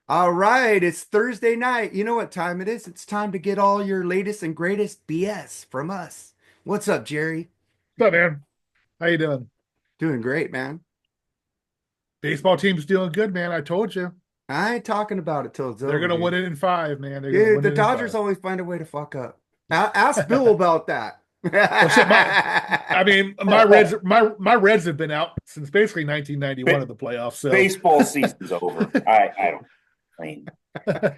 All right, it's Thursday night. You know what time it is? It's time to get all your latest and greatest BS from us. What's up, Jerry? What's up, man? How you doing? Doing great, man. Baseball team's doing good, man. I told you. I ain't talking about it till it's They're over, gonna win dude. it in five, man. They're gonna Dude, win the it in Dodgers five. always find a way to fuck up. Ask Bill about that. Well, shit, my Reds have been out since basically 1991 Ba- of the playoffs. So, Baseball season's over. I don't. I mean,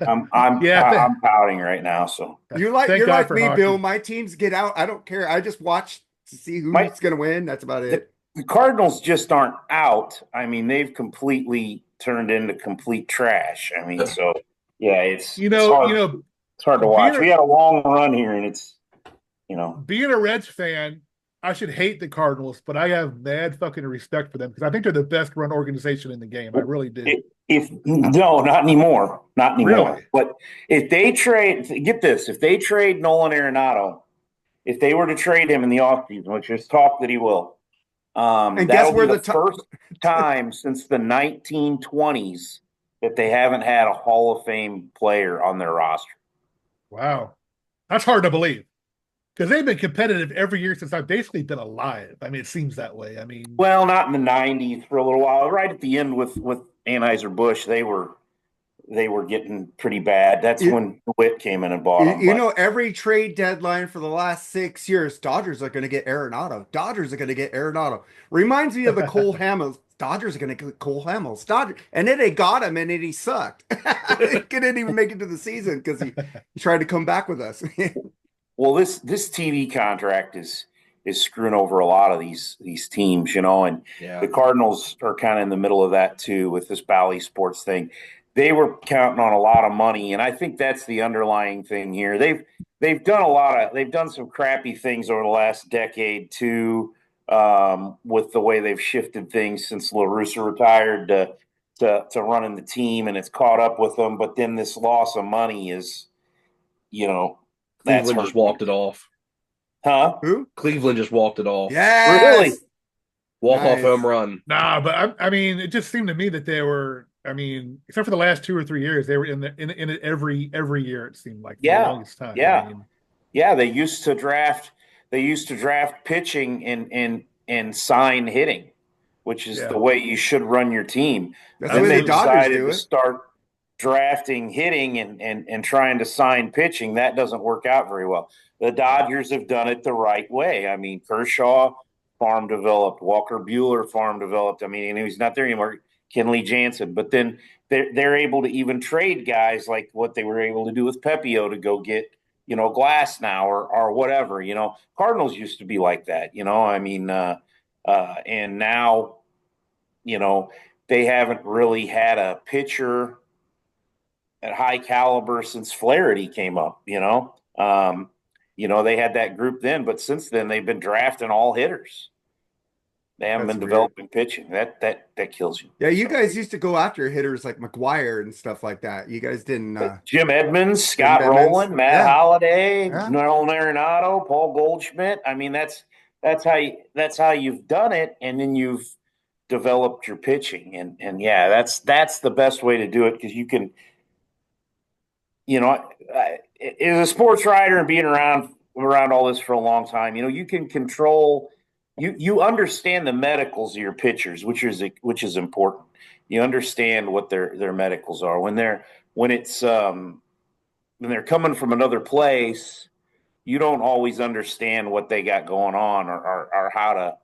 I'm I'm yeah, I'm pouting right now. So thank You're God like for me, Bill. hockey. My teams get out. I don't care. I just watch to see my who's gonna win. That's about the, it. the Cardinals just aren't out. I mean, they've completely turned into complete trash. I mean, so yeah, it's You it's know, hard you know, it's hard to being watch. a We had a long run here, and it's you know being a Reds fan, I should hate the Cardinals, but I have mad fucking respect for them because I think they're the best run organization in the game. I really do. if no, not anymore, not anymore. Really? But if they trade, get this, if they trade Nolan Arenado, if they were to trade him in the offseason, which is talk that he will, And guess that'll be where the the top? first time since the 1920s that they haven't had a Hall of Fame player on their roster. Wow, that's hard to believe. Because they've been competitive every year since I've basically been alive. I mean, it seems that way. I mean, Well, not in the 90s for a little while. Right at the end with Anheuser-Busch, they were getting pretty bad. That's when Witt came in and bought them. You But know, every trade deadline for the last 6 years, Dodgers are going to get Arenado. Dodgers are going to get Arenado. Reminds me of the Cole Hamels. Dodgers are going to get Cole Hamels. Dodgers, and then they got him, and then he sucked. He couldn't even make it to the season because he tried to come back with us. well, this TV contract is screwing over a lot of these teams, and Yeah. the Cardinals are kind of in the middle of that too with this Bally Sports thing. They were counting on a lot of money, and I think that's the underlying thing here. They've done some crappy things over the last decade too, with the way they've shifted things since La Russa retired to running the team, and it's caught up with them. But then this loss of money is, you know, that's Cleveland just hurt walked them. it off. Huh? Who? Cleveland just walked it off. Really? Yes. Walk off home Nice. run. nah, but I mean, it just seemed to me that they were. I mean, except for the last 2 or 3 years, they were in it every year. It seemed like for the Yeah, Yeah. longest time. I yeah, mean, yeah. They used to draft pitching and sign hitting, which is yeah, the way you should run your team. That's the Then way the they absolutely. Dodgers decided do to it. start drafting hitting and trying to sign pitching. That doesn't work out very well. The Yeah. Dodgers have done it the right way. I mean, Kershaw farm developed, Walker Bueller farm developed. I mean, he's not there anymore. Kenley Jansen, but then they're able to even trade guys like what they were able to do with Pepio to go get Glass now or whatever. Cardinals used to be like that. I mean, and now you know they haven't really had a pitcher at high caliber since Flaherty came up. They had that group then, but since then they've been drafting all hitters. They haven't That's been weird. developing pitching. That kills you. Yeah, you So guys used to go after hitters like McGuire and stuff like that. You guys didn't, Jim Edmonds, Jim Scott Edmonds. Rowland, Matt Yeah, Holliday, yeah. Nolan Arenado, Paul Goldschmidt. I mean, that's how you've done it, and then you've developed your pitching, and yeah, that's the best way to do it because you can, as a sports writer and being around all this for a long time, you can control. You understand the medicals of your pitchers, which is important. You understand what their medicals are when it's when they're coming from another place. You don't always understand what they got going on or how to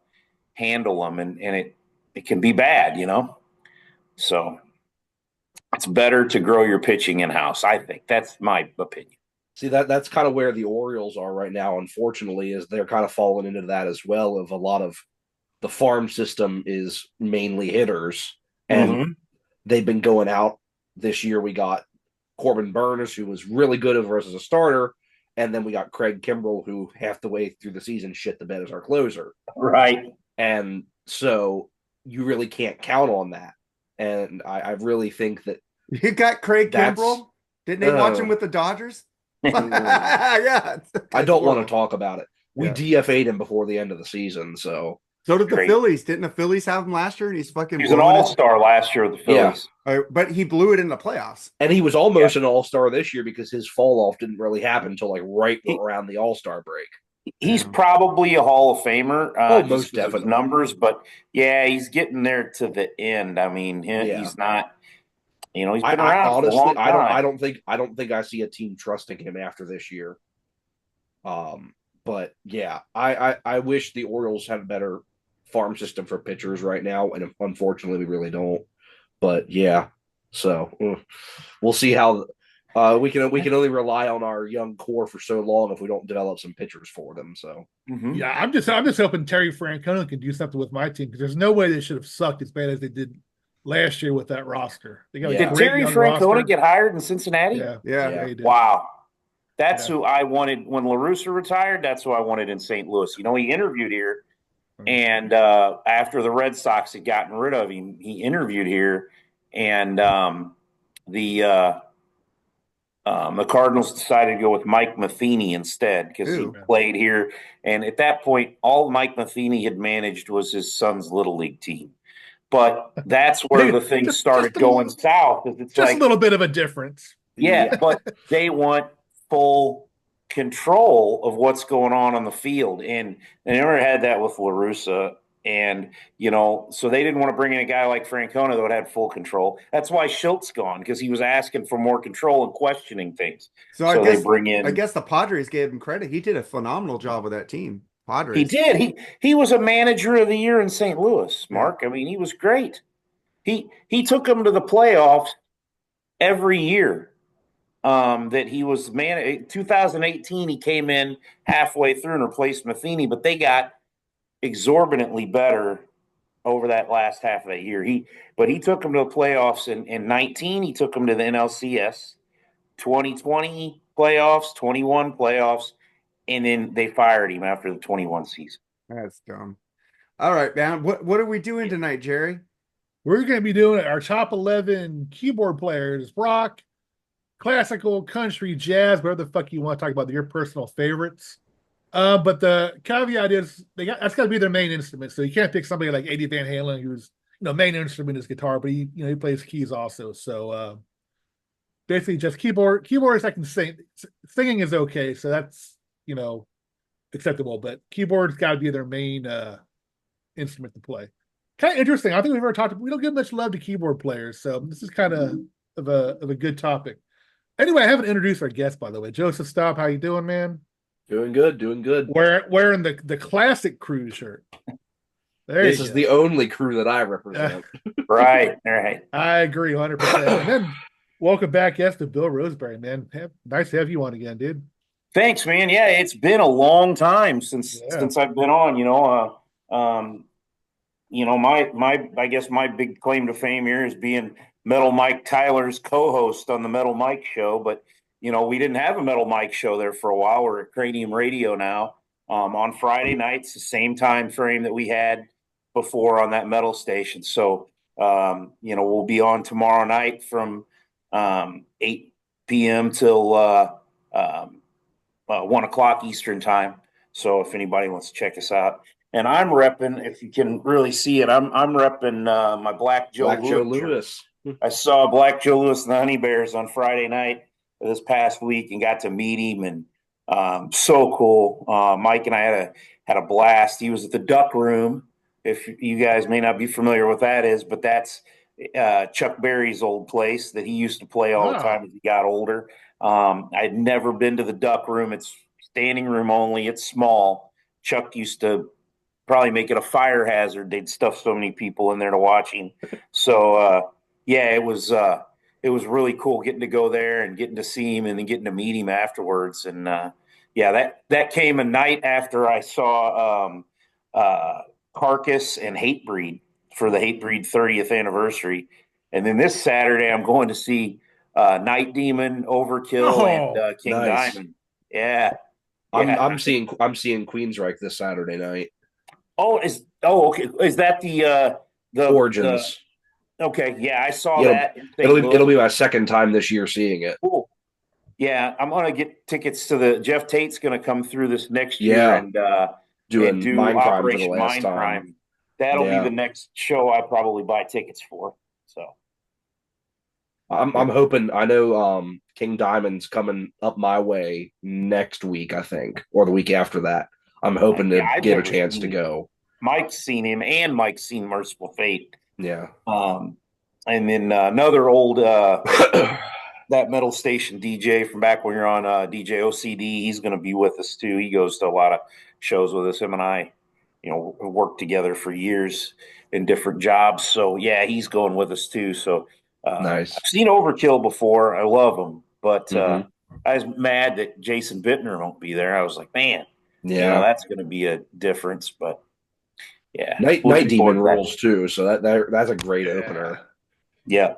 handle them, and it can be bad. So it's better to grow your pitching in house. I think that's my opinion. See that's kind of where the Orioles are right now, unfortunately, is they're kind of falling into that as well of a lot of the farm system is mainly hitters and Mm-hmm. they've been going out this year. We got Corbin Burns, who was really good over us as a starter, and then we got Craig Kimbrell, who half the way through the season shit the bed as our closer. Right. And so you really can't count on that. And I really think that You got Craig that's Kimbrell. Didn't they watch him uh, with the Dodgers? I Yeah, don't want to horrible. talk about it. We Yeah. DFA'd him before the end of the season, so So did the Great. Phillies. Didn't the Phillies have him last year? And he's fucking He was an blowing it. all-star last year with the Yeah. Phillies. But he blew it in the playoffs. And he was almost an all-star this year because his fall-off didn't really happen until like right around the all-star break. He's Yeah. probably a Hall of Famer. Most just 'cause of his definitely. numbers, but yeah, he's getting there to the end. I mean, he's not. He's been around honestly, for a long time. I don't think I see a team trusting him after this year. But yeah, I wish the Orioles had a better farm system for pitchers right now, and unfortunately, we really don't. But yeah, so we'll see how we can only rely on our young core for so long if we don't develop some pitchers for them. So Yeah, I'm just hoping Terry Francona can do something with my team because there's no way they should have sucked as bad as they did last year with that roster. They got a Did great Terry young Francona roster. get hired in Cincinnati? Yeah, he did. Wow. That's Yeah. who I wanted when LaRussa retired. That's who I wanted in St. Louis. He interviewed here, and after the Red Sox had gotten rid of him, he interviewed here, and the Cardinals decided to go with Mike Matheny instead because he played here. And at that point, all Mike Matheny had managed was his son's little league team. But that's where the thing started going south. It's just a little bit of a difference. Yeah, but they want full control of what's going on the field. And they never had that with LaRussa. And, so they didn't want to bring in a guy like Francona that would have full control. That's why Schultz gone, because he was asking for more control and questioning things. So I guess the Padres gave him credit. He did a phenomenal job with that team. Padres. He did. He was a manager of the year in St. Louis, Mark. I mean, he was great. He took them to the playoffs every year. That he was 2018, he came in halfway through and replaced Matheny, but they got exorbitantly better over that last half of that year. He took them to the playoffs in 19. He took them to the NLCS, 2020 playoffs, 21 playoffs, and then they fired him after the 21 season. That's dumb. All right, man. What are we doing tonight, Jerry? We're going to be doing our top 11 keyboard players, rock, classical, country, jazz, whatever the fuck you want to talk about, your personal favorites. But the caveat is that's got to be their main instrument. So you can't pick somebody like Eddie Van Halen, whose main instrument is guitar, but he plays keys also. So basically, just keyboards I can sing. Singing is okay, so that's acceptable. But keyboards got to be their main instrument to play. Kind of interesting. I don't think we've ever talked. We don't give much love to keyboard players, so this is kind of a good topic. Anyway, I haven't introduced our guest, by the way. Joseph Staub, how you doing, man? Doing good. Wearing the classic Crue shirt. This is the only Crue that I represent. Right. I agree 100%. And then welcome back, yes, to Bill Roseberry, man. Nice to have you on again, dude. Thanks, man. Yeah, it's been a long time since I've been on. I guess my big claim to fame here is being Metal Mike Tyler's co-host on the Metal Mike Show, but we didn't have a Metal Mike Show there for a while. We're at Cranium Radio now on Friday nights, the same time frame that we had before on that metal station. So we'll be on tomorrow night from 8 p.m. till 1 o'clock Eastern time. So if anybody wants to check us out. And I'm repping, if you can really see it, I'm repping my Black Joe Lewis. I saw Black Joe Lewis and the Honey Bears on Friday night this past week and got to meet him, and so cool. Mike and I had a blast. He was at the Duck Room. If you guys may not be familiar with that is, but that's Chuck Berry's old place that he used to play all the time as he got older. I'd never been to the Duck Room. It's standing room only. It's small. Chuck used to probably make it a fire hazard. They'd stuff so many people in there to watch him. So it was really cool getting to go there and getting to see him and then getting to meet him afterwards. And that came a night after I saw Carcass and Hatebreed for the Hatebreed 30th anniversary. And then this Saturday I'm going to see Night Demon, Overkill, and King Diamond. Yeah. I'm seeing Queensryche this Saturday night. Okay. Is that the Origins? Okay, yeah, I saw that. It'll be my second time this year seeing it. Cool. Yeah, I'm gonna get tickets to Jeff Tate's gonna come through this next year and do Operation Mind Mind Crime. Crime. that'll Yeah. be the next show I probably buy tickets for. So I'm hoping. I know King Diamond's coming up my way next week, I think, or the week after that. I'm hoping to I've get a never chance seen to him. go. Mike's seen him, and Mike's seen Merciful Fate. Yeah. And then another old that metal station DJ from back when you're on DJ OCD. He's going to be with us too. He goes to a lot of shows with us. Him and I, worked together for years in different jobs. So yeah, he's going with us too. So Nice. I've seen Overkill before. I love him, but Mhm. I was mad that Jason Bittner won't be there. I was like, man, Yeah. that's going to be a difference. But yeah, Night looking forward Demon to that. rules too, so that's a great opener. Yeah.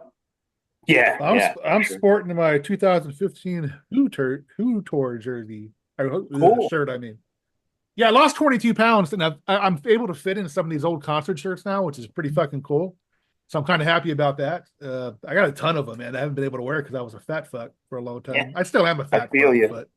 Yeah. I'm sure. sporting my 2015 Who Tour jersey. Cool. Shirt, I mean. Yeah, I lost 22 pounds, and I'm able to fit in some of these old concert shirts now, which is pretty fucking cool. So I'm kind of happy about that. I got a ton of them, and I haven't been able to wear it because I was a fat fuck for a long time. Yeah. I still am a fat feel fuck, you. but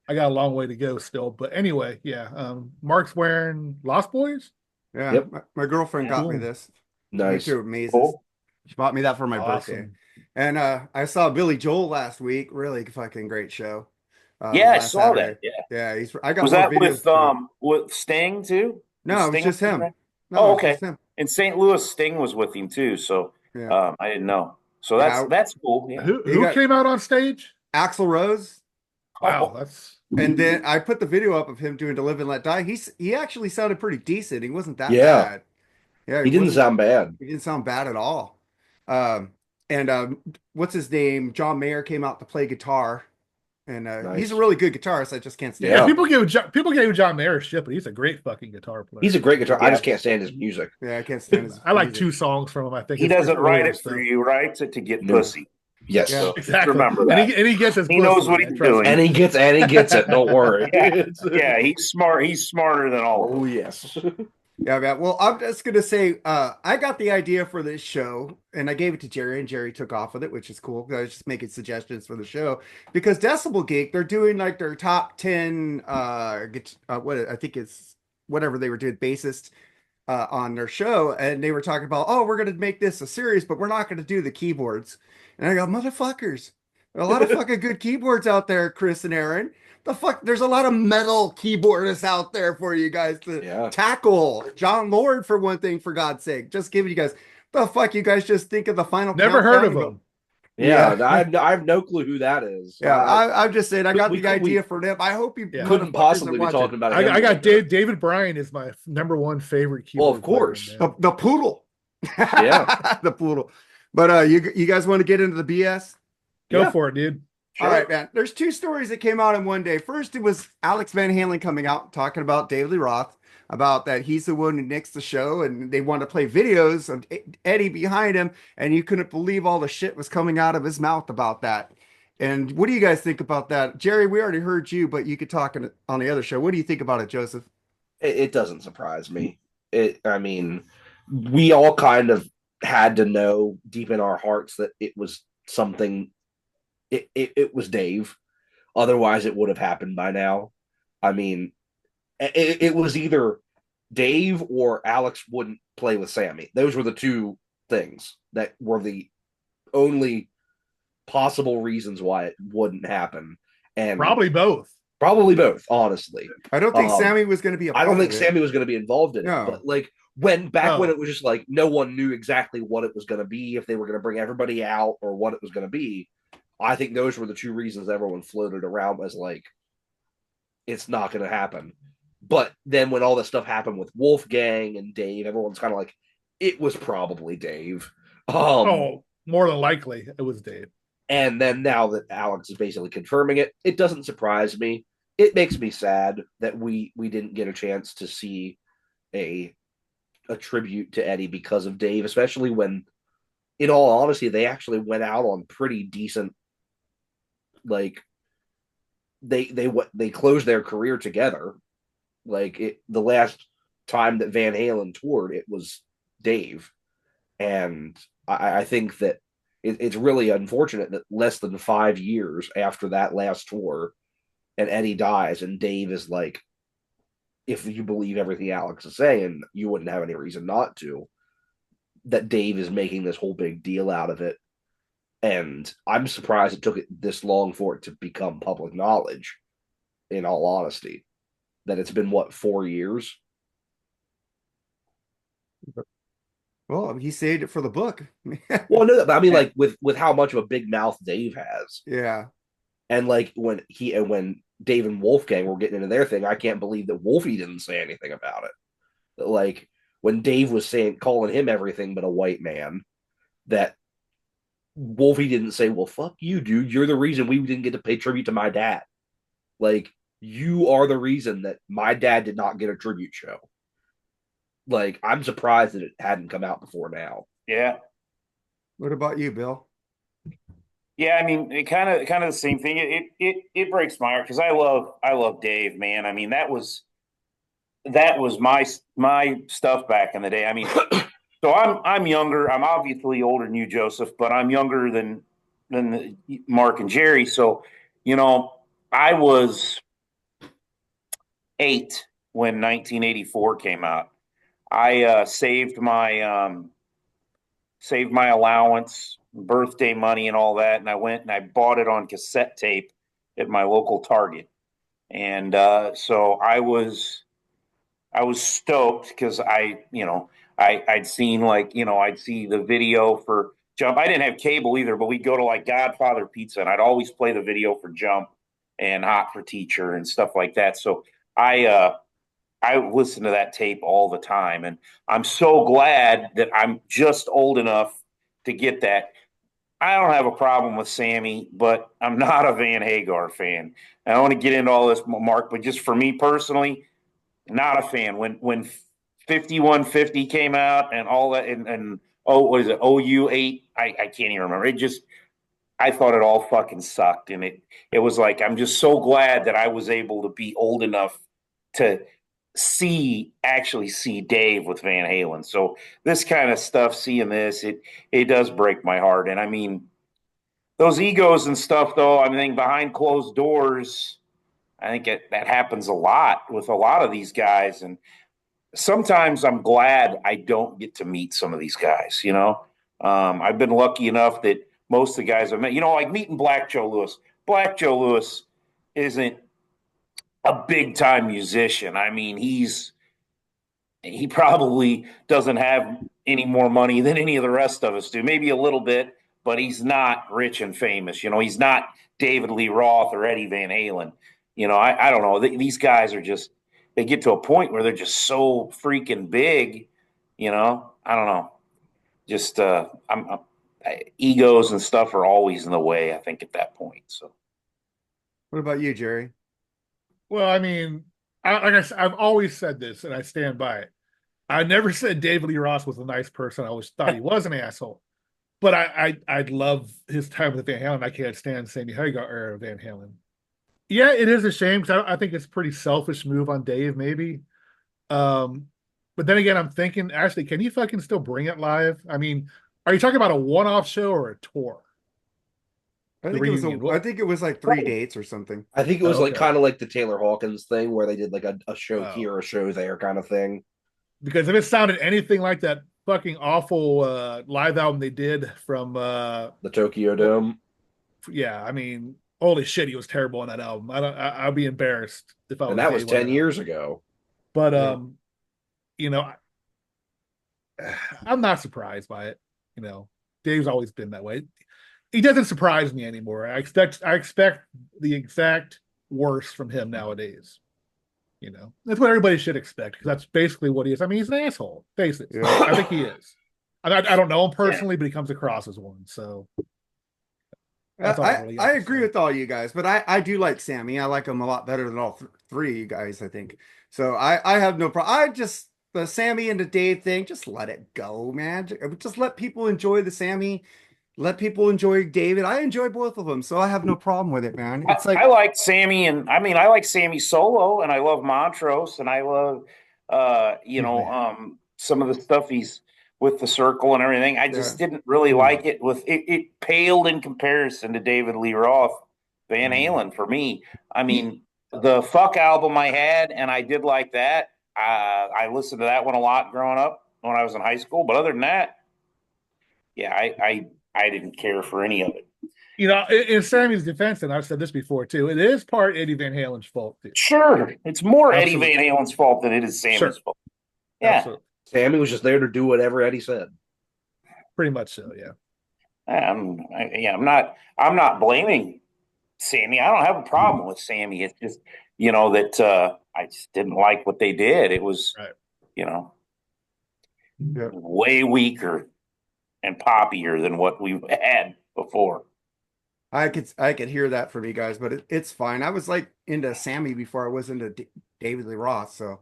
I got a long way to go still. But anyway, yeah. Mark's wearing Lost Boys. Yeah, Yep. my girlfriend got me Cool. this. Nice. Me too, amazing. Cool. She bought me that for my Awesome. birthday. And I saw Billy Joel last week. Really fucking great show. Yeah, I last saw Saturday. that. Yeah, I got Was more that videos. with Sting too? No, Was it was Sting just with him. there? No, Oh, it was okay. just him. In St. Louis, Sting was with him too. So Yeah. I didn't know. So Yeah, that's cool. Yeah. Who got- came out on stage? Axl Rose. Wow, Oh, that's And then I put the video up of him doing To Live and Let Die. He actually sounded pretty decent. He wasn't that Yeah. bad. Yeah, He didn't wasn't- sound bad. He didn't sound bad at all. And what's his name? John Mayer came out to play guitar, and Nice. he's a really good guitarist. I just can't stand. yeah. him. People gave John Mayer shit, but he's a great fucking guitar player. He's a great guitar. I Yeah. just can't stand his music. Yeah, I can't stand his. I like music. 2 songs from him. I think he it's doesn't write earlier it for stuff. you, right? To get No. pussy. Yes. Yeah. So Exactly. remember that. And he gets his. He knows pussy, what man, he's trust me. doing. And he gets it. Don't worry. Yeah, he's smart. He's smarter than all of us. Oh yes. Yeah, man. Well, I'm just gonna say, I got the idea for this show, and I gave it to Jerry, and Jerry took off with it, which is cool. I was just making suggestions for the show because Decibel Geek, they're doing like their top 10, what I think it's whatever they were doing, bassist, on their show, and they were talking about, oh, we're gonna make this a series, but we're not gonna do the keyboards. And I go, motherfuckers, there are a lot of fucking good keyboards out there, Chris and Aaron. The fuck, there's a lot of metal keyboardists out there for you guys to tackle. Jonlord, for one thing, for God's sake. Just giving you guys the fuck you guys just think of the final. Never heard of him. Yeah, I have no clue who that is. Yeah, I'm just saying, I got the idea for them. I hope you couldn't possibly be talking about it. I got David Bryan is my #1 favorite keyboard. Well, of course. player, the poodle. Yeah. The poodle. But you guys want to get into the BS? Go for it, dude. All right, man. There's 2 stories that came out in one day. First, it was Alex Van Halen coming out talking about David Lee Roth, about that he's the one who nixed the show, and they wanted to play videos of Eddie behind him, and you couldn't believe all the shit was coming out of his mouth about that. And what do you guys think about that? Jerry, we already heard you, but you could talk on the other show. What do you think about it, Joseph? It doesn't surprise me. I mean, we all kind of had to know deep in our hearts that it was something. It was Dave. Otherwise, it would have happened by now. I mean, it was either Dave or Alex wouldn't play with Sammy. Those were the 2 things that were the only possible reasons why it wouldn't happen. And Probably both, honestly. I don't think Sammy was going to be I don't think Sammy was going to be involved in No. it. But like when it was just like no one knew exactly what it was going to be, if they were going to bring everybody out or what it was going to be. I think those were the 2 reasons everyone floated around as like, it's not going to happen. But then when all this stuff happened with Wolfgang and Dave, everyone's kind of like, it was probably Dave. More than likely, it was Dave. And then now that Alex is basically confirming it, it doesn't surprise me. It makes me sad that we didn't get a chance to see a tribute to Eddie because of Dave, especially when, in all honesty, they actually went out on pretty decent. Like they closed their career together. Like the last time that Van Halen toured, it was Dave, and I think that it's really unfortunate that less than 5 years after that last tour, and Eddie dies, and Dave is like if you believe everything Alex is saying, you wouldn't have any reason not to. That Dave is making this whole big deal out of it. And I'm surprised it took it this long for it to become public knowledge, in all honesty. That it's been, what, 4 years? Well, he saved it for the book. Well, no, I mean, like with how much of a big mouth Dave has, Yeah. and like when Dave and Wolfgang were getting into their thing, I can't believe that Wolfie didn't say anything about it. Like when Dave was calling him everything but a white man, that Wolfie didn't say, "Well, fuck you, dude. You're the reason we didn't get to pay tribute to my dad. Like you are the reason that my dad did not get a tribute show." Like I'm surprised that it hadn't come out before now. Yeah. What about you, Bill? Yeah, I mean, it kind of the same thing. It breaks my heart because I love Dave, man. I mean, that was my stuff back in the day. I mean, so I'm younger. I'm obviously older than you, Joseph, but I'm younger than Mark and Jerry. So, you know, I was 8 when 1984 came out. I saved my allowance, birthday money, and all that, and I went and I bought it on cassette tape at my local Target. And so I was stoked because I'd seen, like, I'd see the video for Jump. I didn't have cable either, but we'd go to like Godfather Pizza, and I'd always play the video for Jump and Hot for Teacher and stuff like that. So I listen to that tape all the time, and I'm so glad that I'm just old enough to get that. I don't have a problem with Sammy, but I'm not a Van Hagar fan. I don't want to get into all this, Mark, but just for me personally, not a fan. When 5150 came out and all that, and oh, what is it, OU8? I can't even remember. I thought it all fucking sucked, and it was like I'm just so glad that I was able to be old enough to actually see Dave with Van Halen. So this kind of stuff, seeing this, it does break my heart. And I mean, those egos and stuff, though, I mean, behind closed doors, I think that happens a lot with a lot of these guys. And sometimes I'm glad I don't get to meet some of these guys. I've been lucky enough that most of the guys I've met, like meeting Black Joe Lewis. Black Joe Lewis isn't a big time musician. I mean, he probably doesn't have any more money than any of the rest of us do. Maybe a little bit, but he's not rich and famous. He's not David Lee Roth or Eddie Van Halen. I don't know. These guys are just, they get to a point where they're just so freaking big. I don't know. Just egos and stuff are always in the way, I think, at that point. So, What about you, Jerry? Well, I mean, like I said, I've always said this, and I stand by it. I never said David Lee Roth was a nice person. I always thought he was an asshole. But I'd love his time with Van Halen. I can't stand Sammy Hagar era Van Halen. Yeah, it is a shame because I think it's a pretty selfish move on Dave, maybe. But then again, I'm thinking, actually, can you fucking still bring it live? I mean, are you talking about a one-off show or a tour? I think it was like 3 dates or something. I think it was like Okay. kind of like the Taylor Hawkins thing where they did like a show here, a show there kind of thing. Because if it sounded anything like that fucking awful live album they did from The Tokyo Dome. yeah, I mean, holy shit, he was terrible on that album. I'd be embarrassed if I was And that was Dave on 10 that years ago. But Yeah. you know, I'm not surprised by it. Dave's always been that way. He doesn't surprise me anymore. I expect the exact worst from him nowadays. That's what everybody should expect because that's basically what he is. I mean, he's an asshole. Face it. Yeah. I think he is. I don't know him personally, but he comes across as one. So that's all really got I to agree say. with all you guys, but I do like Sammy. I like him a lot better than all three of you guys, I think. So I have no problem. The Sammy and the Dave thing, just let it go, man. Just let people enjoy the Sammy. Let people enjoy David. I enjoy both of them, so I have no problem with it, man. It's I like, like Sammy, and I mean, I like Sammy solo, and I love Montrose, and I love, Excuse me. some of the stuff he's with the circle and everything. I yeah. just didn't really like it. It paled in comparison to David Lee Roth, Van Halen for me. I mean, the Fuck album I had, and I did like that. I listened to that one a lot growing up when I was in high school. But other than that, yeah, I didn't care for any of it. You know, in Sammy's defense, and I've said this before too, it is part Eddie Van Halen's fault, too. Sure, it's more Absolutely. Eddie Van Halen's fault than it is Sammy's Sure. fault. Yeah, Absolutely. Sammy was just there to do whatever Eddie said. Pretty much so, yeah. I'm not blaming Sammy. I don't have a problem with Sammy. It's just, that I just didn't like what they did. It was, Right. way weaker and poppier than what we've had before. I could hear that from you guys, but it's fine. I was like into Sammy before I was into David Lee Roth, so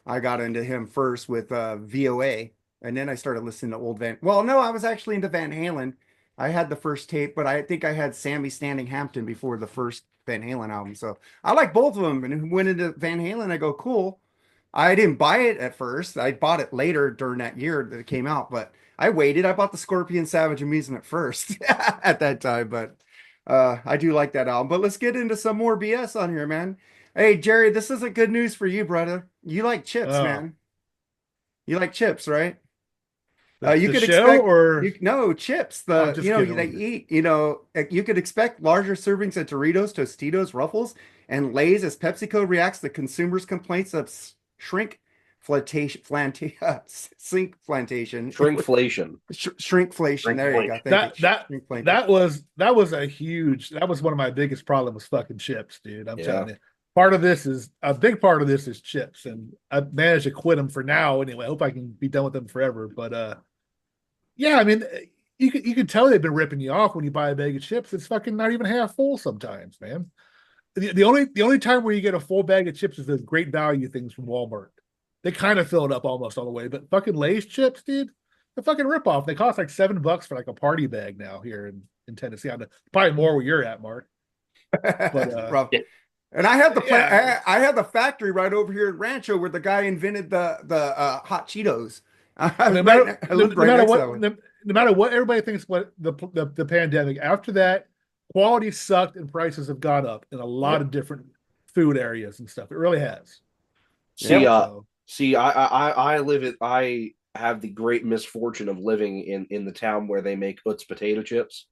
I got into him first with VOA, and then I started listening to old Van. Well, no, I was actually into Van Halen. I had the first tape, but I think I had Sammy Standing Hampton before the first Van Halen album. So I like both of them, and went into Van Halen. I go, cool. I didn't buy it at first. I bought it later during that year that it came out, but I waited. I bought the Scorpion Savage Amusement first at that time, but I do like that album. But let's get into some more BS on here, man. Hey, Jerry, this isn't good news for you, brother. You like chips, man. You like chips, right? You could expect no chips. They eat. You could expect larger servings of Doritos, Tostitos, Ruffles, and Lay's as PepsiCo reacts to consumers' complaints of shrinkflation. There you go. That was one of my biggest problems was fucking chips, dude. I'm telling you. A big part of this is chips, and I've managed to quit them for now anyway. I hope I can be done with them forever. But yeah, I mean, you can tell they've been ripping you off when you buy a bag of chips. It's fucking not even half full sometimes, man. The only time where you get a full bag of chips is the great value things from Walmart. They kind of fill it up almost all the way, but fucking Lay's chips, dude, the fucking ripoff. They cost like $7 for like a party bag now here in Tennessee. Probably more where you're at, Mark. But and I had I had the factory right over here in Rancho where the guy invented the hot Cheetos. No matter what everybody thinks, what the pandemic, after that, quality sucked and prices have gone up in a lot of different food areas and stuff. It really has. I have the great misfortune of living in the town where they make Utz potato chips.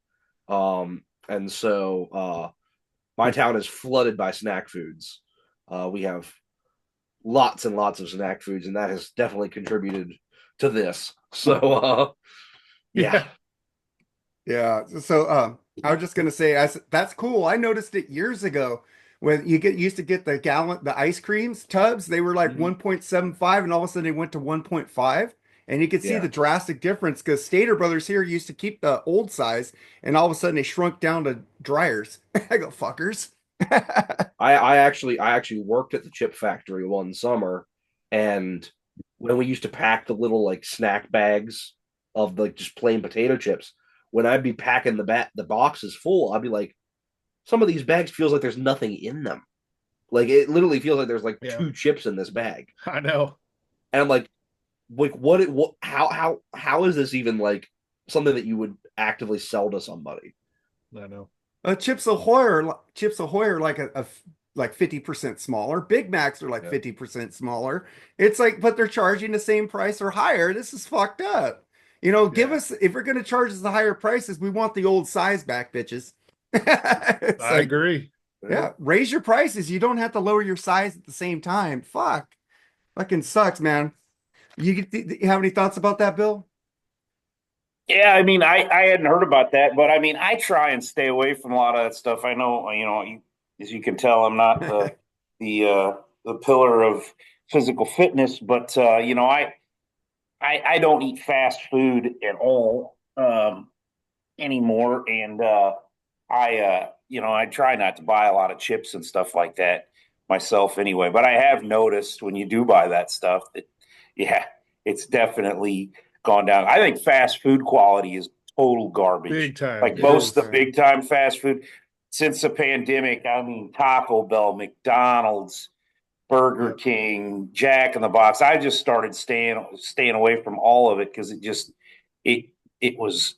And so my town is flooded by snack foods. We have lots and lots of snack foods, and that has definitely contributed to this. So yeah. So I was just gonna say, that's cool. I noticed it years ago when used to get the ice creams tubs. They were like 1.75, and all of a sudden they went to 1.5. And you could see the drastic difference because Stater Brothers here used to keep the old size, and all of a sudden they shrunk down to dryers. I go, fuckers. I actually worked at the chip factory one summer, and when we used to pack the little like snack bags of like just plain potato chips, when I'd be packing the boxes full, I'd be like, some of these bags feels like there's nothing in them. Like it literally feels like there's like 2 chips in this bag. I know. And I'm like how is this even like something that you would actively sell to somebody? I know. Chips Ahoy are like like 50% smaller. Big Macs are like 50% smaller. It's like, but they're charging the same price or higher. This is fucked up. Give us, if we're going to charge us the higher prices, we want the old size back, bitches. I agree. Yeah, raise your prices. You don't have to lower your size at the same time. Fucking sucks, man. You have any thoughts about that, Bill? Yeah, I mean, I hadn't heard about that, but I mean, I try and stay away from a lot of that stuff. I know, as you can tell, I'm not the pillar of physical fitness, but I don't eat fast food at all anymore, and I try not to buy a lot of chips and stuff like that myself anyway. But I have noticed when you do buy that stuff that it's definitely gone down. I think fast food quality is total garbage. Big time. Like most of the big time fast food since the pandemic. I mean, Taco Bell, McDonald's, Burger King, Jack in the Box. I just started staying away from all of it because it was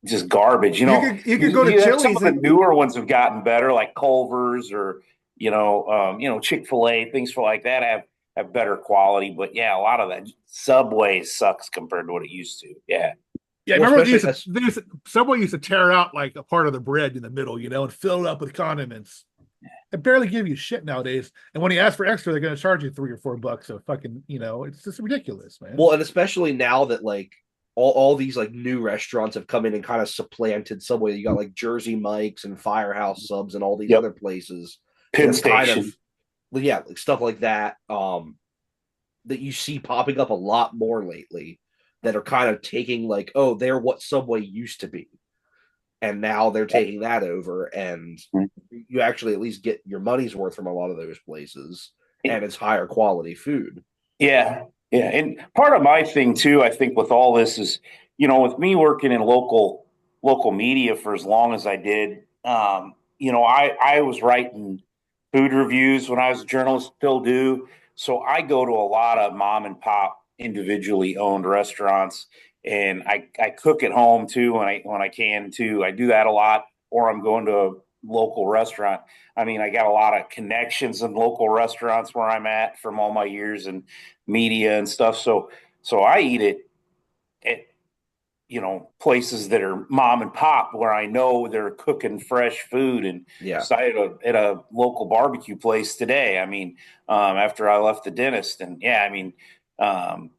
just garbage. You could go to Chili's. Some of the newer ones have gotten better, like Culver's or Chick-fil-A, things like that have better quality. But yeah, a lot of that Subway sucks compared to what it used to. Yeah. Yeah, Well, remember especially Subway used to tear out like a part of the bread in the middle, and fill it up with condiments. They barely give you shit nowadays. And when you ask for extra, they're going to charge you $3 or $4. So fucking, it's just ridiculous, man. Well, and especially now that like all these like new restaurants have come in and kind of supplanted Subway. You got like Jersey Mike's and Firehouse Subs and all these Yep. other places. Penn It's kind Station. of like stuff like that. That you see popping up a lot more lately that are kind of taking like, oh, they're what Subway used to be. And now they're taking that over, and you actually at least get your money's worth from a lot of those places, and it's higher quality food. Yeah. Yeah. And part of my thing too, I think with all this is, with me working in local media for as long as I did, I was writing food reviews when I was a journalist, still do. So I go to a lot of mom and pop individually owned restaurants, and I cook at home too when I can too. I do that a lot, or I'm going to a local restaurant. I mean, I got a lot of connections in local restaurants where I'm at from all my years in media and stuff. So I eat it at places that are mom and pop where I know they're cooking fresh food. And Yeah. so I at a local barbecue place today. I mean, after I left the dentist, and yeah, I mean,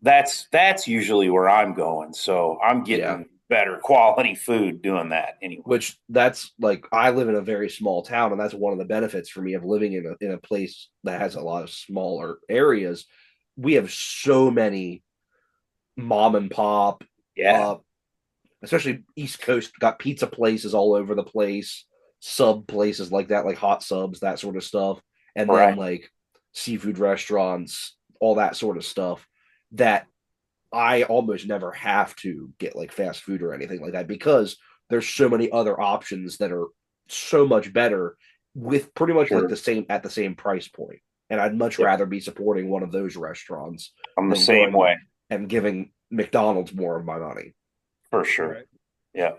that's usually where I'm going. So I'm getting better quality food doing that anyway. Which that's like, I live in a very small town, and that's one of the benefits for me of living in a place that has a lot of smaller areas. We have so many mom and pop, especially East Coast, got pizza places all over the place, sub places like that, like hot subs, that sort of stuff, and then like seafood restaurants, all that sort of stuff, that I almost never have to get like fast food or anything like that, because there's so many other options that are so much better with pretty much like at the same price point. And I'd much rather be supporting one of those restaurants. I'm the same way. And giving McDonald's more of my money. For sure. Right. Yeah.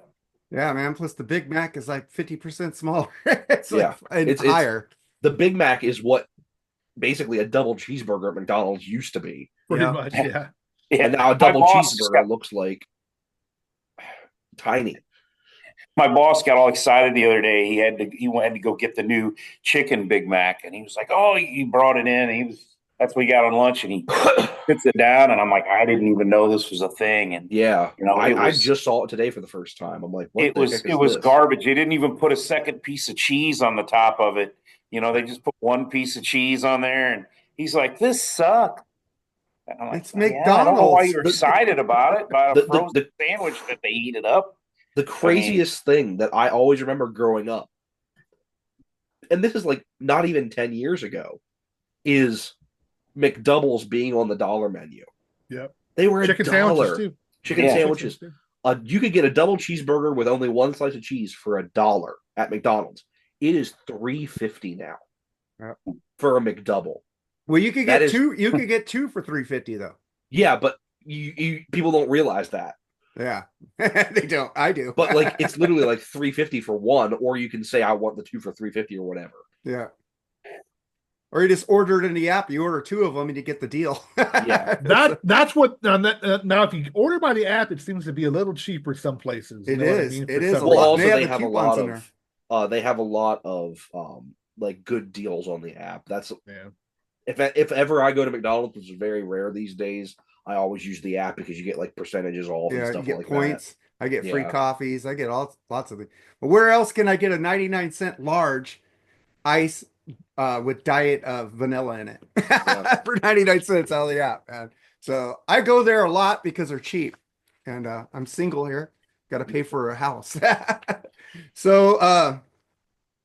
Yeah, man. Plus the Big Mac is like 50% smaller. It's higher. The Big Mac is what basically a double cheeseburger at McDonald's used to be. Pretty much, yeah. And now a double cheeseburger looks like tiny. My boss got all excited the other day. He wanted to go get the new chicken Big Mac, and he was like, "Oh, he brought it in." And that's what we got on lunch, and he puts it down, and I'm like, I didn't even know this was a thing. And I just saw it today for the first time. I'm like, it was garbage. They didn't even put a second piece of cheese on the top of it. They just put one piece of cheese on there, and he's like, "This sucks." And I'm like, it's McDonald's. I don't know why you're excited about it, about a frozen sandwich that they heat it up. The craziest thing that I always remember growing up, and this is like not even 10 years ago, is McDoubles being on the dollar menu. Yep. They were chicken $1. Sandwiches too. Chicken sandwiches. You could get a double cheeseburger with only one slice of cheese for $1 at McDonald's. It is $3.50 now for a McDouble. Well, you could get two. You could get two for $3.50 though. Yeah, but you people don't realize that. Yeah, they don't. I do. But like, it's literally like $3.50 for one, or you can say I want the two for $3.50 or whatever. Yeah. Or you just order it in the app. You order two of them and you get the deal. Yeah, that's what. Now, if you order by the app, it seems to be a little cheaper some places. It is. It is. Well, also they have a lot of. They have a lot of like good deals on the app. That's if ever I go to McDonald's, which is very rare these days, I always use the app because you get like percentages off and stuff you get like points. That. I get free coffees. I get lots of things. But where else can I get a 99-cent large ice with diet vanilla in it for 99 cents out of the app, man? So I go there a lot because they're cheap, and I'm single here. Got to pay for a house. So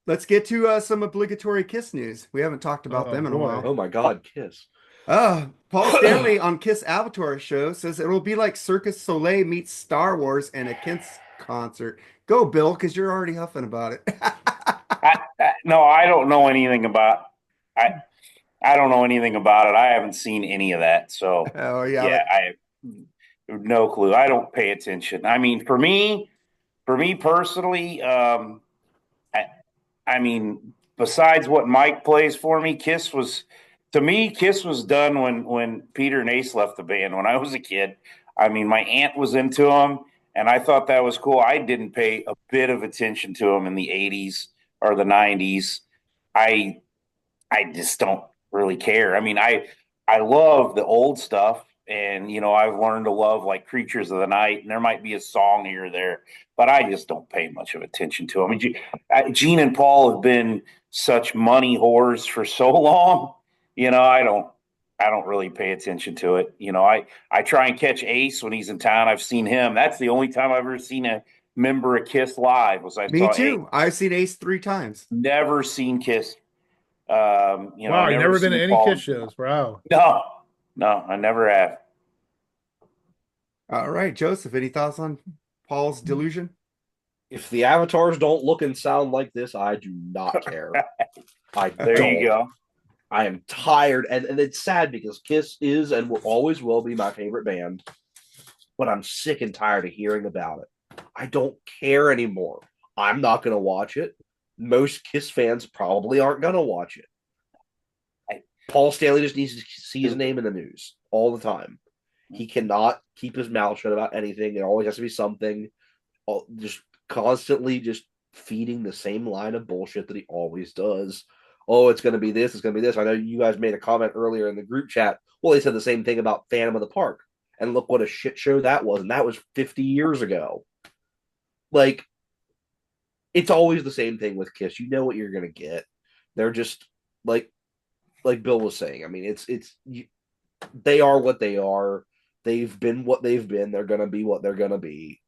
let's get to some obligatory Kiss news. We haven't talked about them in a while. Oh my God, Kiss. Paul Stanley on Kiss Avatar show says it will be like Circus Soleil meets Star Wars and a Kiss concert. Go, Bill, because you're already huffing about it. No, I don't know anything about. I don't know anything about it. I haven't seen any of that. So I have no clue. I don't pay attention. I mean, for me personally, I mean, besides what Mike plays for me, Kiss was done when Peter and Ace left the band when I was a kid. I mean, my aunt was into them, and I thought that was cool. I didn't pay a bit of attention to them in the 80s or the 90s. I I just don't really care. I mean, I love the old stuff, and I've learned to love like Creatures of the Night, and there might be a song here or there, but I just don't pay much of attention to them. I mean, Gene and Paul have been such money whores for so long. I don't really pay attention to it. I try and catch Ace when he's in town. I've seen him. That's the only time I've ever seen a member of Kiss live was I Me saw too. Ace. I've seen Ace 3 times. Never seen Kiss. Wow, you never been to any Kiss shows. Wow. No, I never have. All right, Joseph, any thoughts on Paul's delusion? If the avatars don't look and sound like this, I do not care. There you go. I am tired, and it's sad because Kiss is and will always will be my favorite band, but I'm sick and tired of hearing about it. I don't care anymore. I'm not going to watch it. Most Kiss fans probably aren't going to watch it. Paul Stanley just needs to see his name in the news all the time. He cannot keep his mouth shut about anything. There always has to be something. Just constantly just feeding the same line of bullshit that he always does. Oh, it's going to be this. It's going to be this. I know you guys made a comment earlier in the group chat. Well, they said the same thing about Phantom of the Park. And look what a shit show that was. And that was 50 years ago. Like, it's always the same thing with Kiss. You know what you're going to get. They're just like Bill was saying. I mean, they are what they are. They've been what they've been. They're going to be what they're going to be.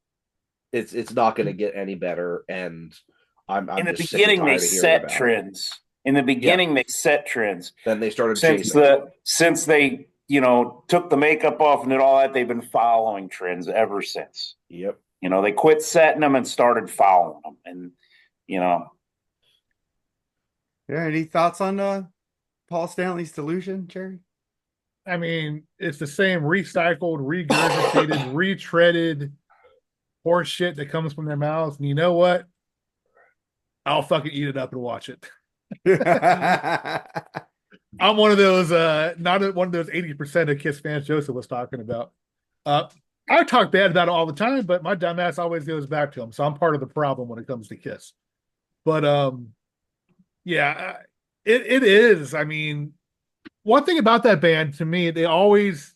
It's not going to get any better. And I'm in the just beginning they sick and tired of hearing set about it. trends. In the beginning they set trends. Then they started since they took the makeup off and did all that. They've been following trends ever since. Yep. They quit setting them and started following them. And Yeah, any thoughts on Paul Stanley's delusion, Jerry? I mean, it's the same recycled, regurgitated, retreaded horse shit that comes from their mouths. And you know what? I'll fucking eat it up and watch it. I'm one of those, not one of those 80% of Kiss fans Joseph was talking about. I talk bad about it all the time, but my dumbass always goes back to them. So I'm part of the problem when it comes to Kiss. But yeah, it is. I mean, one thing about that band to me, it's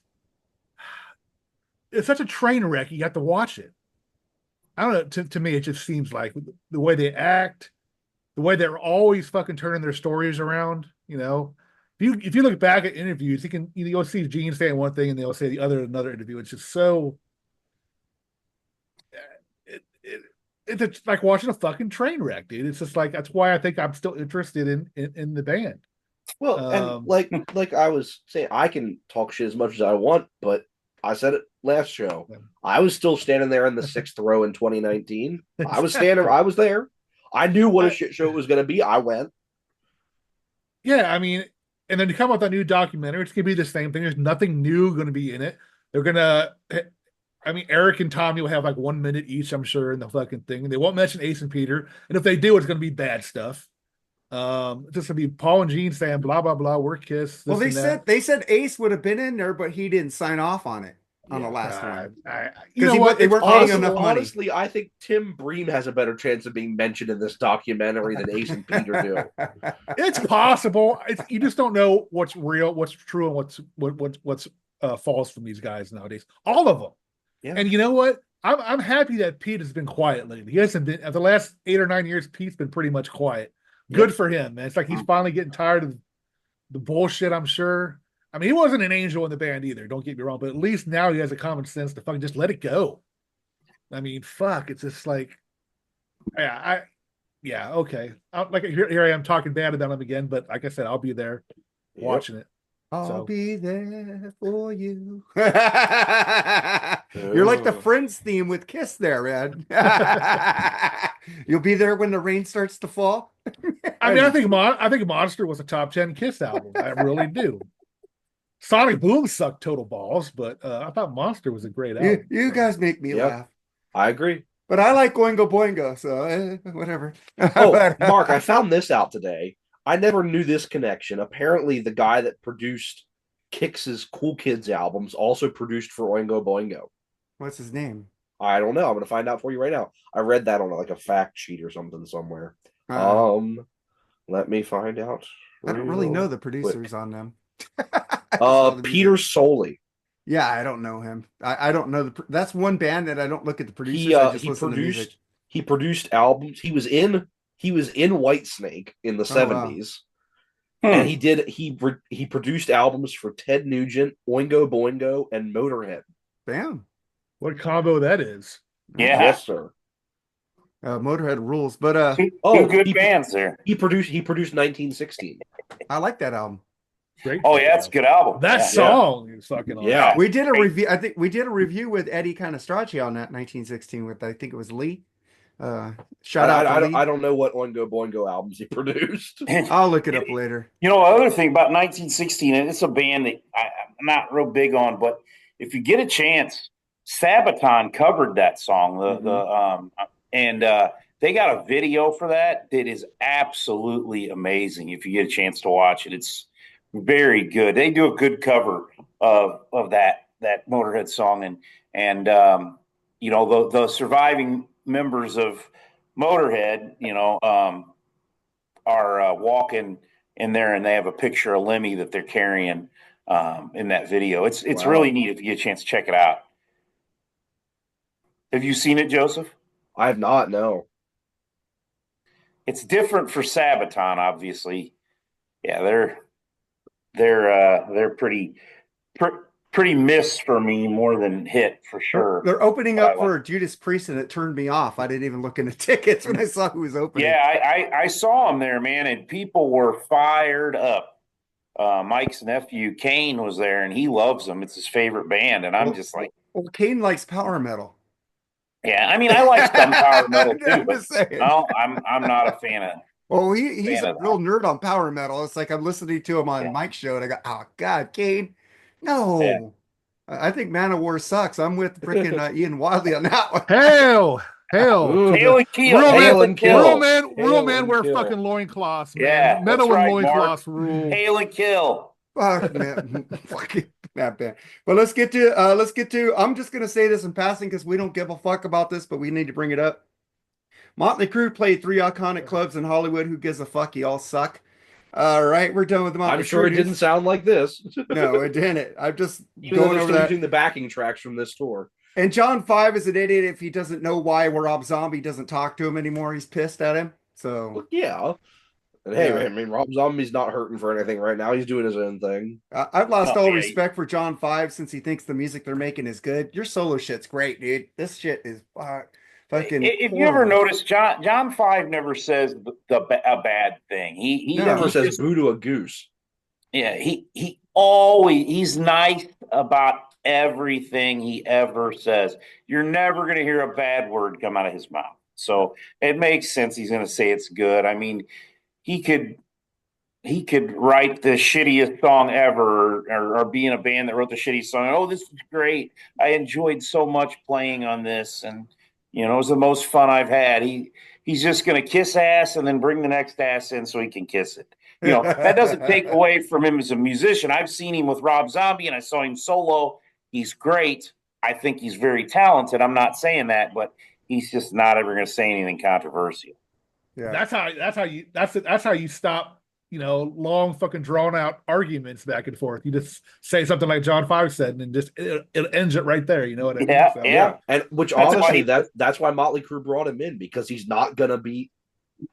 such a train wreck. You have to watch it. I don't know. To me, it just seems like the way they act, the way they're always fucking turning their stories around. If you look back at interviews, you'll see Gene saying one thing and they'll say the other in another interview. It's just so. It's like watching a fucking train wreck, dude. It's just like that's why I think I'm still interested in the band. Well, and like I was saying, I can talk shit as much as I want, but I said it last show. I was still standing there in the 6th row in 2019. I was there. I knew what a shit show it was going to be. I went. Yeah, I mean, and then to come out with that new documentary, it's going to be the same thing. There's nothing new going to be in it. They're going to, I mean, Eric and Tommy will have like 1 minute each, I'm sure, in the fucking thing. And they won't mention Ace and Peter. And if they do, it's going to be bad stuff. It's just going to be Paul and Gene saying, blah, blah, blah, we're Kiss. Well, they said Ace would have been in there, but he didn't sign off on it on the last one. Because they weren't paying enough money. Honestly, I think Tim Bream has a better chance of being mentioned in this documentary than Ace and Peter do. It's possible. You just don't know what's real, what's true, and what's false from these guys nowadays. All of them. Yeah. And you know what? I'm happy that Pete has been quiet lately. He hasn't been, the last 8 or 9 years, Pete's been pretty much quiet. Good for him, man. It's like he's finally getting tired of the bullshit, I'm sure. I mean, he wasn't an angel in the band either, don't get me wrong, but at least now he has a common sense to fucking just let it go. I mean, fuck, it's just like, okay. Here I am talking bad about him again, but like I said, I'll be there watching it. I'll be there for you. You're like the Friends theme with Kiss there, man. You'll be there when the rain starts to fall. I mean, I think Monster was a top 10 Kiss album. I really do. Sonic Boom sucked total balls, but I thought Monster was a great album. You guys make me laugh. I agree. But I like Oingo Boingo, so whatever. Oh, Mark, I found this out today. I never knew this connection. Apparently, the guy that produced Kix's Cool Kids albums also produced for Oingo Boingo. What's his name? I don't know. I'm going to find out for you right now. I read that on like a fact sheet or something somewhere. Uh, Let me find out. I don't really know Real the producers quick. on them. I just know the Peter music. Soley. Yeah, I don't know him. I don't know that's one band that I don't look at the He producers. I just he listen to music. produced albums. He was in Whitesnake in the Oh wow. 70s. And he produced albums for Ted Nugent, Oingo Boingo, and Motorhead. Bam. What combo that is. Yeah. Yes, sir. Motorhead rules, but Two good bands there. He produced 1916. I like that album. Great. Oh yeah, it's a good album. That Yeah. song is fucking awesome. Yeah. We did a review. I think we did a review with Eddie Canestracci on that 1916 with I think it was Lee. Shout out to Lee. I don't know what Oingo Boingo albums he produced. I'll look it up later. You know, other thing about 1916, and it's a band that I'm not real big on, but if you get a chance, Sabaton covered that song. They got a video for that is absolutely amazing. If you get a chance to watch it, it's very good. They do a good cover of that Motorhead song, and you know, the surviving members of Motorhead, you know, are walking in there, and they have a picture of Lemmy that they're carrying in that video. It's Wow. really neat if you get a chance to check it out. Have you seen it, Joseph? I have not. No. It's different for Sabaton, obviously. Yeah, they're pretty missed for me more than hit for sure. They're opening up for Judas Priest, and it turned me off. I didn't even look into tickets when I saw who was opening. Yeah, I saw them there, man, and people were fired up. Mike's nephew Kane was there, and he loves them. It's his favorite band, and I'm just like, well, Kane likes power metal. Yeah, I mean, I like some power metal too, I'm but just saying. no, I'm not a fan of. Well, he's a real nerd on power metal. It's like I'm listening to him on Mike's show, and I go, "Oh God, Kane, no." Yeah. I think Manowar sucks. I'm with freaking Ian Wadley on that one. Hell. Hail and kill. Real man wear fucking loincloths, man. Yeah, Metal that's and right, loincloths Mark. rule. Hail and kill. Fuck man, fucking that band. But let's get to. I'm just gonna say this in passing because we don't give a fuck about this, but we need to bring it up. Mötley Crüe played 3 iconic clubs in Hollywood. Who gives a fuck? You all suck. All right, we're done with the Mötley Crüe. I'm sure it didn't sound like this. No, it didn't. I'm just going over that. Using the backing tracks from this tour. And John 5 is an idiot if he doesn't know why Rob Zombie doesn't talk to him anymore. He's pissed at him. So well, yeah. And hey, I mean, Rob Zombie's not hurting for anything right now. He's doing his own thing. I've lost all respect for John 5 since he thinks the music they're making is good. Your solo shit's great, dude. This shit is fucking. If you ever notice, John 5 never says a bad thing. He never says boo to a goose. Yeah, he's nice about everything he ever says. You're never going to hear a bad word come out of his mouth. So it makes sense he's going to say it's good. I mean, he could write the shittiest song ever or be in a band that wrote the shittiest song. Oh, this is great. I enjoyed so much playing on this, and you know, it was the most fun I've had. He's just going to kiss ass and then bring the next ass in so he can kiss it. You know, that doesn't take away from him as a musician. I've seen him with Rob Zombie, and I saw him solo. He's great. I think he's very talented. I'm not saying that, but he's just not ever going to say anything controversial. Yeah, that's how you stop, you know, long fucking drawn out arguments back and forth. You just say something like John 5 said, and just it ends it right there. You know what I mean? Yeah, so, yeah. And which honestly, that's why Mötley Crüe brought him in, because he's not gonna be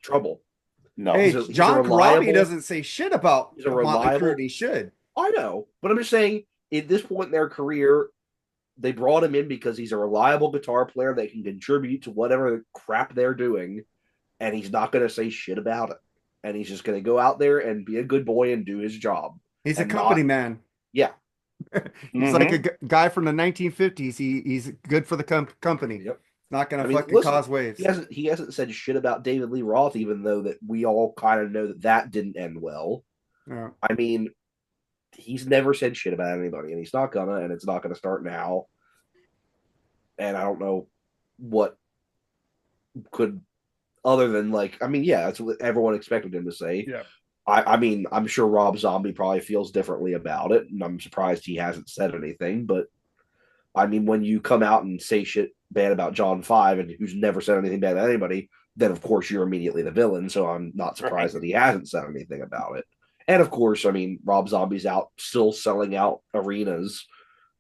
trouble. No, hey, John Corabi doesn't say shit about Mötley Crüe. He should. I know, but I'm just saying, at this point in their career, they brought him in because he's a reliable guitar player that can contribute to whatever crap they're doing, and he's not going to say shit about it. And he's just going to go out there and be a good boy and do his job. He's a company man. Yeah. He's like a guy from the 1950s. He's good for the company. Yep. Not going to fucking cause waves. He hasn't said shit about David Lee Roth, even though that we all kind of know that didn't end well. Yeah. I mean, he's never said shit about anybody, and he's not gonna, and it's not gonna start now. And I don't know what could, other than like, I mean, yeah, that's what everyone expected him to say. Yeah. I mean, I'm sure Rob Zombie probably feels differently about it, and I'm surprised he hasn't said anything. But I mean, when you come out and say shit bad about John Five and who's never said anything bad about anybody, then of course you're immediately the villain. So I'm not surprised that he hasn't said anything about it. And of course, I mean, Rob Zombie's out still selling out arenas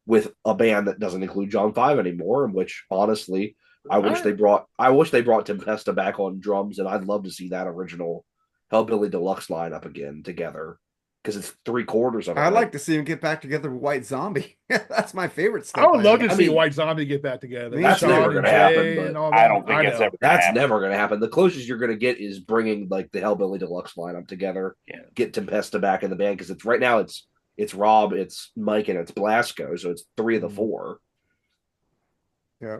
with a band that doesn't include John Five anymore, in which honestly, I wish they brought Tempesta back on drums, and I'd love to see that original Hellbilly Deluxe lineup again together because it's 3/4 of it. I'd like to see him get back together with White Zombie. That's my favorite stuff. I would love to I see mean, White Zombie get back together. That's Sean never and gonna happen, Jay but and all I that. don't think it's know. ever. That's happen. never going to happen. The closest you're going to get is bringing like the Hellbilly Deluxe lineup together. Yeah. Get Tempesta back in the band because it's right now it's Rob, it's Mike, and it's Blasco, so it's 3 of the 4. Yeah.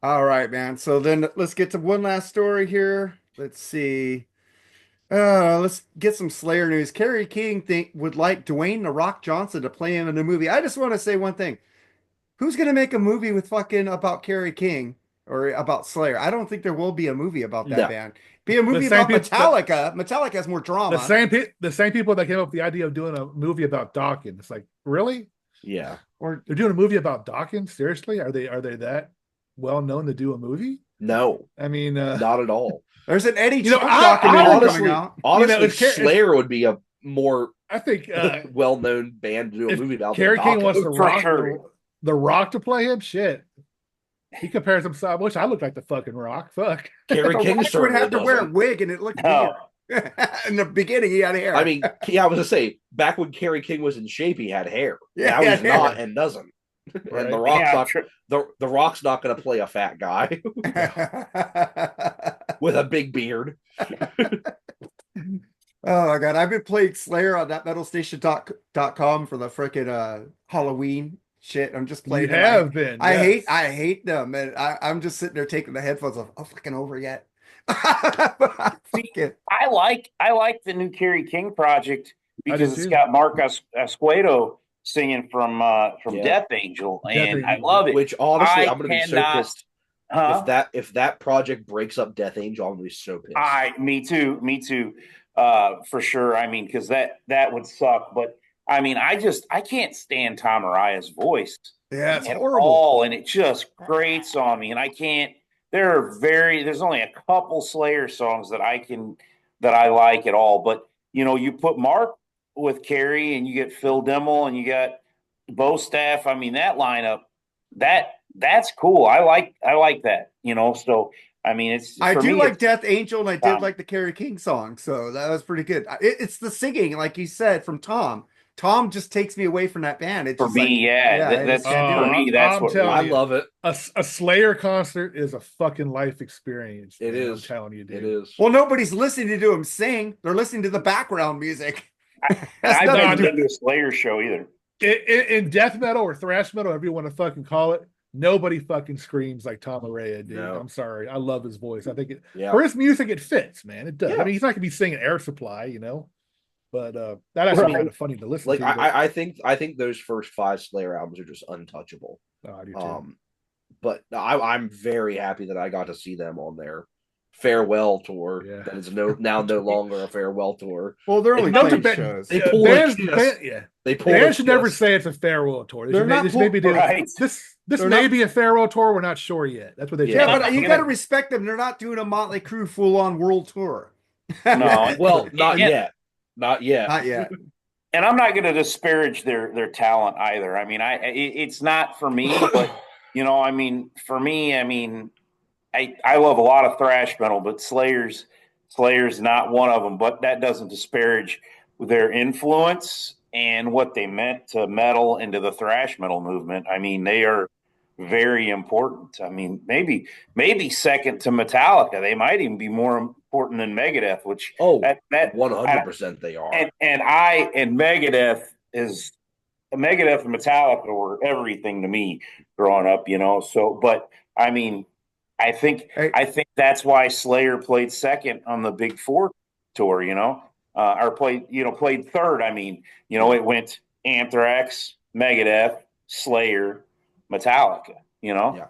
All right, man. So then let's get to one last story here. Let's see. Let's get some Slayer news. Kerry King would like Dwayne "The Rock" Johnson to play him in a movie. I just want to say one thing. Who's gonna make a movie with fucking about Kerry King or about Slayer? I don't think there will be a movie about that No. band. Be a movie same about people- Metallica. Metallica has more drama. The same people that came up with the idea of doing a movie about Dawkins. It's like, really? Yeah. Or They're doing a movie about Dawkins? Seriously? Are they that well known to do a movie? No, I mean, not at all. there's an Eddie You know, Trunk I documentary honestly- coming out. Honestly, it's Slayer would be a more I think well-known band to do a if movie about. Kerry than King wants Dawkins. the For rock, sure. the Rock to play him. Shit, he compares himself. Which I look like the fucking Rock. Fuck. Kerry The King Rock would certainly have to wear a doesn't. wig and it looked No. weird. In the beginning, he had hair. I mean, yeah, I was gonna say back when Kerry King was in shape, he had hair. Yeah, Now he he's had hair. not and doesn't. Right. And the Rock's Yeah, not sure. the Rock's not going to play a fat guy with a big beard. Oh my god, I've been playing Slayer on that metalstation.com for the freaking Halloween shit. I'm just You playing it. have been. yes. I hate them, and I'm just sitting there taking the headphones off. Oh, fucking over yet. Fuck it. I like the new Kerry King project because do it's too. got Mark Asquedo singing from Yeah. Death Angel, and Death I Angel. love it. Which honestly, I I'm going to be so cannot- pissed Huh? if that project breaks up Death Angel. I'm going to be so pissed. Me too. For sure. I mean, because that would suck. But I mean, I can't stand Tom Araya's voice Yeah, it's at horrible. all, and it just grates on me. And I can't. There's only a couple Slayer songs that I like at all. But you put Mark with Carrie, and you get Phil Dimmel, and you got Bo Staff. I mean, that lineup that's cool. I like that. So I mean, it's I for do me, like it's- Death Angel, and I did Tom. like the Kerry King song, so that was pretty good. It's the singing, like you said, from Tom. Tom just takes me away from that band. It's for just me. like, Yeah, I just that's can't do for it. me. That's I'm what telling I you. love it. A Slayer concert is a fucking life experience. It man, is. I'm telling you, dude. It is. Well, nobody's listening to him sing. They're listening to the background music. And That's I've nothing never to do- been to a Slayer show either. In death metal or thrash metal, whatever you want to fucking call it, nobody fucking screams like Tom Araya, dude. No. I'm sorry. I love his voice. I think Yeah. for his music, it fits, man. It does. Yeah. I mean, he's not gonna be singing Air Supply, but that actually Right. kind of funny to listen Like to. but- I think those first 5 Slayer albums are just untouchable. Oh, I do too. But I'm very happy that I got to see them on their farewell tour. Yeah. That is now no longer a farewell tour. Well, they're only Not playing to shows. They Yeah, pulled a bands, Kiss. they They pulled a should never Kiss. say it's a farewell tour. They They're should not just maybe do right. this They're may not- be a farewell tour. We're not sure yet. That's what they Yeah, should Yeah, do. but you Yeah. got to respect them. They're not doing a Motley Crue full-on world tour. No. Well, not Yeah. yet. Not yet. Not yet. And I'm not going to disparage their talent either. I mean, it's not for me, but I mean, for me, I mean, I love a lot of thrash metal, but Slayer's not one of them. But that doesn't disparage their influence and what they meant to metal and to the thrash metal movement. I mean, they are very important. I mean, maybe second to Metallica. They might even be more important than Megadeth, which Oh, that 100% they are. and Megadeth and Metallica were everything to me growing up, So, but I mean, I think that's why Slayer played second on the Big Four tour, or played third. I mean, it went Anthrax, Megadeth, Slayer, Metallica. Yeah.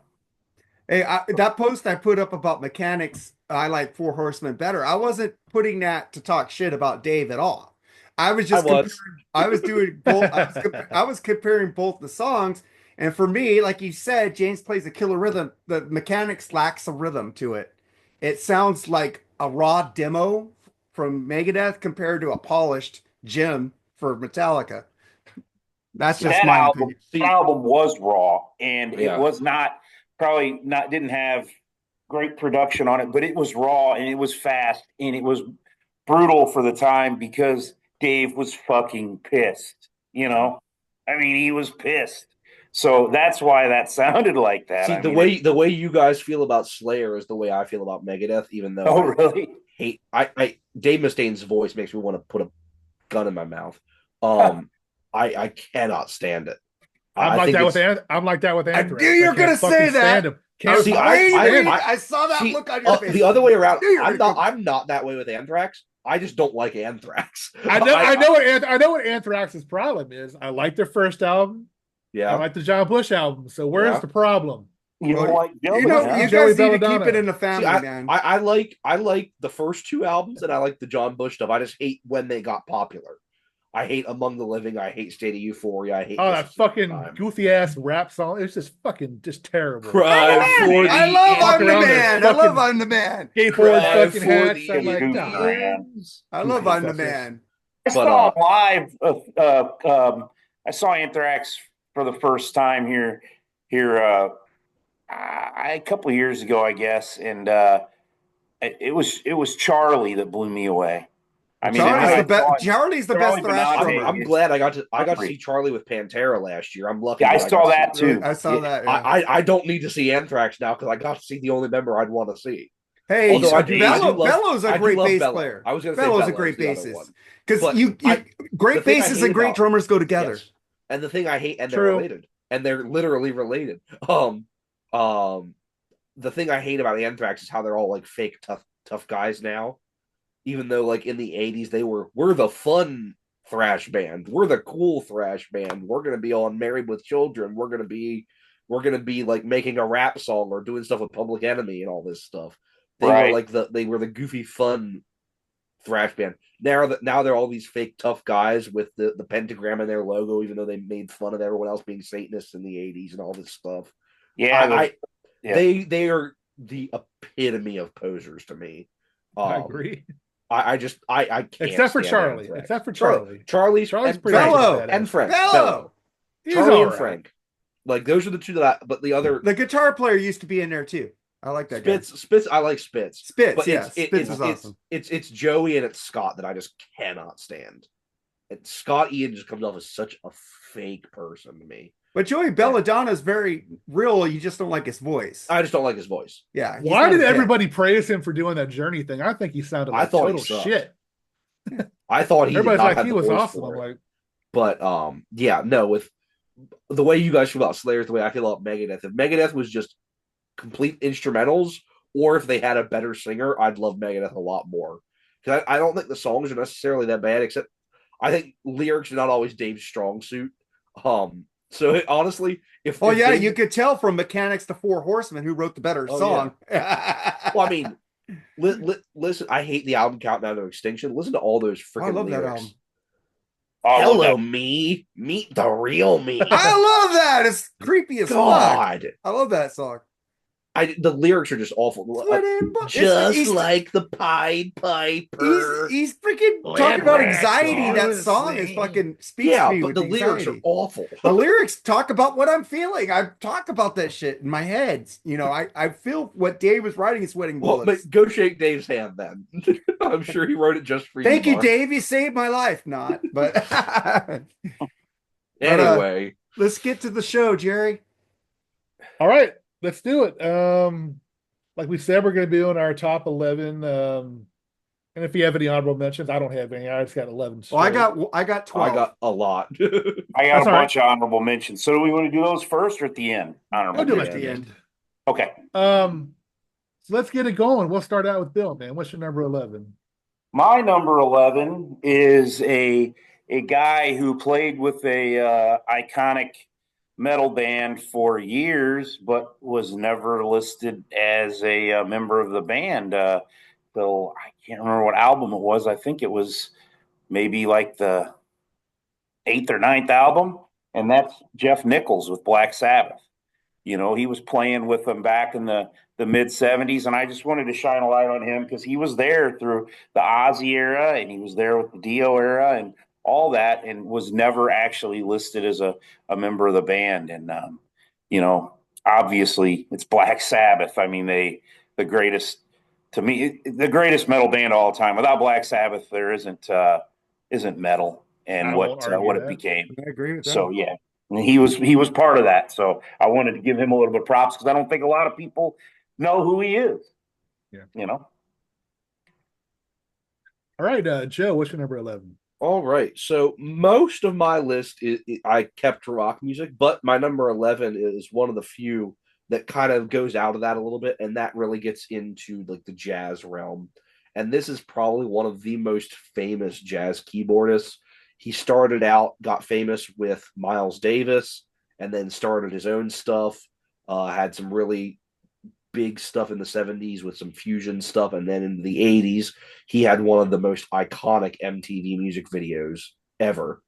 Hey, that post I put up about Mechanics I like Four Horsemen better. I wasn't putting that to talk shit about Dave at all. I was I just was. I was doing both. I was comparing both the songs, and for me, like you said, James plays a killer rhythm. The mechanics lacks a rhythm to it. It sounds like a raw demo from Megadeth compared to a polished gem for Metallica. That's See, just my opinion. that album was raw, and it Yeah. was not probably not didn't have great production on it, but it was raw and it was fast and it was brutal for the time because Dave was fucking pissed. You know, I mean, he was pissed. So that's why that sounded like that. See, I the mean, way you guys feel about Slayer is the way I feel about Megadeth, even though oh I really? hate I Dave Mustaine's voice makes me want to put a gun in my mouth. I cannot stand it. I think it's I'm like that with I Anthrax. knew you were can't gonna fucking say that. stand him. I Can't was See, fucking stand him. I saw that see, look on your face. the other way around. I knew you were gonna- I'm not that way with Anthrax. I just don't like Anthrax. I know what Anthrax's problem is. I like their first album. Yeah. I like the John Bush album. So where's Yeah. the problem? You don't Well, like Joey? you know, huh? you Joey guys need to Belladonna. keep it in the See, family, man. I like the first two albums and I like the John Bush stuff. I just hate when they got popular. I hate Among the Living. I hate State of Euphoria. I hate Oh, This that Is Your fucking Time. goofy ass rap song. It's just terrible. Cry for the I love Walk I'm the around there man. I love fucking- I'm the man. Skateboard Cry fucking for hats. the I'm like, Goofy nah. man. I love Goofy I'm the fuckers. man. I But, saw him live. I saw Anthrax for the first time here a couple of years ago, I guess, and it was Charlie that blew me away. I mean, Charlie's the best Charlie thrash Benante. drummer. I'm glad I got to Hungry. see Charlie with Pantera last year. I'm lucky. Yeah, I that saw got to that see- too. I saw that. Yeah. I don't need to see Anthrax now because I got to see the only member I'd want to see. Hey, Although I do love- Bello's a I do great love bass Bello. player. I was going to say Bello's a Bello's great the other bassist one. because But great the thing I basses hate and great about- drummers go together. Yes. And the thing I hate, and they're True. related, and they're literally related. The thing I hate about Anthrax is how they're all like fake tough guys now. Even though like in the 80s we're the fun thrash band, we're the cool thrash band. We're gonna be on Married with Children. We're gonna be like making a rap song or doing stuff with Public Enemy and all this stuff. They Right. were like they were the goofy fun thrash band. Now they're all these fake tough guys with the pentagram in their logo, even though they made fun of everyone else being Satanists in the 80s and all this stuff. Yeah, They are the epitome of posers to me. I agree. I can't Except for stand Charlie. Anthrax. Except for Charlie. Charlie's Charlie's and pretty Frank. Bello. badass. And Frank. Bello. He's Charlie all and right. Frank. Like those are the two but the other The guitar player used to be in there too. I like that guy. Spitz, I like Spitz. Spitz, But yeah. it's Spitz is awesome. it's Joey and it's Scott that I just cannot stand. And Scott Ian just comes off as such a fake person to me. But Joey Belladonna is very real. You just don't like his voice. I just don't like his voice. Yeah. he's Why not did a dick. everybody praise him for doing that Journey thing? I think he sounded I like thought he total sucked. shit. I thought he did Everybody's not like have he the was voice awesome. for I'm it. like, But yeah, no, with the way you guys feel about Slayer is the way I feel about Megadeth. If Megadeth was just complete instrumentals, or if they had a better singer, I'd love Megadeth a lot more. Because I don't think the songs are necessarily that bad, except I think lyrics are not always Dave's strong suit. So honestly, if Oh if yeah, Dave- you could tell from Mechanics to Four Horsemen who wrote the better Oh, song. well, I mean, listen, I hate the album Countdown to Extinction. Listen to all those freaking I love that lyrics. album. Hello, me. Meet the real me. I love that. It's creepy as fuck. God. I love that song. The lyrics are just awful. He's- Like the Pied Piper. He's freaking talking about anxiety. That song is fucking speaks to me but with the lyrics are anxiety. awful. The lyrics talk about what I'm feeling. I talk about that shit in my head. You know, I feel what Dave was writing is sweating Well, bullets. but go shake Dave's hand then. I'm sure he wrote it just for you. Thank you, Mark. Dave. You saved my life. Not, but Anyway, let's get to the show, Jerry. all right, let's do it. Like we said, we're going to be on our top 11. And if you have any honorable mentions, I don't have any. I just got 11. Well, I straight. got 12. I got a lot. I got That's a all bunch of honorable mentions. So do we want to do those first or at the end? Honorable I'll do them mentions. at the end. Okay. So let's get it going. We'll start out with Bill, man. What's your number 11? My number 11 is a guy who played with a iconic metal band for years, but was never listed as a member of the band. So I can't remember what album it was. I think it was maybe like the 8th or ninth album, and that's Jeff Nichols with Black Sabbath. He was playing with them back in the mid 70s, and I just wanted to shine a light on him because he was there through the Ozzy era, and he was there with the Dio era and all that, and was never actually listed as a member of the band. And obviously it's Black Sabbath. I mean, the greatest, to me, the greatest metal band of all time. Without Black Sabbath, there isn't metal and what it became. I agree with that. So yeah, and he was part of that. So I wanted to give him a little bit of props because I don't think a lot of people know who he is. Yeah. All right, Joe, what's your number 11? All right. So most of my list I kept rock music, but my number 11 is one of the few that kind of goes out of that a little bit, and that really gets into like the jazz realm. And this is probably one of the most famous jazz keyboardists. He started out, got famous with Miles Davis, and then started his own stuff. Had some really big stuff in the 70s with some fusion stuff. And then in the 80s, he had one of the most iconic MTV music videos ever.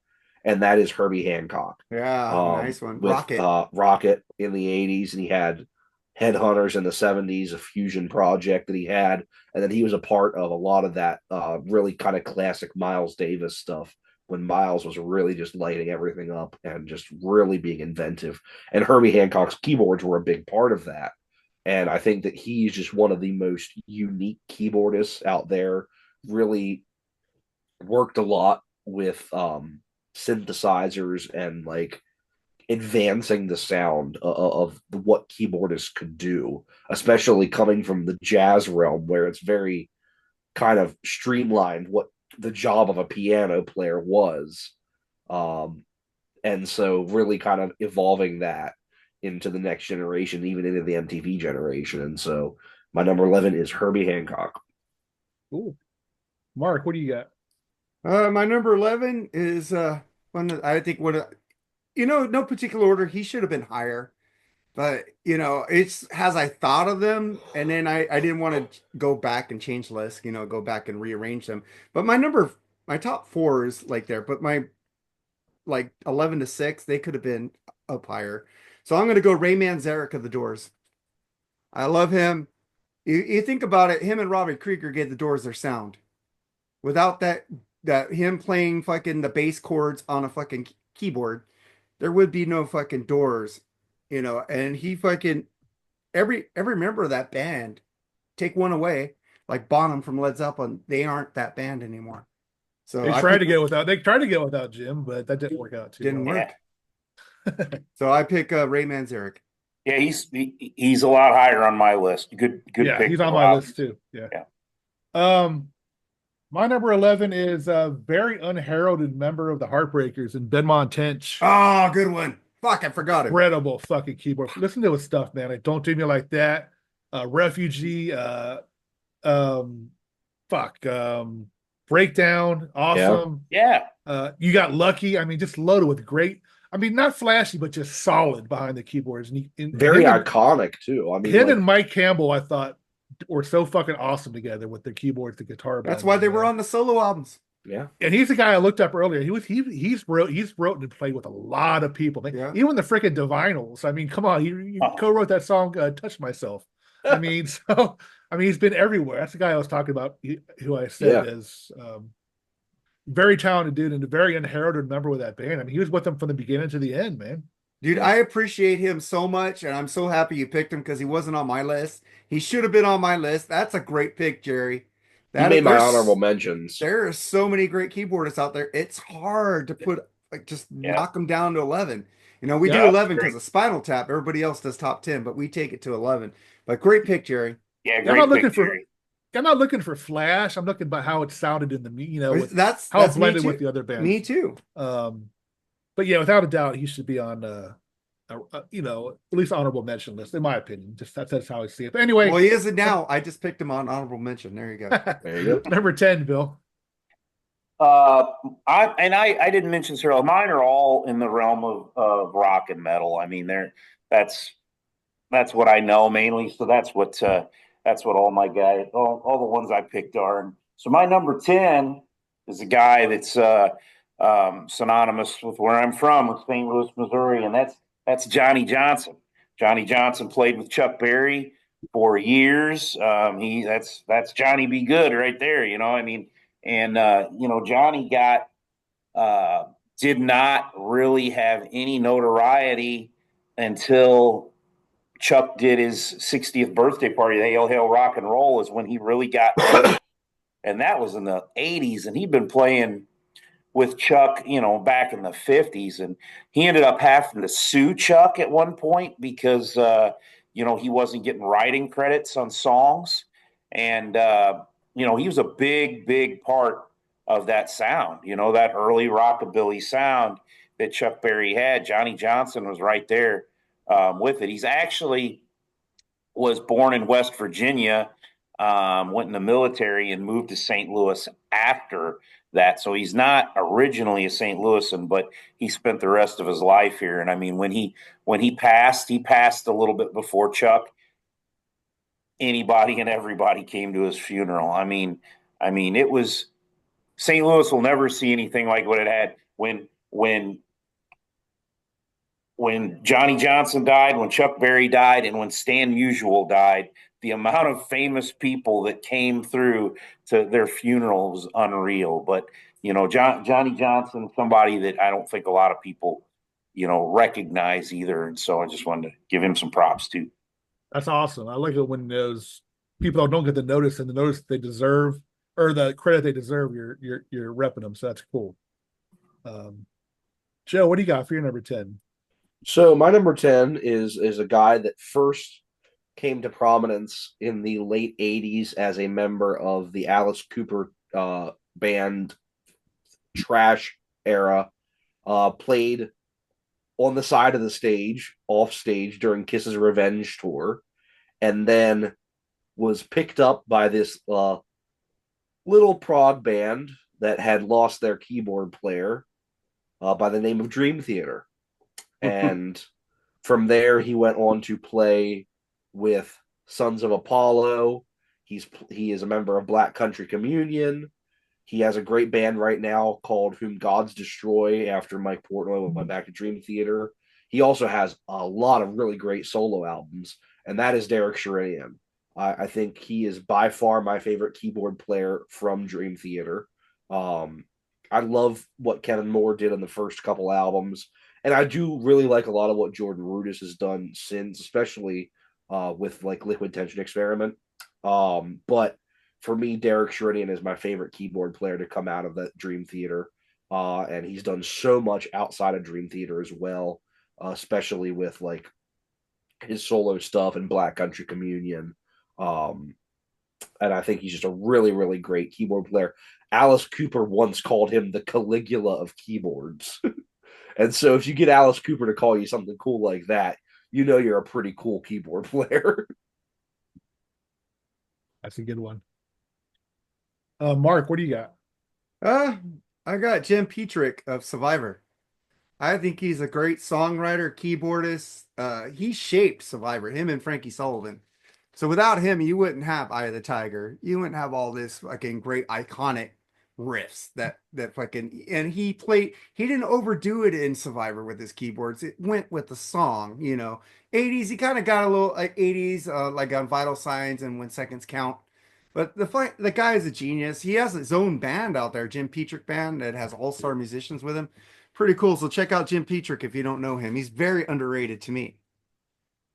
And that is Herbie Hancock. Yeah, nice one. With, Rocket. Rocket in the 80s. And he had Headhunters in the 70s, a fusion project that he had. And then he was a part of a lot of that really kind of classic Miles Davis stuff when Miles was really just lighting everything up and just really being inventive. And Herbie Hancock's keyboards were a big part of that. And I think that he's just one of the most unique keyboardists out there. Really worked a lot with synthesizers and like advancing the sound of what keyboardists could do, especially coming from the jazz realm where it's very kind of streamlined what the job of a piano player was. And so really kind of evolving that into the next generation, even into the MTV generation. And so my number 11 is Herbie Hancock. Cool. Mark, what do you got? My number 11 is one. I think no particular order. He should have been higher, but it's as I thought of them, and then I didn't want to go back and change lists. Go back and rearrange them. But my top four is like there, but my like 11 to 6, they could have been up higher. So I'm going to go Ray Manzarek of the Doors. I love him. You think about it, him and Robert Krieger gave the Doors their sound. Without that him playing fucking the bass chords on a fucking keyboard, there would be no fucking Doors, and he fucking every member of that band, take one away, like Bonham from Led Zeppelin, they aren't that band anymore. So they tried to get without Jim, but that didn't work out too didn't well. work. So I pick Ray Manzarek. Yeah, he's a lot higher on my list. Good yeah, pick. He's on my list too. Yeah. My number 11 is a very unheralded member of the Heartbreakers and Benmont Tench. Oh, good one. Fuck, I forgot it. Incredible fucking keyboard. Listen to his stuff, man. Like, Don't Do Me Like That. Refugee. Breakdown. Awesome. Yeah. You Got Lucky. I mean, just loaded with great. I mean, not flashy, but just solid behind the keyboards. And very iconic too. I mean, him and Mike Campbell, I thought, were so fucking awesome together with their keyboards, the guitar. That's why they were on the solo albums. Yeah, and he's the guy I looked up earlier. He's wrote and played with a lot of people. Yeah. Even the freaking Divinals. I mean, come on, he co-wrote that song "Touch Myself." I mean, he's been everywhere. That's the guy I was talking about, who I said is very talented dude and a very inherited member with that band. I mean, he was with them from the beginning to the end, man. Dude, I appreciate him so much, and I'm so happy you picked him because he wasn't on my list. He should have been on my list. That's a great pick, Jerry. He made my honorable mentions. There are so many great keyboardists out there. It's hard to put knock them down to 11. We do 11 because of Spinal Tap. Everybody else does top 10, but we take it to 11. But great pick, Jerry. Yeah, great pick, Jerry. I'm not looking for flash. I'm looking about how it sounded in the that's how it blended with the other bands. Me too. But yeah, without a doubt, he should be on at least honorable mention list, in my opinion. Just that's how I see it. But anyway, well, he isn't now. I just picked him on honorable mention. There you go. There you go. Number 10, Bill. I didn't mention Cyril. Mine are all in the realm of rock and metal. I mean, that's that's what I know mainly. So that's what all my guys, all the ones I picked are. And so my number 10 is a guy that's synonymous with where I'm from, with St. Louis, Missouri, and that's Johnny Johnson. Johnny Johnson played with Chuck Berry for years. That's Johnny Be Good right there. You know, I mean, and Johnny got uh, did not really have any notoriety until Chuck did his 60th birthday party. The Hail Hail Rock and Roll is when he really got big. And that was in the 80s. And he'd been playing with Chuck, back in the 50s. And he ended up having to sue Chuck at one point because, he wasn't getting writing credits on songs. And, he was a big, big part of that sound, that early rockabilly sound that Chuck Berry had. Johnny Johnson was right there with it. He's actually was born in West Virginia, went in the military and moved to St. Louis after that. So he's not originally a St. Louisan, but he spent the rest of his life here. And I mean, when he passed a little bit before Chuck. Anybody and everybody came to his funeral. I mean, it was St. Louis will never see anything like what it had when Johnny Johnson died, when Chuck Berry died, and when Stan Musial died. The amount of famous people that came through to their funeral was unreal. But Johnny Johnson, somebody that I don't think a lot of people recognize either, and so I just wanted to give him some props too. That's awesome. I like it when those people don't get the notice and the notice they deserve or the credit they deserve. You're repping them, so that's cool. Joe, what do you got for your number 10? So my number 10 is a guy that first came to prominence in the late 80s as a member of the Alice Cooper band Trash era, played on the side of the stage, off stage during Kiss's Revenge tour, and then was picked up by this little prog band that had lost their keyboard player by the name of Dream Theater. And from there, he went on to play with Sons of Apollo. He is a member of Black Country Communion. He has a great band right now called Whom Gods Destroy after Mike Portnoy went back to Dream Theater. He also has a lot of really great solo albums, and that is Derek Sherinian. I think he is by far my favorite keyboard player from Dream Theater. I love what Kevin Moore did on the first couple albums, and I do really like a lot of what Jordan Rudess has done since, especially with like Liquid Tension Experiment. But for me, Derek Sherinian is my favorite keyboard player to come out of that Dream Theater. And he's done so much outside of Dream Theater as well, especially with like his solo stuff and Black Country Communion. And I think he's just a really, really great keyboard player. Alice Cooper once called him the Caligula of keyboards. And so if you get Alice Cooper to call you something cool like that, you're a pretty cool keyboard player. That's a good one. Mark, what do you got? I got Jim Petrick of Survivor. I think he's a great songwriter, keyboardist. He shaped Survivor, him and Frankie Sullivan. So without him, you wouldn't have Eye of the Tiger. You wouldn't have all this fucking great iconic riffs that fucking, and he didn't overdo it in Survivor with his keyboards. It went with the song, 80s, he kind of got a little like 80s, like on Vital Signs and When Seconds Count. But the guy is a genius. He has his own band out there, Jim Petrick Band, that has all-star musicians with him. Pretty cool. So check out Jim Petrick if you don't know him. He's very underrated to me.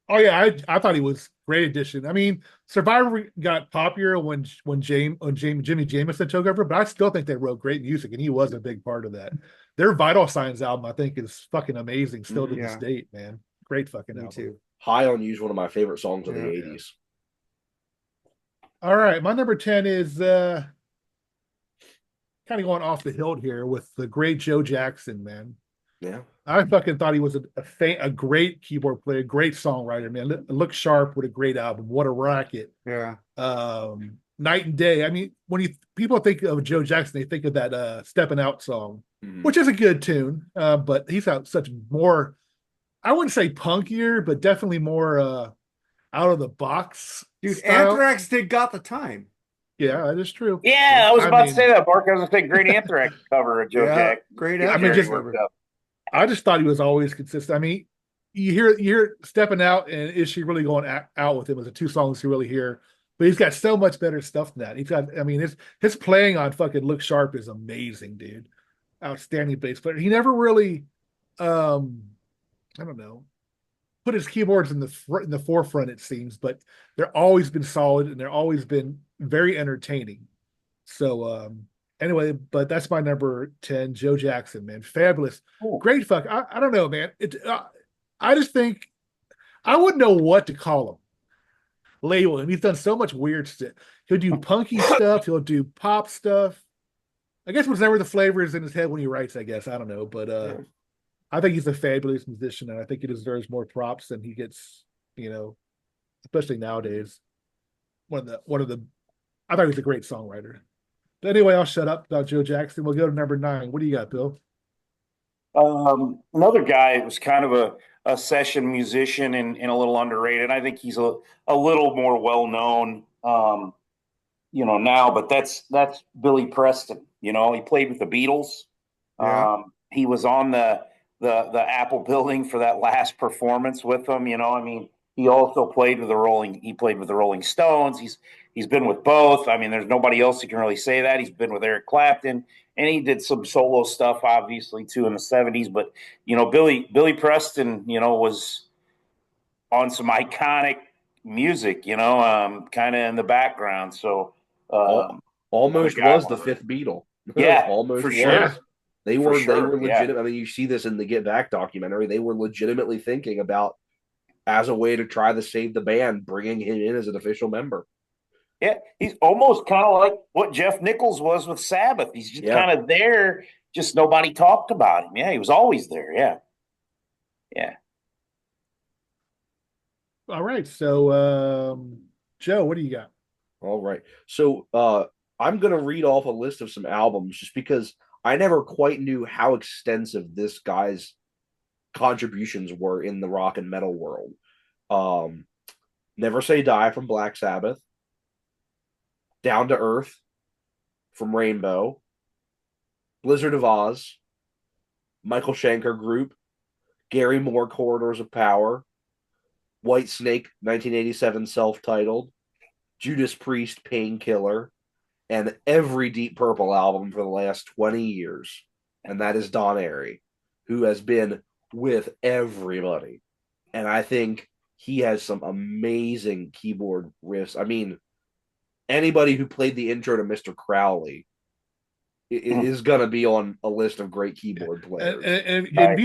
Oh yeah, I thought he was great addition. I mean, Survivor got popular when Jimmy Jamison took over, but I still think they wrote great music, and he was a big part of that. Their Vital Signs album, I think, is fucking amazing still to this date, man. Great fucking album. Too. High on You's one of my favorite songs of the 80s. All right, my number 10 is kind of going off the hill here with the great Joe Jackson, man. Yeah. I fucking thought he was a great keyboard player, great songwriter, man. It looked sharp with a great album. What a racket. Yeah. night and day. I mean, when people think of Joe Jackson, they think of that "Stepping Out" song, Mhm. which is a good tune. But he's got such more. I wouldn't say punkier, but definitely more out of the box. Dude, style. Anthrax did Got the Time. Yeah, that is true. Yeah, I was about mean, to say that, Mark. I was going to say great Anthrax cover of Joe Jack. Great I mean, Anthrax just- cover. I just thought he was always consistent. I mean, you hear "Stepping Out" and "Is She Really Going Out with Him" as the two songs you really hear. But he's got so much better stuff than that. He's got, I mean, his playing on fucking "Look Sharp" is amazing, dude. Outstanding bass player. He never really, I don't know, put his keyboards in the forefront, it seems, but they're always been solid and they're always been very entertaining. So anyway, but that's my number 10, Joe Jackson, man. Fabulous. Cool. Great fuck. I don't know, man. I just think I wouldn't know what to call him. Label him. He's done so much weird stuff. He'll do punky stuff, he'll do pop stuff. I guess whatever the flavor is in his head when he writes, I guess. I don't know. But I think he's a fabulous musician, and I think he deserves more props than he gets, especially nowadays. One of the I thought he was a great songwriter. But anyway, I'll shut up about Joe Jackson. We'll go to number 9. What do you got, Bill? Another guy was kind of a session musician and a little underrated. I think he's a little more well known, now. But that's Billy Preston. He played with the Beatles. Yeah. He was on the Apple building for that last performance with them. I mean, he also played with the Rolling Stones. He's been with both. I mean, there's nobody else who can really say that. He's been with Eric Clapton, and he did some solo stuff, obviously, too, in the 70s. But, Billy Preston, was on some iconic music, kind of in the background. So almost was the fifth Beatle. Yeah, almost for was. sure. They were sure, legitimate. I mean, you see this in the Get Back documentary. They were legitimately thinking about, as a way to try to save the band, bringing him in as an official member. Yeah, he's almost kind of like what Jeff Nichols was with Sabbath. He's just kind of there, just nobody talked about him. Yeah, he was always there. Yeah. All right. So, Joe, what do you got? All right. So I'm going to read off a list of some albums just because I never quite knew how extensive this guy's contributions were in the rock and metal world. Never Say Die from Black Sabbath, Down to Earth from Rainbow, Blizzard of Oz, Michael Schenker Group, Gary Moore Corridors of Power, White Snake 1987 self-titled, Judas Priest Painkiller, and every Deep Purple album for the last 20 years. And that is Don Airey, who has been with everybody. And I think he has some amazing keyboard riffs. I mean, anybody who played the intro to Mr. Crowley is going to be on a list of great keyboard players. And if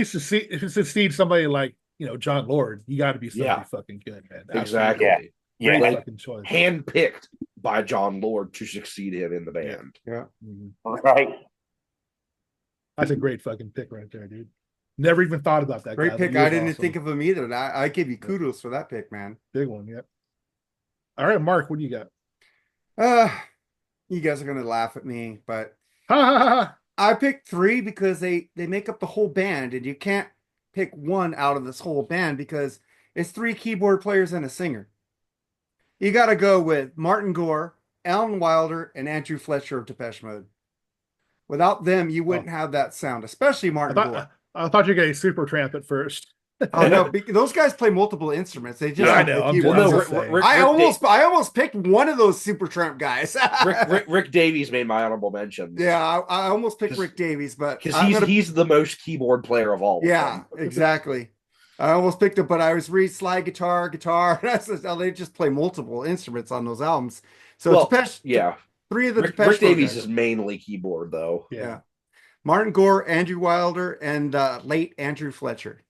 you succeed somebody like, jonlord, you got to be somebody fucking good, man. Exactly. Yeah. Great Like, fucking choice. handpicked by jonlord to succeed him in the band. Yeah. Right. That's a great fucking pick right there, dude. Never even thought about that. Great guy, pick. but he I was didn't awesome. think of him either. And I give you kudos for that pick, man. Big one, yep. All right, Mark, what do you got? You guys are gonna laugh at me, but Ha ha ha ha. I picked 3 because they make up the whole band, and you can't pick one out of this whole band because it's 3 keyboard players and a singer. You got to go with Martin Gore, Alan Wilder, and Andrew Fletcher of Depeche Mode. Without them, you wouldn't have that sound, especially Martin Gore. I thought you were getting Supertramp at first. Oh no, those guys play multiple instruments. They just I have know. the I'm keyboards. just I almost picked one of those Supertramp guys. Rick Davies made my honorable mentions. Yeah, I almost picked Rick Davies, but because he's the most keyboard player of all. Yeah, exactly. I almost picked it, but I was reading slide guitar. And I said, oh, they just play multiple instruments on those albums. So Depeche, 3 of the Depeche Rick Davies guys. is mainly keyboard though. Yeah. Martin Gore, Andrew Wilder, and late Andrew Fletcher.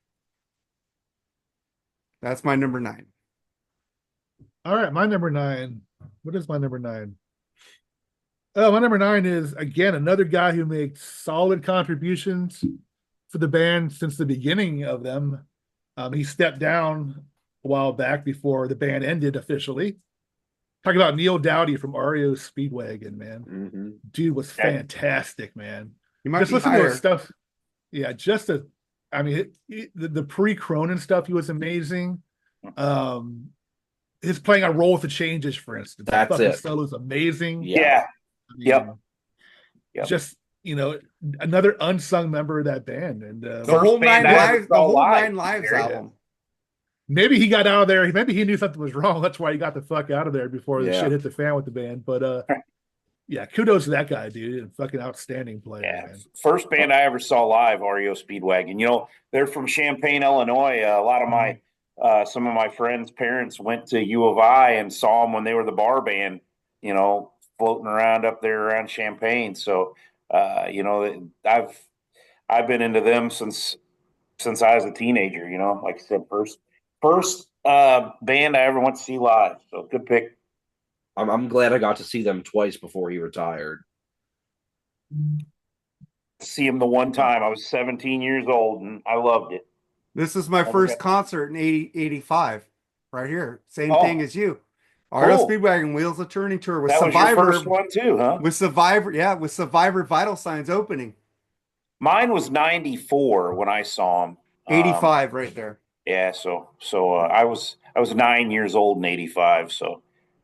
That's my number 9. All right, my number 9. What is my number 9? Oh, my number 9 is, again, another guy who makes solid contributions for the band since the beginning of them. He stepped down a while back before the band ended officially. Talk about Neil Dowdy from REO Speedwagon, man. Mm-hmm. Dude was fantastic, man. You might Just be listen to his higher. stuff. Yeah, the pre-Cronin stuff, he was amazing. His playing a role with the changes, for instance. That's the fucking it. solo is amazing. Yeah. I mean, Yep. Just another unsung member of that band, and The First whole band Nine I ever Lives, the saw whole live. Nine Lives Very album. maybe he got out of there. Maybe he knew something was wrong. That's why he got the fuck out of there before the Yeah. shit hit the fan with the band. But yeah, kudos to that guy, dude. And fucking outstanding player, Yeah. man. First band I ever saw live, REO Speedwagon. They're from Champaign, Illinois. A lot of my some of my friends' parents went to U of I and saw them when they were the bar band, floating around up there around Champaign. So I've been into them since I was a teenager, like I said, first band I ever went to see live. So good pick. I'm glad I got to see them twice before he retired. See him the one time. I was 17 years old and I loved it. This is my first concert in 85, right here. Same thing as you. REO Speedwagon Wheels of Turning Tour with that Survivor. Was your first one too, huh? With Survivor Vital Signs opening. Mine was 94 when I saw him. 85 right there. Yeah, so I was 9 years old in 85, so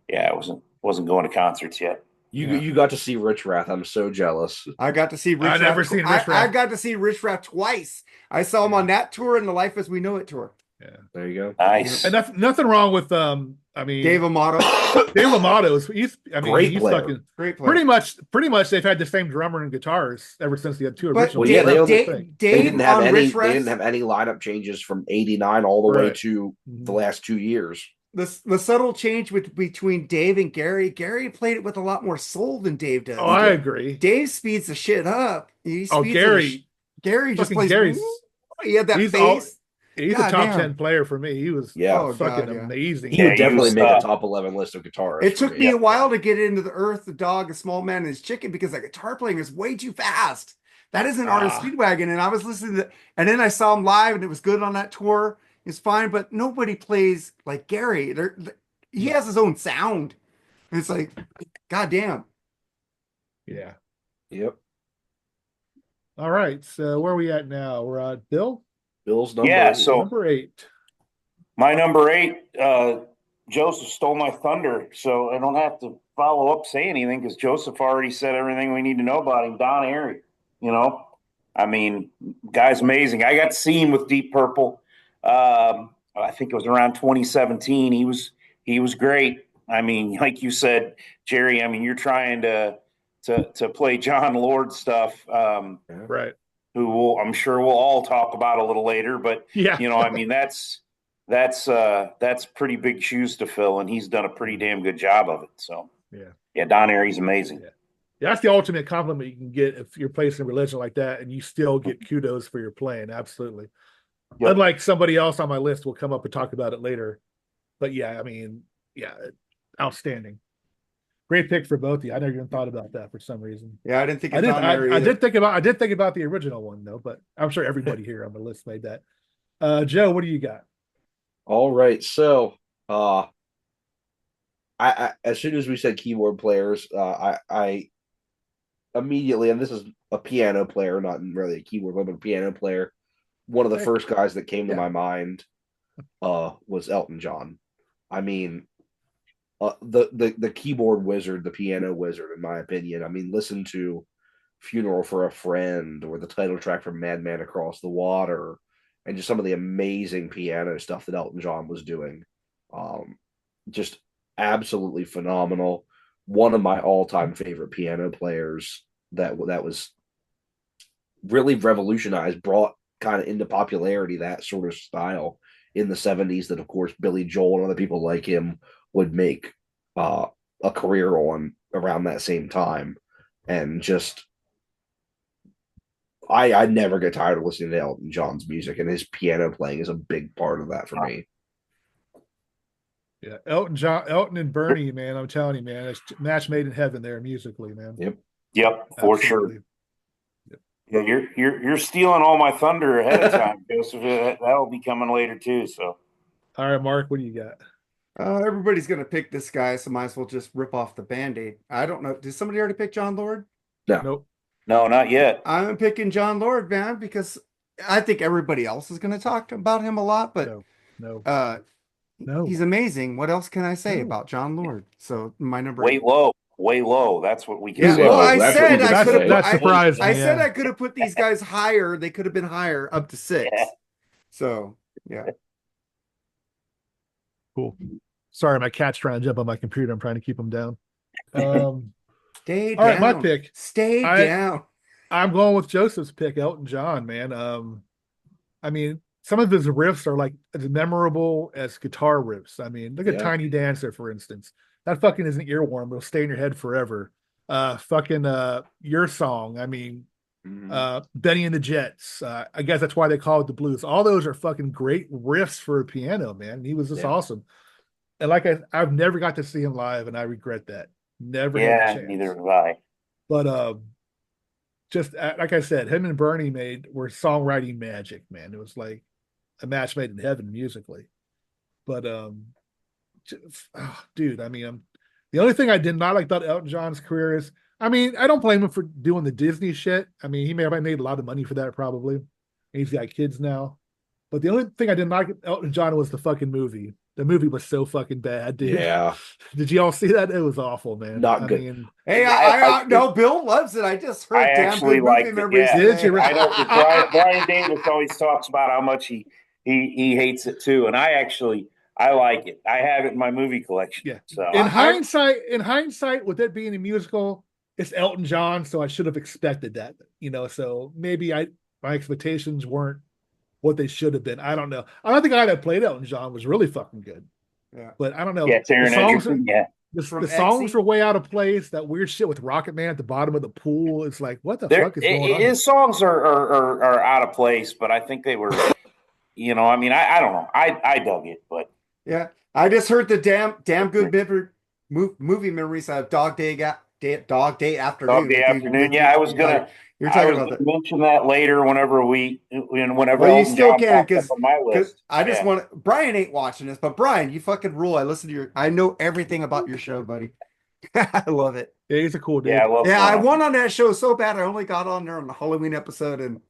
yeah, I wasn't going to concerts yet. You got to see Rich Rath. I'm so jealous. I got to see Rich Rath. Never seen Rich Rath. I got to see Rich Rath twice. I saw him on that tour and the Life as We Know It tour. Yeah, there you go. Nice. And nothing wrong with Dave Amato. Dave Amato is great player. Great player. Pretty much they've had the same drummer and guitars ever since the two original. Well, yeah, they didn't have any lineup changes from 89 all the way to the last 2 years. The subtle change between Dave and Gary. Gary played it with a lot more soul than Dave does. Oh, I agree. Dave speeds the shit up. Gary just plays. He had that bass. He's a top 10 player for me. He was fucking amazing. He would definitely make a top 11 list of guitarists. It took me a while to get into the Earth, the Dog, the Small Man, and His Chicken because that guitar playing is way too fast. That isn't REO Speedwagon, and I was listening to, and then I saw him live, and it was good on that tour. It's fine, but nobody plays like Gary. He has his own sound. And it's like, goddamn. Yeah. Yep. All right. So where are we at now? We're at Bill. Bill's number. Yeah. So number 8. My number 8. Joseph stole my thunder, so I don't have to follow up say anything because Joseph already said everything we need to know about him. Don Airey. Guy's amazing. I got to see him with Deep Purple. I think it was around 2017. He was great. Like you said, Jerry, you're trying to play jonlord stuff. Right. Who I'm sure we'll all talk about a little later, but that's pretty big shoes to fill, and he's done a pretty damn good job of it. So Don Airey's amazing. Yeah, that's the ultimate compliment you can get if you're placing a religion like that, and you still get kudos for your playing. Absolutely. Yep. Unlike somebody else on my list, we'll come up and talk about it later. But outstanding. Great pick for both of you. I never even thought about that for some reason. Yeah, I didn't think. I did think about the original one though, but I'm sure everybody here on the list made that. Joe, what do you got? All right, so I as soon as we said keyboard players, I immediately, and this is a piano player, not really a keyboard player, but a piano player. One of the first guys that came to my mind was Elton John. The keyboard wizard, the piano wizard, in my opinion. Listen to Funeral for a Friend or the title track from Madman Across the Water, and just some of the amazing piano stuff that Elton John was doing. Just absolutely phenomenal. One of my all-time favorite piano players that was really revolutionized, brought kind of into popularity that sort of style in the 70s that, of course, Billy Joel and other people like him would make a career on around that same time. And just I never get tired of listening to Elton John's music, and his piano playing is a big part of that for me. Yeah, Elton and Bernie, man, I'm telling you, man, it's a match made in heaven there musically, man. Yep, for sure. Yeah, you're stealing all my thunder ahead of time, Joseph. That'll be coming later too. So, all right, Mark, what do you got? Everybody's gonna pick this guy, so might as well just rip off the Band-Aid. I don't know. Did somebody already pick jonlord? No. Nope. No, not yet. I'm picking jonlord, man, because I think everybody else is gonna talk about him a lot, but No. No. uh No. he's amazing. What else can I say No. about jonlord? So my number Way 8. low, way low. That's what we can Yeah, say. well, Whoa, I that's what said you I can could say. have That surprised I me. said Yeah. I could have put these guys higher. They could have been higher, up to 6. Yeah. So yeah. Cool. Sorry, my cat's trying to jump on my computer. I'm trying to keep him down. Stay All right, my down. pick. Stay down. I'm going with Joseph's pick, Elton John, man. I mean, some of his riffs are like as memorable as guitar riffs. I mean, look at Yeah. Tiny Dancer, for instance. That fucking is an earworm. It'll stay in your head forever. Your Song. I mean, Benny and the Jets. I guess that's why they call it the blues. All those are fucking great riffs for a piano, man. He was just awesome. And I've never got to see him live, and I regret that. Never had a Yeah, chance. neither have I. But just like I said, him and Bernie were songwriting magic, man. It was like a match made in heaven musically. But dude, I mean, the only thing I did not like about Elton John's career is, I mean, I don't blame him for doing the Disney shit. I mean, he may have made a lot of money for that probably. He's got kids now. But the only thing I did not like Elton John was the fucking movie. The movie was so fucking bad, dude. Yeah. Did you all see that? It was awful, man. Not good. Mean, Hey, no, Bill loves it. I just heard I damn actually good movie liked it. memories Yeah, Did today. you? I know. Brian Davis always talks about how much he hates it too, and I like it. I have it in my movie collection. Yeah. So In hindsight, with it being a musical, it's Elton John, so I should have expected that. So maybe my expectations weren't what they should have been. I don't know. I don't think the guy that played Elton John was really fucking good. Yeah. But I don't know. yeah, Taron Egerton. Yeah, The From songs Exy? were way out of place. That weird shit with Rocket Man at the bottom of the pool. It's like, what the fuck is going on? his songs are out of place, but I think they were. I mean, I don't know. I dug it, but Yeah, I just heard the damn good movie memories of Dog Day Afternoon. Dog Day Like Afternoon. Yeah, I was gonna. You're talking I was about gonna that. mention that later whenever Well, you Elton still John can, popped up on my list. I just Yeah. want Brian ain't watching this, but Brian, you fucking rule. I know everything about your show, buddy. I love it. Yeah, he's a cool dude. Yeah, I love. Yeah, I won on that show so bad. I only got on there on the Halloween episode, and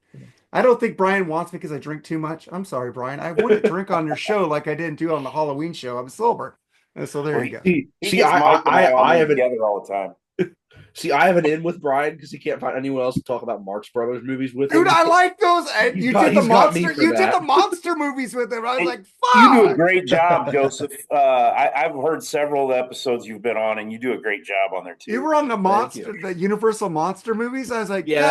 I don't think Brian wants me because I drink too much. I'm sorry, Brian. I wouldn't drink on your show like I didn't do on the Halloween show. I'm sober. And so there you go. He gets Mike and I I have together all the time. I have an in with Brian because he can't find anyone else to talk about Marx Brothers movies with Dude, him. I like those. He's You got- did the he's got me monster. for You did that. the monster movies with him. I was like, You do a fuck. great job, Joseph. I've heard several of the episodes you've been on, and you do a great job on there too. You were on the you. the Universal monster movies. I was like, Yeah,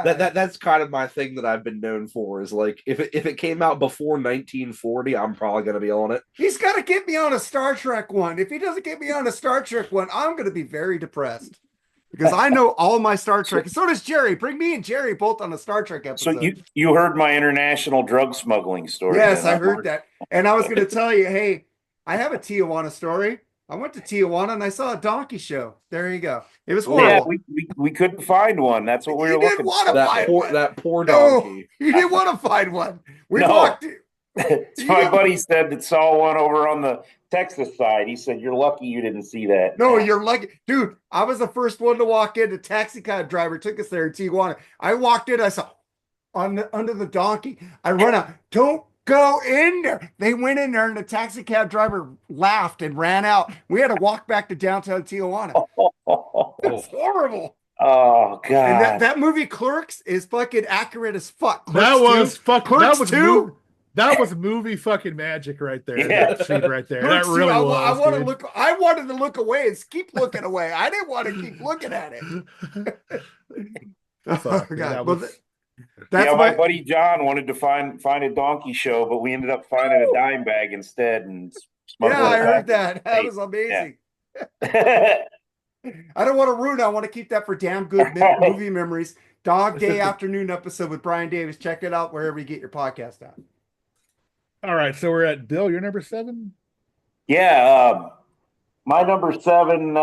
God. that's kind of my thing that I've been known for is like if it came out before 1940, I'm probably gonna be on it. He's got to get me on a Star Trek one. If he doesn't get me on a Star Trek one, I'm going to be very depressed because I know all my Star Trek. So does Jerry. Bring me and Jerry both on a Star Trek episode. So you heard my international drug smuggling story. Yes, I heard that. And I was going to tell you, hey, I have a Tijuana story. I went to Tijuana and I saw a donkey show. There you go. It was horrible. Yeah, we couldn't find one. That's what we were looking for. That poor donkey. No, you didn't want to find one. We No. walked. My buddy said that saw one over on the Texas side. He said, "You're lucky you didn't see that." No, you're lucky, dude. I was the first one to walk in. The taxi cab driver took us there in Tijuana. I walked in. I saw under the donkey. I run out. Don't go in there. They went in there, and the taxi cab driver laughed and ran out. We had to walk back to downtown Tijuana. It's horrible. Oh God! And that movie Clerks is fucking accurate as fuck. Clerks Clerks 2? That was movie fucking magic right there. Yeah. That scene right there. Clerks That really 2, was. I want to dude. look. I wanted to look away and keep looking away. I didn't want to keep looking at it. Fuck, Oh, man, God. that Well, was- that's my buddy John wanted to find a donkey show, but we ended up finding a dime bag instead. And yeah, I heard that. That was amazing. I don't want to ruin it. I want to keep that for damn good movie memories. Dog Day Afternoon episode with Brian Davis. Check it out wherever you get your podcast at. All right, so we're at Bill. You're number 7. Yeah, my number 7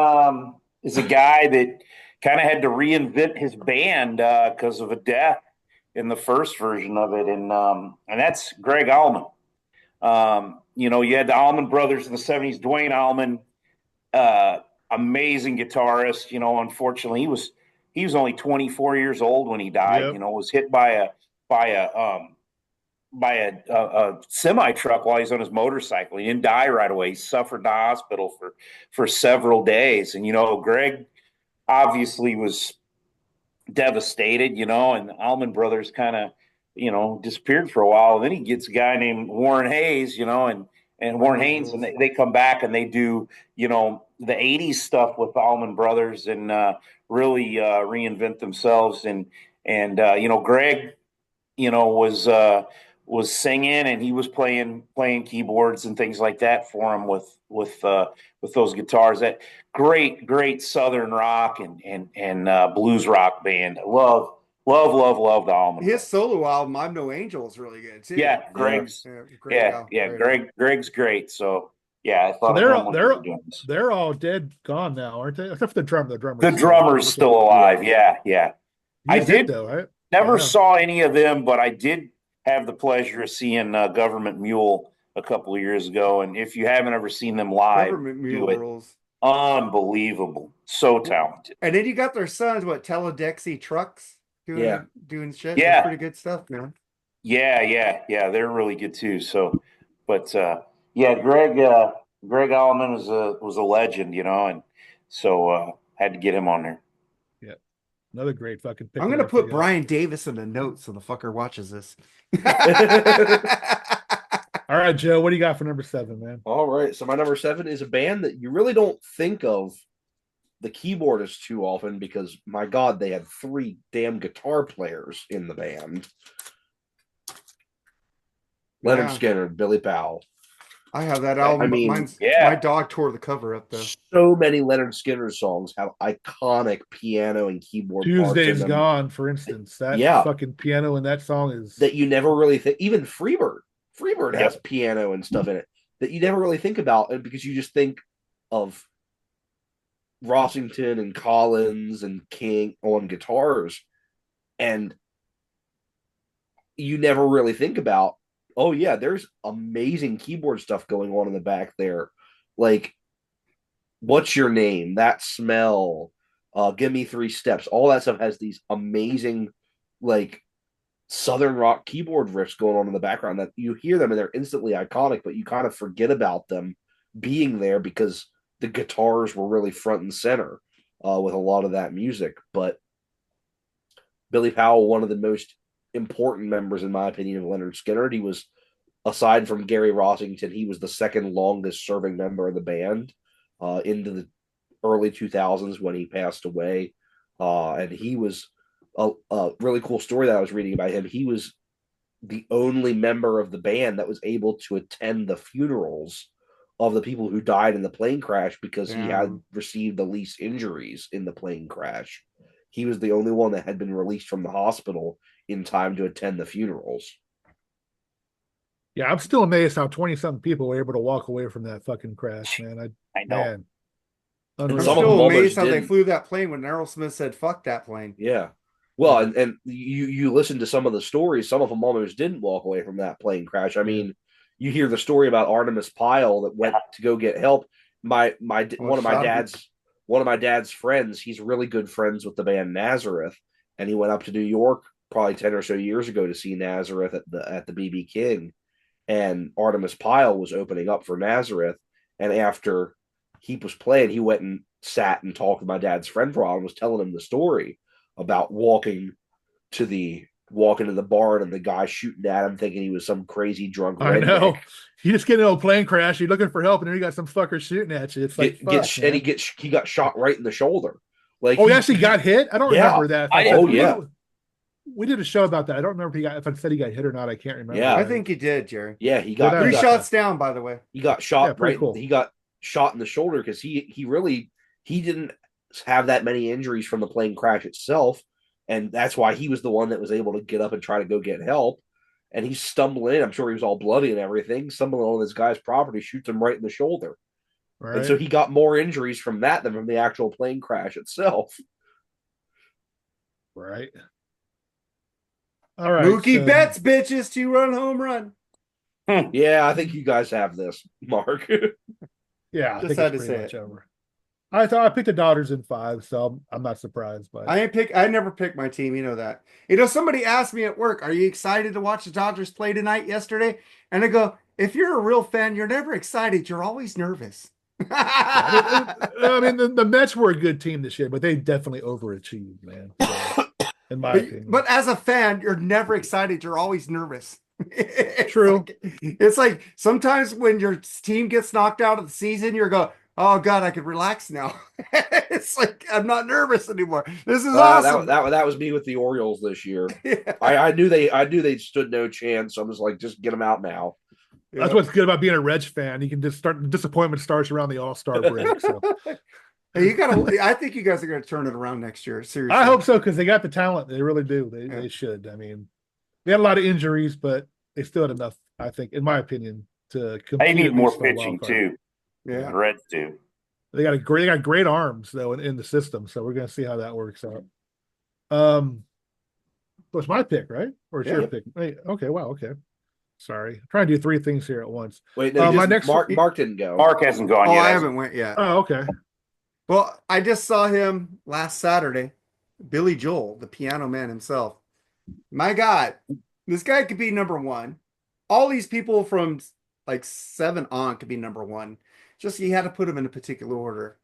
is a guy that kind of had to reinvent his band because of a death in the first version of it, and that's Greg Allman. You had the Allman Brothers in the 70s. Dwayne Allman, amazing guitarist. Unfortunately, he was only 24 years old when he died. Yep. Was hit by a semi truck while he's on his motorcycle. He didn't die right away. He suffered in the hospital for several days. And Greg obviously was devastated. And the Allman Brothers kind of disappeared for a while. And then he gets a guy named Warren Hayes, and Warren Haynes, and they come back and they do the 80s stuff with the Allman Brothers and really reinvent themselves. And Greg was singing, and he was playing keyboards and things like that for him with those guitars. That great Southern rock and blues rock band. Love the Allman. His solo album, "I'm No Angel," is really good too. Yeah, Greg's. Greg's great. So I thought they're all dead, gone now, aren't they? Except for the drummer. The drummer's still alive. Yeah. I did though, right? Never saw any of them, but I did have the pleasure of seeing Government Mule a couple of years ago. And if you haven't ever seen them live, Government Mule rules. Unbelievable. So talented. And then you got their sons, Teledexy Trucks doing shit. Yeah. That's pretty good stuff, man. Yeah. They're really good too. So, but Greg Allman was a legend, and so had to get him on there. Yeah. Another great fucking pick. I'm gonna put Brian Davis in the notes so the fucker watches this. All right, Joe, what do you got for number 7, man? All right, so my number 7 is a band that you really don't think of the Keyboardists too often because, my God, they had 3 damn guitar players in the band. Leonard Skinner, Billy Powell. I have that album. I mean, my dog tore the cover up though. So many Leonard Skinner songs have iconic piano and keyboard parts Tuesday's in them. Gone, for instance. That fucking piano in that song is that you never really think. Even Freebird has piano and stuff in it that you never really think about, and because you just think of Rossington and Collins and King on guitars, and you never really think about, oh yeah, there's amazing keyboard stuff going on in the back there, like What's Your Name, That Smell, Give Me 3 Steps, all that stuff has these amazing like Southern rock keyboard riffs going on in the background that you hear them and they're instantly iconic, but you kind of forget about them being there because the guitars were really front and center with a lot of that music. But Billy Powell, one of the most important members, in my opinion, of Leonard Skinner. He was, aside from Gary Rossington, he was the second longest serving member of the band into the early 2000s when he passed away. And he was a really cool story that I was reading about him. He was the only member of the band that was able to attend the funerals of the people who died in the plane crash because he had received the least injuries in the plane crash. He was the only one that had been released from the hospital in time to attend the funerals. Yeah, I'm still amazed how 20-something people were able to walk away from that fucking crash, man. I know. Man. I'm still amazed how they flew that plane when Aerosmith said, "Fuck that plane." Yeah. Well, and you listen to some of the stories, some of them almost didn't walk away from that plane crash. I mean, you hear the story about Artemis Pyle that went to go get help. One of my dad's friends, he's really good friends with the band Nazareth, and he went up to New York probably 10 or so years ago to see Nazareth at the BB King, and Artemis Pyle was opening up for Nazareth, and after he was playing, he went and sat and talked with my dad's friend for a while and was telling him the story about walking into the barn and the guy shooting at him thinking he was some crazy drunk redneck. I know. You just get in a plane crash, you're looking for help, and then you got some fucker shooting at you. It's like he got shot right in the shoulder. Like, he actually got hit? I don't remember that. Yeah. We did a show about that. I don't remember if I said he got hit or not. I can't remember. Yeah, I think he did, Jerry. Yeah, he got 3 shots down, by the way. He got shot Cool. He got shot in the shoulder because he didn't have that many injuries from the plane crash itself, and that's why he was the one that was able to get up and try to go get help. And he's stumbling in. I'm sure he was all bloody and everything. Stumbling on this guy's property, shoots him right in the shoulder. Right. And so he got more injuries from that than from the actual plane crash itself. Right. All right. Mookie Betts, bitches, 2-run home run. Yeah, I think you guys have this, Mark. Yeah, I Just think had it's to pretty say much it. over. I thought I picked the Dodgers in 5, so I'm not surprised by it. I never pick my team, you know that. Somebody asked me at work, "Are you excited to watch the Dodgers play tonight yesterday?" And I go, "If you're a real fan, you're never excited, you're always nervous." Yeah, I mean, the Mets were a good team this year, but they definitely overachieved, man. So, in my opinion, But as a fan, you're never excited, you're always nervous. true. It's like sometimes when your team gets knocked out of the season, you're going, "Oh God, I could relax now." It's like I'm not nervous anymore. This is awesome. That was me with the Orioles this year. Yeah. I knew they stood no chance. So I'm just like, just get them out now. That's what's good about being a Reds fan. You can just start. The disappointment starts around the All-Star break. So Hey, you gotta. I think you guys are gonna turn it around next year. Seriously, I hope so because they got the talent. They really do. They should. I mean, they had a lot of injuries, but they still had enough. I think, in my opinion, to compete. They need at more least for a wild pitching card. too. Yeah. The Reds do. They got great arms though in the system. So we're gonna see how that works out. It's my pick, right? Or it's your pick? Hey, okay, wow, okay. Sorry, I'm trying to do 3 things here at once. Wait, no, my next Mark didn't go. Mark hasn't gone Oh, yet. I haven't went yet. Oh, okay. Well, I just saw him last Saturday. Billy Joel, the piano man himself. My God, this guy could be number one. All these people from like 7 on could be number one. Just you had to put them in a particular order.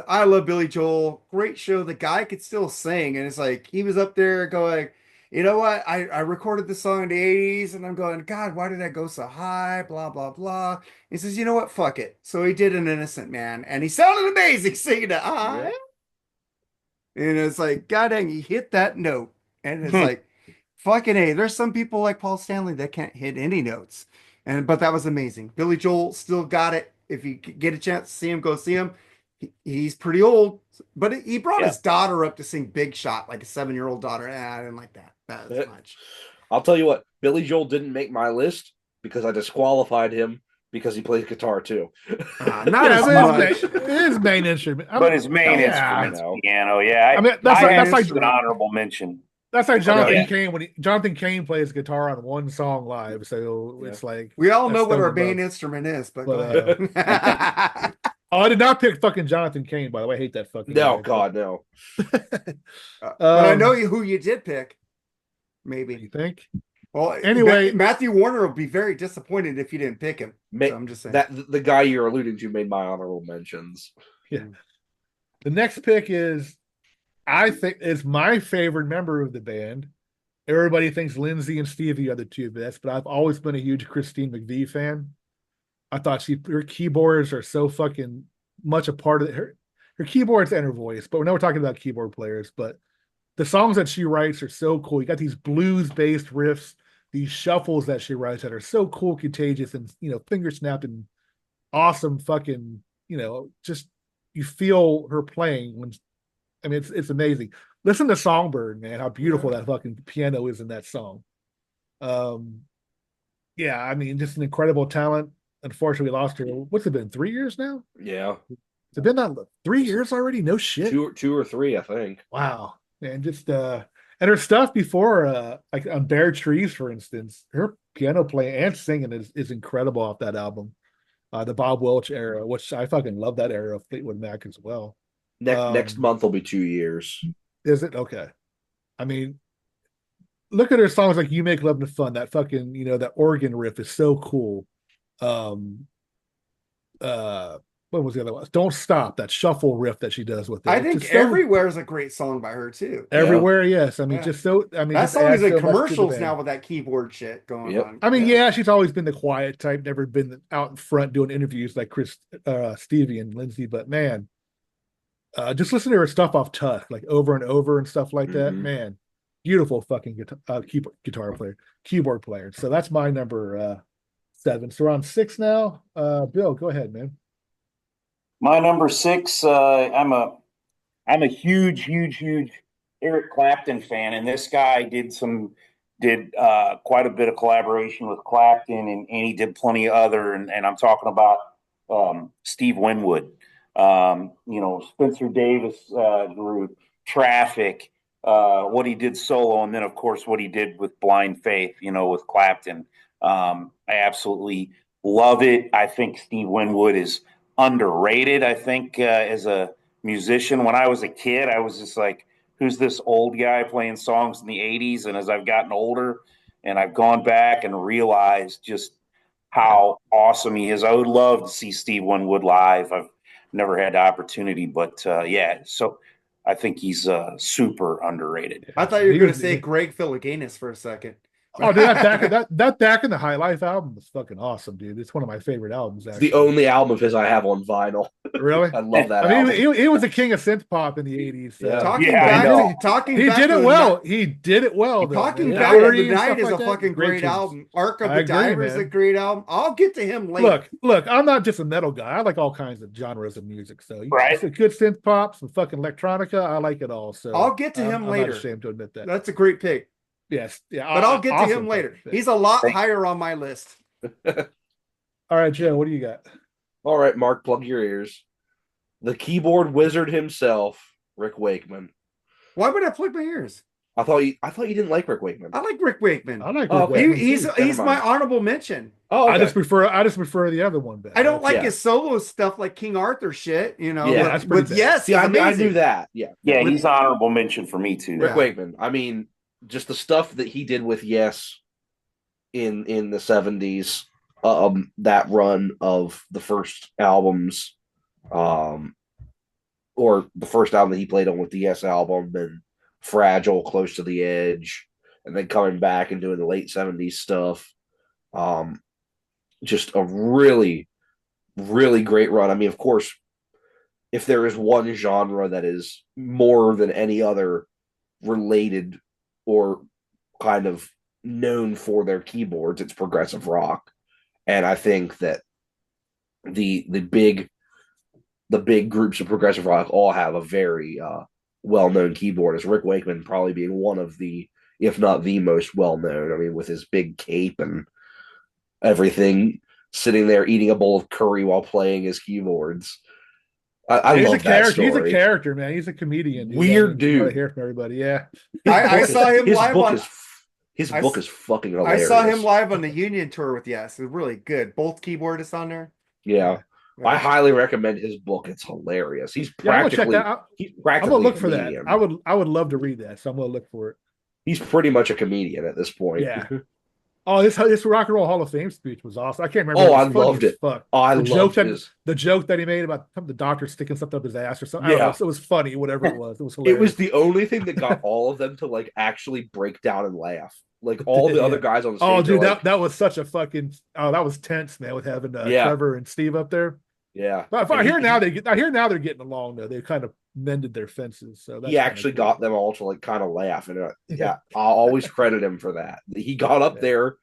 I love Billy Joel. Great show. The guy could still sing. And it's like he was up there going, you know what? I recorded this song in the 80s and I'm going, God, why did that go so high? Blah, blah, blah. He says, you know what? Fuck it. So he did An Innocent Man and he sounded amazing singing it. Yeah. And it's like, God dang, he hit that note. And it's like, fucking A. There's some people like Paul Stanley that can't hit any notes. But that was amazing. Billy Joel still got it. If you get a chance to see him, go see him. He's pretty old, but he brought his daughter up to sing Big Shot, like a 7-year-old daughter. I didn't like that as much. I'll tell you what, Billy Joel didn't make my list because I disqualified him because he plays guitar too. Not as much. His main instrument, but his main instrument's piano. Yeah, I mean that's like an honorable mention. That's like Jonathan Cain Jonathan Cain plays guitar on one song live, so it's like we all know what our main instrument is. But go ahead. Oh, I did not pick fucking Jonathan Cain, by the way. I hate that fucking No, guy. God, no. But I know who you did pick. Maybe. You think? Well, anyway, Matthew Warner will be very disappointed if you didn't pick him. So I'm just saying. That the guy you're alluding to made my honorable mentions. Yeah. The next pick is, I think, is my favorite member of the band. Everybody thinks Lindsay and Stevie are the 2 best, but I've always been a huge Christine McVie fan. I thought her keyboards are so fucking much a part of her keyboards and her voice. But we're talking about keyboard players. But the songs that she writes are so cool. You got these blues-based riffs, these shuffles that she writes that are so cool, contagious, and finger snapping, awesome. Fucking just you feel her playing when. I mean, it's amazing. Listen to Songbird, man. How beautiful that fucking piano is in that song. Yeah, I mean, just an incredible talent. Unfortunately, we lost her. What's it been? 3 years now? Yeah. It's been that 3 years already? No shit. 2 or 3, I think. Wow. And just and her stuff before, like on Bare Trees, for instance, her piano playing and singing is incredible off that album. The Bob Welch era, which I fucking love that era of Fleetwood Mac as well. Next month will be 2 years. Is it? Okay. I mean, look at her songs like You Make Love and Fun. That fucking, that organ riff is so cool. What was the other one? Don't Stop, that shuffle riff that she does with it. I think Everywhere is a great song by her too. Everywhere, yes. I mean, that song is in commercials now with that keyboard shit going on. I mean, she's always been the quiet type, never been out in front doing interviews like Stevie and Lindsay, but man, just listen to her stuff off Tuck, like Over and Over and stuff like that. Man, beautiful fucking keyboard player. So that's my number 7. So we're on 6 now. Bill, go ahead, man. My number 6. I'm a huge Eric Clapton fan, and this guy did quite a bit of collaboration with Clapton, and he did plenty of other. And I'm talking about Steve Winwood. Spencer Davis group, Traffic, what he did solo, and then of course what he did with Blind Faith, with Clapton. I absolutely love it. I think Steve Winwood is underrated. I think as a musician, when I was a kid, I was just like, who's this old guy playing songs in the 80s? And as I've gotten older and I've gone back and realized just how awesome he is, I would love to see Steve Winwood live. I've never had the opportunity, but yeah, so I think he's super underrated. I thought you were going to say Greg Philaganis for a second. Oh, dude, that back in the High Life album was fucking awesome, dude. It's one of my favorite albums. Actually. The only album of his I have on vinyl. Really? I love that. I mean, he was a king of synth pop in the 80s. So. Yeah. Talking he back did to it well. He did it well. Though, Talking man. Back to the and Night stuff is like a that. fucking great tunes. album. Ark of I the agree, Diver is a man. great album. I'll get to him later. Look, I'm not just a metal guy. I like all kinds of genres of music. So Right. it's a good synth pop, some fucking electronica. I like it all. So I'll get to him I'm later. not ashamed to admit that. That's a great pick. Yes, yeah, But I'll get to him awesome later. pick. He's a lot higher on my list. All right, Joe. What do you got? All right, Mark, plug your ears. The keyboard wizard himself, Rick Wakeman. Why would I flick my ears? I thought you didn't like Rick Wakeman. I like Rick Wakeman. I like. Oh, Rick okay. Wakeman, He's too. he's Never my mind. honorable mention. Oh, okay. I just prefer the other one better. I don't like Yeah. his solo stuff like King Arthur shit, Yeah, that's pretty with bad. yes, See, I amazing. knew that. Yeah. Yeah, he's honorable mention for me too. Rick Yeah. Wakeman. I mean, just the stuff that he did with Yes in the 70s, that run of the first albums, or the first album that he played on with the Yes album, and Fragile, Close to the Edge, and then coming back and doing the late 70s stuff. Just a really, really great run. I mean, of course, if there is one genre that is more than any other related or kind of known for their keyboards, it's progressive rock. And I think that the big groups of progressive rock all have a very well-known keyboardist. Rick Wakeman probably being one of the, if not the most well-known. I mean, with his big cape and everything, sitting there eating a bowl of curry while playing his keyboards. I He's love a character. that story. He's a character, man. He's a comedian. Weird dude. I hear from everybody. Yeah. I saw him live on. His book is fucking I hilarious. saw him live on the Union tour with Yes. It was really good. Both keyboardists on there. Yeah. I highly recommend his book. It's hilarious. He's Yeah, I'm gonna check practically that out. he's I'm practically gonna look a for that. comedian. I would love to read that, so I'm gonna look for it. He's pretty much a comedian at this point. Yeah. Oh, this Rock and Roll Hall of Fame speech was awesome. I can't remember. Oh, It I was funny loved as it. Fuck. Oh, I the loved the joke that he made about the doctor sticking something up his ass or something. I don't know, it was funny, whatever it was. It was hilarious. It was the only thing that got all of them to like actually break down and laugh. Like all the other guys on the stage. Oh, dude, were like, that was such a fucking. Oh, that was tense, man. With having Yeah. Trevor and Steve up there. yeah. But I hear now they're getting along though. They kind of mended their fences. So that's He actually cool. got them all to like kind of laugh, and yeah, I'll always credit him for that. He got up there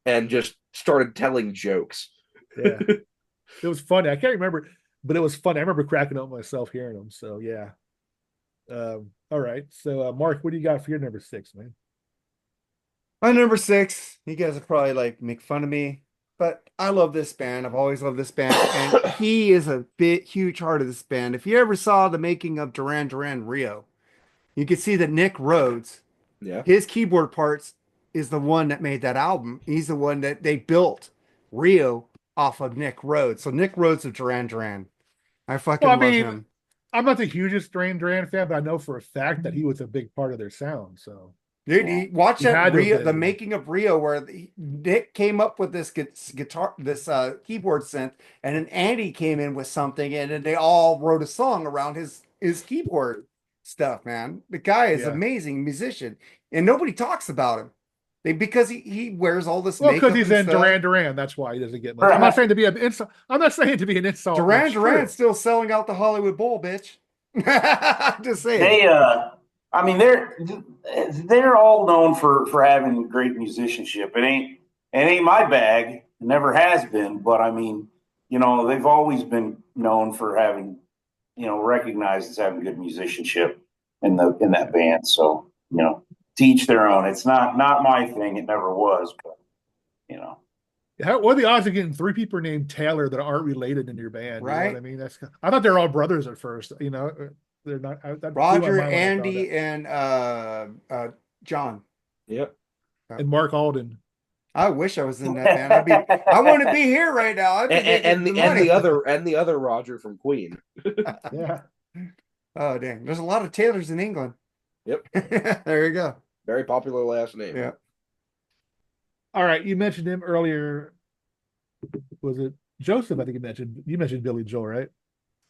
and just started telling jokes. Yeah, it was funny. I can't remember, but it was funny. I remember cracking up myself hearing them. So yeah. All right. So Mark, what do you got for your number 6, man? My number 6, you guys will probably like make fun of me, but I love this band. I've always loved this band, and he is a huge part of this band. If you ever saw the making of Duran Duran Rio, you could see that Nick Rhodes, Yeah. his keyboard parts, is the one that made that album. He's the one that they built Rio off of Nick Rhodes. So Nick Rhodes of Duran Duran. I fucking love him. I'm not the hugest Duran Duran fan, but I know for a fact that he was a big part of their sound. So Dude, watch He had that to have Rio, been. the making of Rio, where Nick came up with this guitar, this keyboard synth, and then Andy came in with something, and then they all wrote a song around his keyboard stuff. Man, the guy is amazing musician, and nobody talks about him. Because he wears all this. well, because makeup he's and in stuff. Duran Duran, that's why he doesn't get much. I'm not saying to be an insult. I'm not saying to be an insult. Duran That's Duran's true. still selling out the Hollywood Bowl, bitch. Just saying. They, I mean, they're all known for having great musicianship. It ain't my bag. It never has been. But I mean, they've always been known for having, recognized as having good musicianship in that band. So to each their own. It's not my thing. It never was. But What are the odds of getting 3 people named Taylor that aren't related in your band? Right. You know what I mean? I thought they were all brothers at first. They're not. That blew my Roger, mind when I found Andy, that. and John. Yep. And Mark Alden. I wish I was in that band. I want to be here right now. I'd be making the money. And the other Roger from Queen. Yeah. Oh dang! There's a lot of Taylors in England. Yep. There you go. Very popular last name. Yeah. All right. You mentioned him earlier. Was it Joseph? I think you mentioned Billy Joel, right?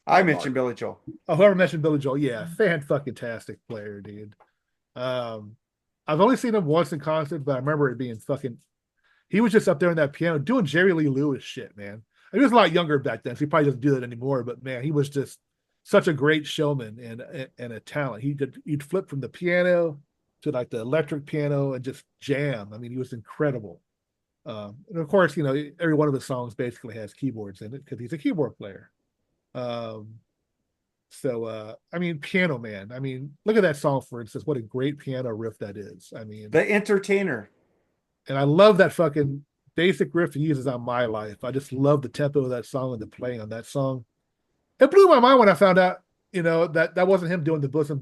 I mentioned Billy Joel. Oh, whoever mentioned Billy Joel, yeah, fan-fucking-tastic player, dude. I've only seen him once in concert, but I remember it being fucking. He was just up there on that piano doing Jerry Lee Lewis shit, man. He was a lot younger back then, so he probably doesn't do that anymore. But man, he was just such a great showman and a talent. He'd flip from the piano to like the electric piano and just jam. I mean, he was incredible. And of course, every one of his songs basically has keyboards in it because he's a keyboard player. I mean, Piano Man. I mean, look at that song, for instance. What a great piano riff that is. I mean, The Entertainer. and I love that fucking basic riff he uses on My Life. I just love the tempo of that song and the playing on that song. It blew my mind when I found out, that wasn't him doing the Bosom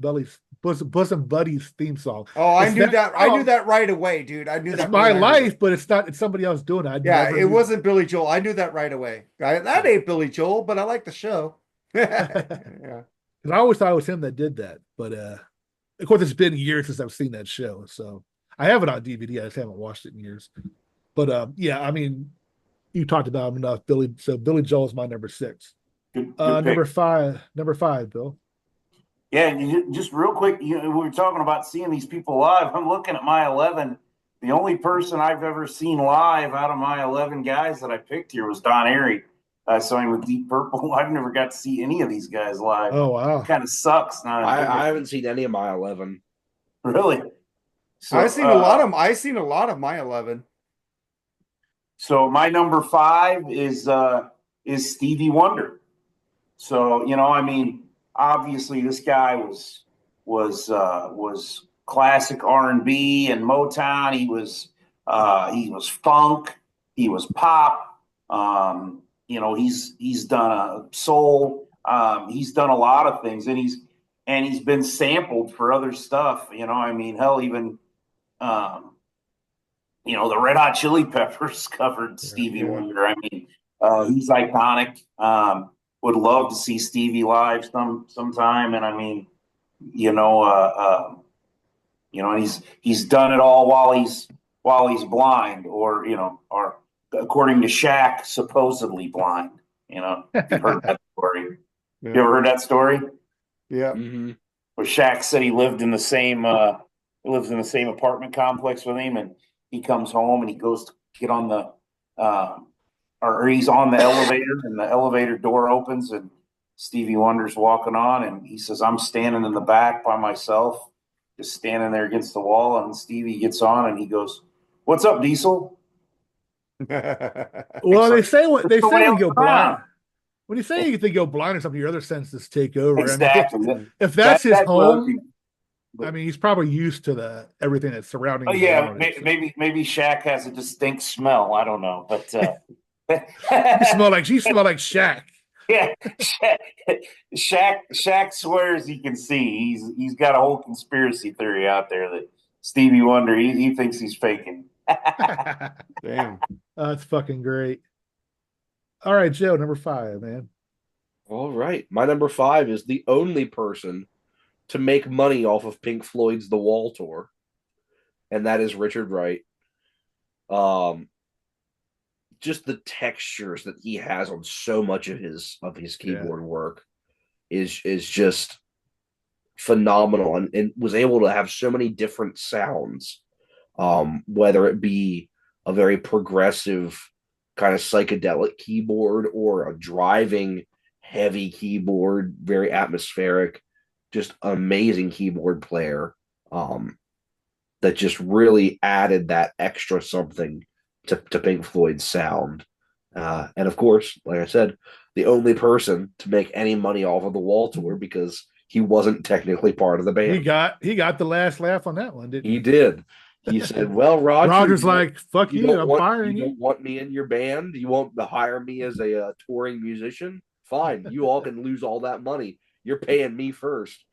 Buddies theme song. Oh, I knew that. I knew that right away, dude. I knew It's that. My Life, but it's not. It's somebody else doing it. It wasn't Billy Joel. I knew that right away. That ain't Billy Joel, but I like the show. Yeah. Because I always thought it was him that did that, but of course it's been years since I've seen that show, so I have it on DVD. I just haven't watched it in years. But yeah, I mean, you talked about him enough, Billy. So Billy Joel is my number 6. Good Number five, Bill. Yeah, just real quick, we were talking about seeing these people live. I'm looking at my 11. The only person I've ever seen live out of my 11 guys that I picked here was Don Airey. I saw him with Deep Purple. I've never got to see any of these guys live. Oh wow, kind of sucks. I haven't seen any of my 11. Really? So, I've seen a lot of. I've seen a lot of my 11. So my number 5 is Stevie Wonder. So I mean, obviously this guy was classic R&B and Motown. He was funk. He was pop. He's done a soul. He's done a lot of things, and he's been sampled for other stuff. I mean, hell, even the Red Hot Chili Peppers covered Stevie Wonder. I mean, he's iconic. Would love to see Stevie live sometime, and I mean, and he's done it all while he's blind, or according to Shaq, supposedly blind. You've heard that story. Yeah. You ever heard that story? Yeah. Mm-hmm. Where Shaq said he lived in the same apartment complex with him, and he comes home and he goes to get on the or he's on the elevator, and the elevator door opens, and Stevie Wonder's walking on, and he says, "I'm standing in the back by myself, just standing there against the wall." And Stevie gets on, and he goes, "What's up, Diesel?" Well, they say when you go blind. When you say you think go blind or something, your other senses take over. Exactly. I mean, if that's his home, I mean, he's probably used to everything that's surrounding. Oh yeah, maybe Shaq has a distinct smell. I don't know, but you smell like Shaq. Yeah, Shaq swears he can see. He's got a whole conspiracy theory out there that Stevie Wonder he thinks he's faking. Damn, that's fucking great. All right, Joe, number 5, man. All right, my number 5 is the only person to make money off of Pink Floyd's The Wall tour, and that is Richard Wright. Just the textures that he has on so much of his keyboard work is just phenomenal, and was able to have so many different sounds, whether it be a very progressive kind of psychedelic keyboard or a driving heavy keyboard, very atmospheric, just amazing keyboard player, that just really added that extra something to Pink Floyd's sound. And of course, like I said, the only person to make any money off of the Wall tour, because he wasn't technically part of the band. He got the last laugh on that one, didn't he? He did. He said, "Well, Roger's like, fuck you, I'm firing you. You don't want me in your band? You won't hire me as a touring musician? Fine, you all can lose all that money. You're paying me first.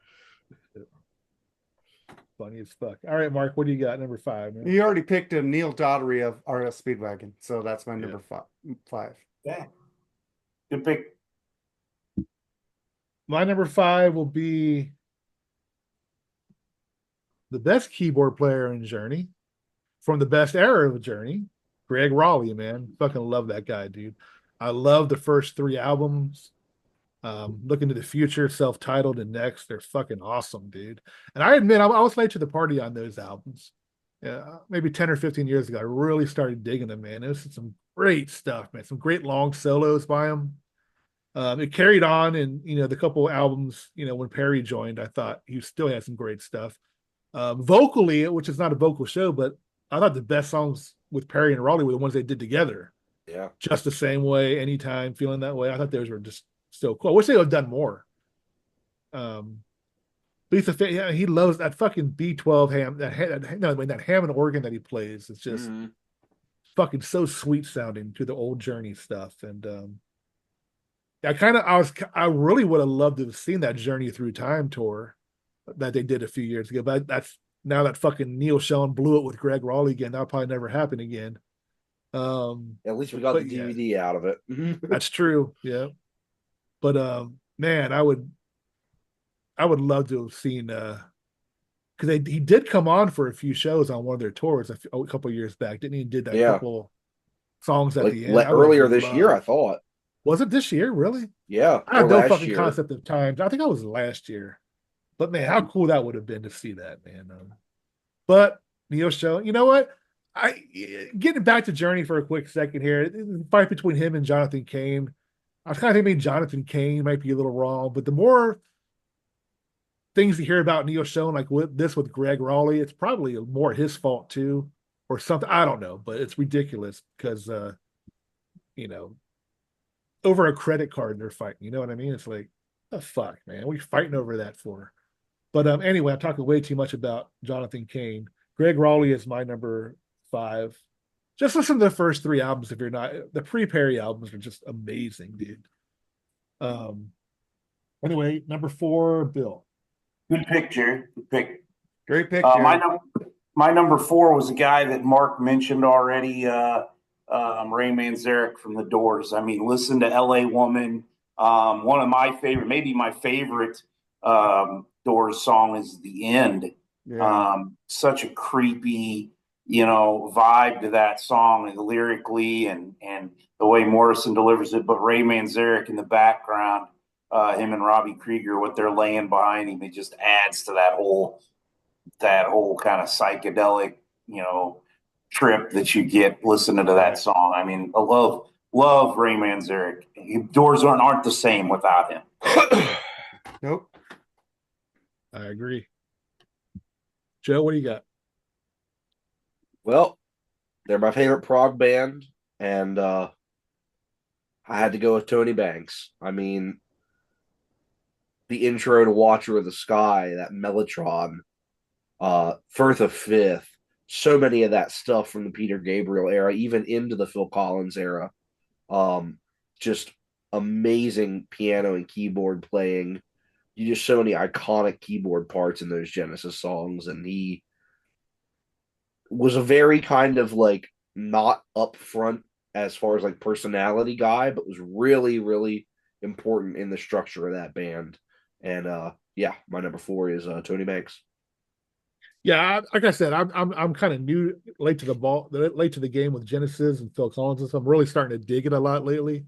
Funny as fuck. All right, Mark, what do you got? Number 5, man. You already picked him, Neil Daughtery of RS Speedwagon, so that's my number five. Yeah. Good pick. My number 5 will be the best keyboard player in Journey from the best era of Journey, Greg Raleigh, man. Fucking love that guy, dude. I love the first 3 albums. Looking to the Future, self-titled, and Next, they're fucking awesome, dude. And I admit, I was late to the party on those albums. Yeah, maybe 10 or 15 years ago, I really started digging them, man. It was some great stuff, man. Some great long solos by him. It carried on, and the couple albums, when Perry joined, I thought he still had some great stuff. Vocally, which is not a vocal show, but I thought the best songs with Perry and Raleigh were the ones they did together. Yeah. Just the Same Way, Anytime, Feeling That Way. I thought those were just so cool. I wish they would have done more. But he loves that fucking B12 ham. That Hammond organ that he plays. It's just fucking so sweet sounding to the old Journey stuff. And I really would have loved to have seen that Journey Through Time tour that they did a few years ago. But that's now that fucking Neil Schon blew it with Greg Raleigh again. That'll probably never happen again. At least we got the DVD out of it. That's true. Yeah. But man, I would love to have seen because he did come on for a few shows on one of their tours a couple of years back, didn't he? Did that couple songs at the end earlier this year, I thought. Was it this year? Really? Yeah. I have no fucking concept of times. I think I was last year. But man, how cool that would have been to see that, man. But Neil Schon, you know what? Getting back to Journey for a quick second here, the fight between him and Jonathan Cain. I was kind of thinking Jonathan Cain might be a little wrong, but the more things you hear about Neil Schon, like with Greg Raleigh, it's probably more his fault too, or something. I don't know, but it's ridiculous because over a credit card they're fighting. You know what I mean? It's like, the fuck, man, what are you fighting over that for? But anyway, I'm talking way too much about Jonathan Cain. Greg Raleigh is my number 5. Just listen to the first 3 albums if you're not. The pre-Perry albums are just amazing, dude. Anyway, number 4, Bill. Good pick, Jerry. Good pick. Great pick, Jerry. My number 4 was a guy that Mark mentioned already, Ray Manzarek from The Doors. I mean, listen to L.A. Woman. One of my favorite, maybe my favorite Doors song is The End. Yeah. Such a creepy, vibe to that song lyrically and the way Morrison delivers it. But Ray Manzarek in the background, him and Robbie Krieger, what they're laying behind him, it just adds to that whole kind of psychedelic, trip that you get listening to that song. I mean, I love Ray Manzarek. Doors aren't the same without him. Nope. I agree. Joe, what do you got? Well, they're my favorite prog band, and I had to go with Tony Banks. I mean, the intro to Watcher of the Sky, that Mellotron, Firth of Fifth, so many of that stuff from the Peter Gabriel era, even into the Phil Collins era. Just amazing piano and keyboard playing. You just so many iconic keyboard parts in those Genesis songs, and he was a very kind of like not upfront as far as like personality guy, but was really, really important in the structure of that band. And my number 4 is Tony Banks. Yeah, like I said, I'm kind of late to the game with Genesis and Phil Collins, and so I'm really starting to dig it a lot lately.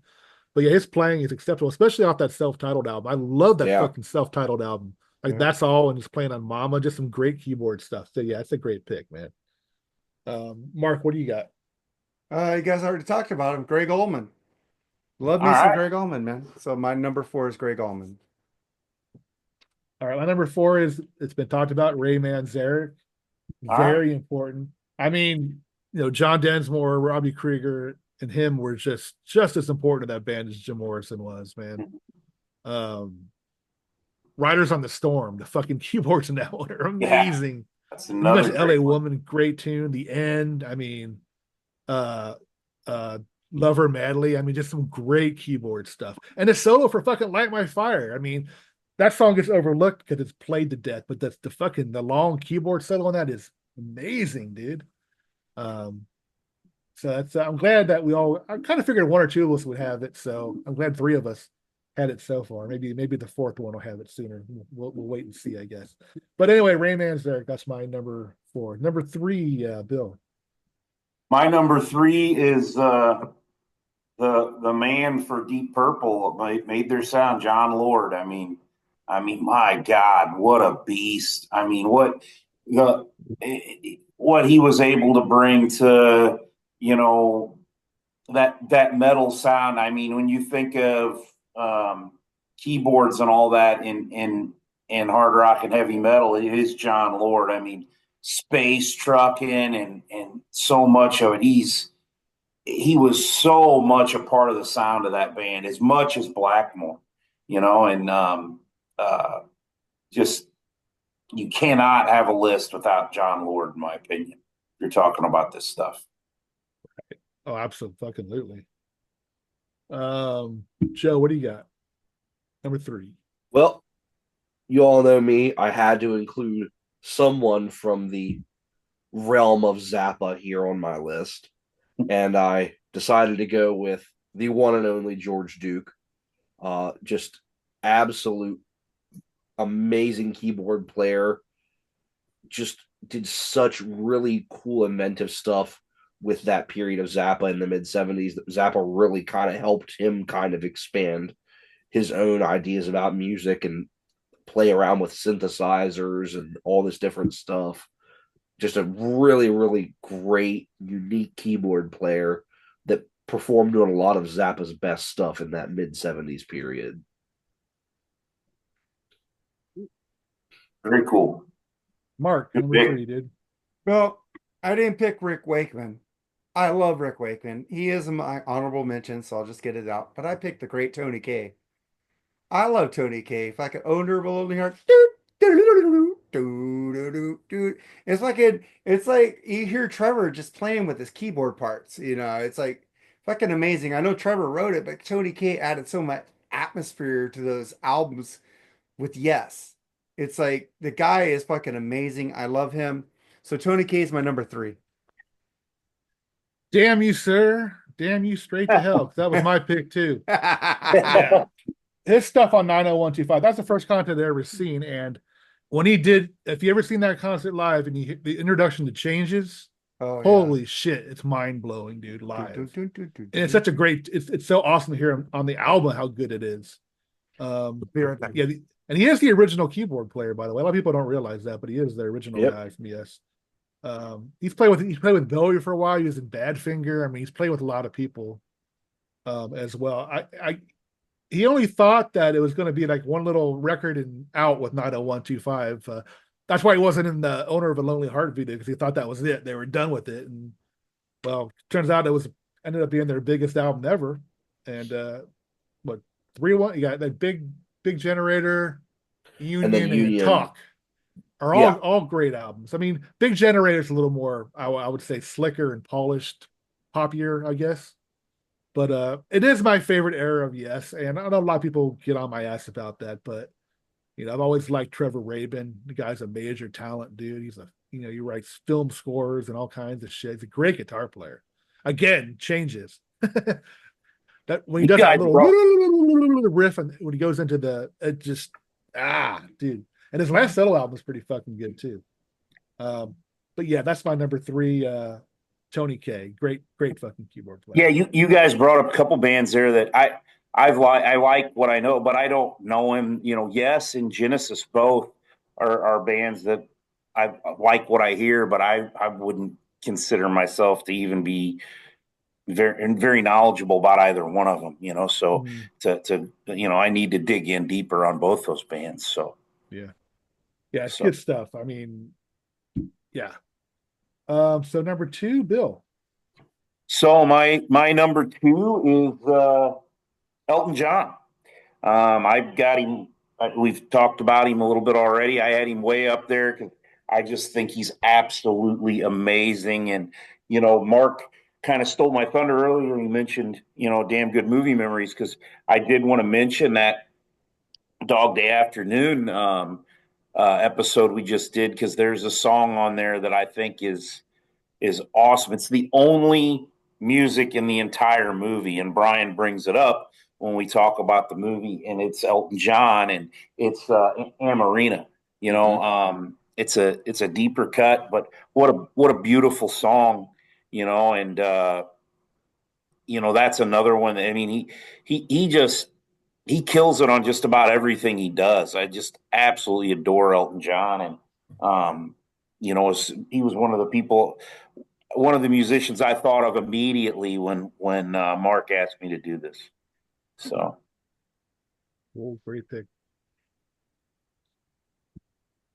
But yeah, his playing is exceptional, especially off that self-titled album. I love that fucking self-titled album. Like That's All, and he's playing on Mama, just some great keyboard stuff. So yeah, it's a great pick, man. Mark, what do you got? You guys already talked about him, Greg Allman. Love me some Greg Allman, man. So my number 4 is Greg Allman. All right, my number 4 is, it's been talked about, Ray Manzarek. Very important. I mean, John Densmore, Robbie Krieger, and him were just as important to that band as Jim Morrison was, man. Riders on the Storm, the fucking keyboards in that one are amazing. Yeah, that's another LA Woman, great tune. The End, I mean, Love Her Madly. I mean, just some great keyboard stuff. And a solo for fucking Light My Fire. I mean, that song gets overlooked because it's played to death, but that's the long keyboard solo on that is amazing, dude. Um, so that's I'm glad that I kind of figured one or two of us would have it, so I'm glad three of us had it so far. Maybe the fourth one will have it sooner. We'll wait and see, I guess. But anyway, Rain Man's there. That's my number 4. Number 3, Bill. My number 3 is the man for Deep Purple made their sound, jonlord. My God, what a beast! I mean, the what he was able to bring to you know that metal sound. I mean, when you think of keyboards and all that in hard rock and heavy metal, it is jonlord. I mean, space trucking and so much of it. He was so much a part of the sound of that band, as much as Blackmore, and just you cannot have a list without jonlord, in my opinion. If you're talking about this stuff. Oh, absolutely. Joe, what do you got? Number 3. Well, you all know me. I had to include someone from the realm of Zappa here on my list, and I decided to go with the one and only George Duke. Just absolute amazing keyboard player. Just did such really cool, inventive stuff with that period of Zappa in the mid-70s. Zappa really kind of helped him kind of expand his own ideas about music and play around with synthesizers and all this different stuff. Just a really, really great, unique keyboard player that performed on a lot of Zappa's best stuff in that mid-70s period. Very cool. Mark, number 3, dude. Well, I didn't pick Rick Wakeman. I love Rick Wakeman. He is my honorable mention, so I'll just get it out. But I picked the great Tony Kaye. I love Tony Kaye. If I could own her lonely heart. It's like you hear Trevor just playing with his keyboard parts. It's like fucking amazing. I know Trevor wrote it, but Tony Kaye added so much atmosphere to those albums with Yes. It's like the guy is fucking amazing. I love him. So Tony Kaye is my number 3. Damn you, sir. Damn you straight to hell. That was my pick too. Yeah. His stuff on 90125, that's the first concert I ever seen. And when he did, if you ever seen that concert live and the introduction to Changes, holy shit, it's mind blowing, dude, live. And it's such a great, it's so awesome to hear him on the album, how good it is. Yeah, and he is the original keyboard player, by the way. A lot of people don't realize that, but he is the original guy from Yes. He's played with Bowie for a while. He was in Badfinger. I mean, he's played with a lot of people as well. He only thought that it was going to be like one little record and out with 90125. That's why he wasn't in the Owner of a Lonely Heart video, because he thought that was it. They were done with it, and well, turns out it ended up being their biggest album ever. And 3-1, you got that big Generator, Union, and Talk are all great albums. I mean, Big Generator's a little more, I would say, slicker and polished, poppier, I guess. But it is my favorite era of Yes, and I know a lot of people get on my ass about that, but I've always liked Trevor Rabin. The guy's a major talent, dude. He writes film scores and all kinds of shit. He's a great guitar player. Again, Changes. That when he does that little riff and when he goes into dude. And his last solo album is pretty fucking good too. But yeah, that's my number 3. Tony Kaye, great fucking keyboard player. Yeah, you guys brought up a couple bands there that I like what I know, but I don't know him. Yes, and Genesis both are bands that I like what I hear, but I wouldn't consider myself to even be very knowledgeable about either one of them. So I need to dig in deeper on both those bands. So yeah, it's good stuff. I mean, yeah. So number 2, Bill. So my number 2 is Elton John. I've got him. We've talked about him a little bit already. I had him way up there because I just think he's absolutely amazing. And Mark kind of stole my thunder earlier. He mentioned Damn Good Movie Memories, because I did want to mention that Dog Day Afternoon episode we just did, because there's a song on there that I think is awesome. It's the only music in the entire movie, and Brian brings it up when we talk about the movie, and it's Elton John, and it's Amarina. You know, it's a deeper cut, but what a beautiful song. You know, and you know, that's another one. I mean, he just he kills it on just about everything he does. I just absolutely adore Elton John, and you know, he was one of the people, one of the musicians I thought of immediately when Mark asked me to do this. So, Oh, great pick.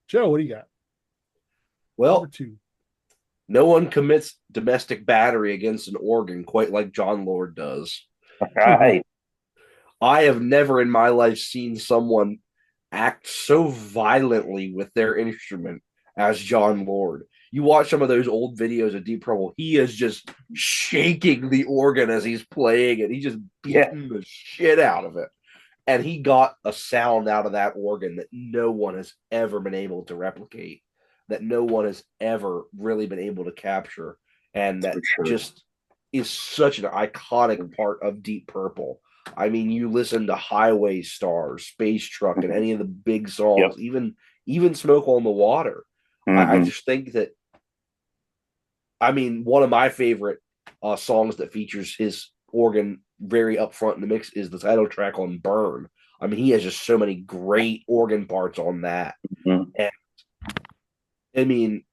Joe, what do you got? Well, Number 2. no one commits domestic battery against an organ quite like jonlord does. right. I have never in my life seen someone act so violently with their instrument as jonlord. You watch some of those old videos of Deep Purple, he is just shaking the organ as he's playing it. He's just beating the shit out of it. And he got a sound out of that organ that no one has ever been able to replicate, that no one has ever really been able to capture. And that just is such an iconic part of Deep Purple. I mean, you listen to Highway Star, Space Truck, and any of the big songs, even Smoke on the Water. I just think that, I mean, one of my favorite songs that features his organ very upfront in the mix is the title track on Burn. I mean, he has just so many great organ parts on that. And I mean,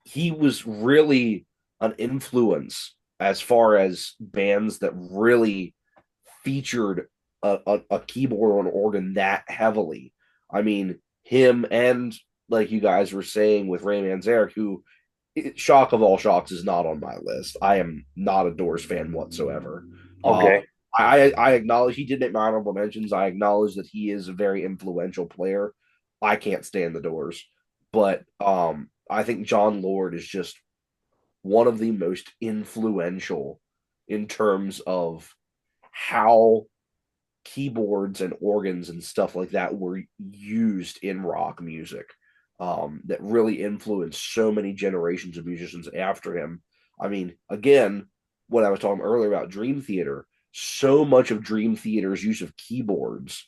he was really an influence as far as bands that really featured a keyboard or an organ that heavily. I mean, him and, like you guys were saying with Ray Manzarek, who, shock of all shocks, is not on my list. I am not a Doors fan whatsoever. Okay. I acknowledge he did make my honorable mentions. I acknowledge that he is a very influential player. I can't stand the Doors, but I think jonlord is just one of the most influential in terms of how keyboards and organs and stuff like that were used in rock music, that really influenced so many generations of musicians after him. I mean, again, what I was talking earlier about Dream Theater, so much of Dream Theater's use of keyboards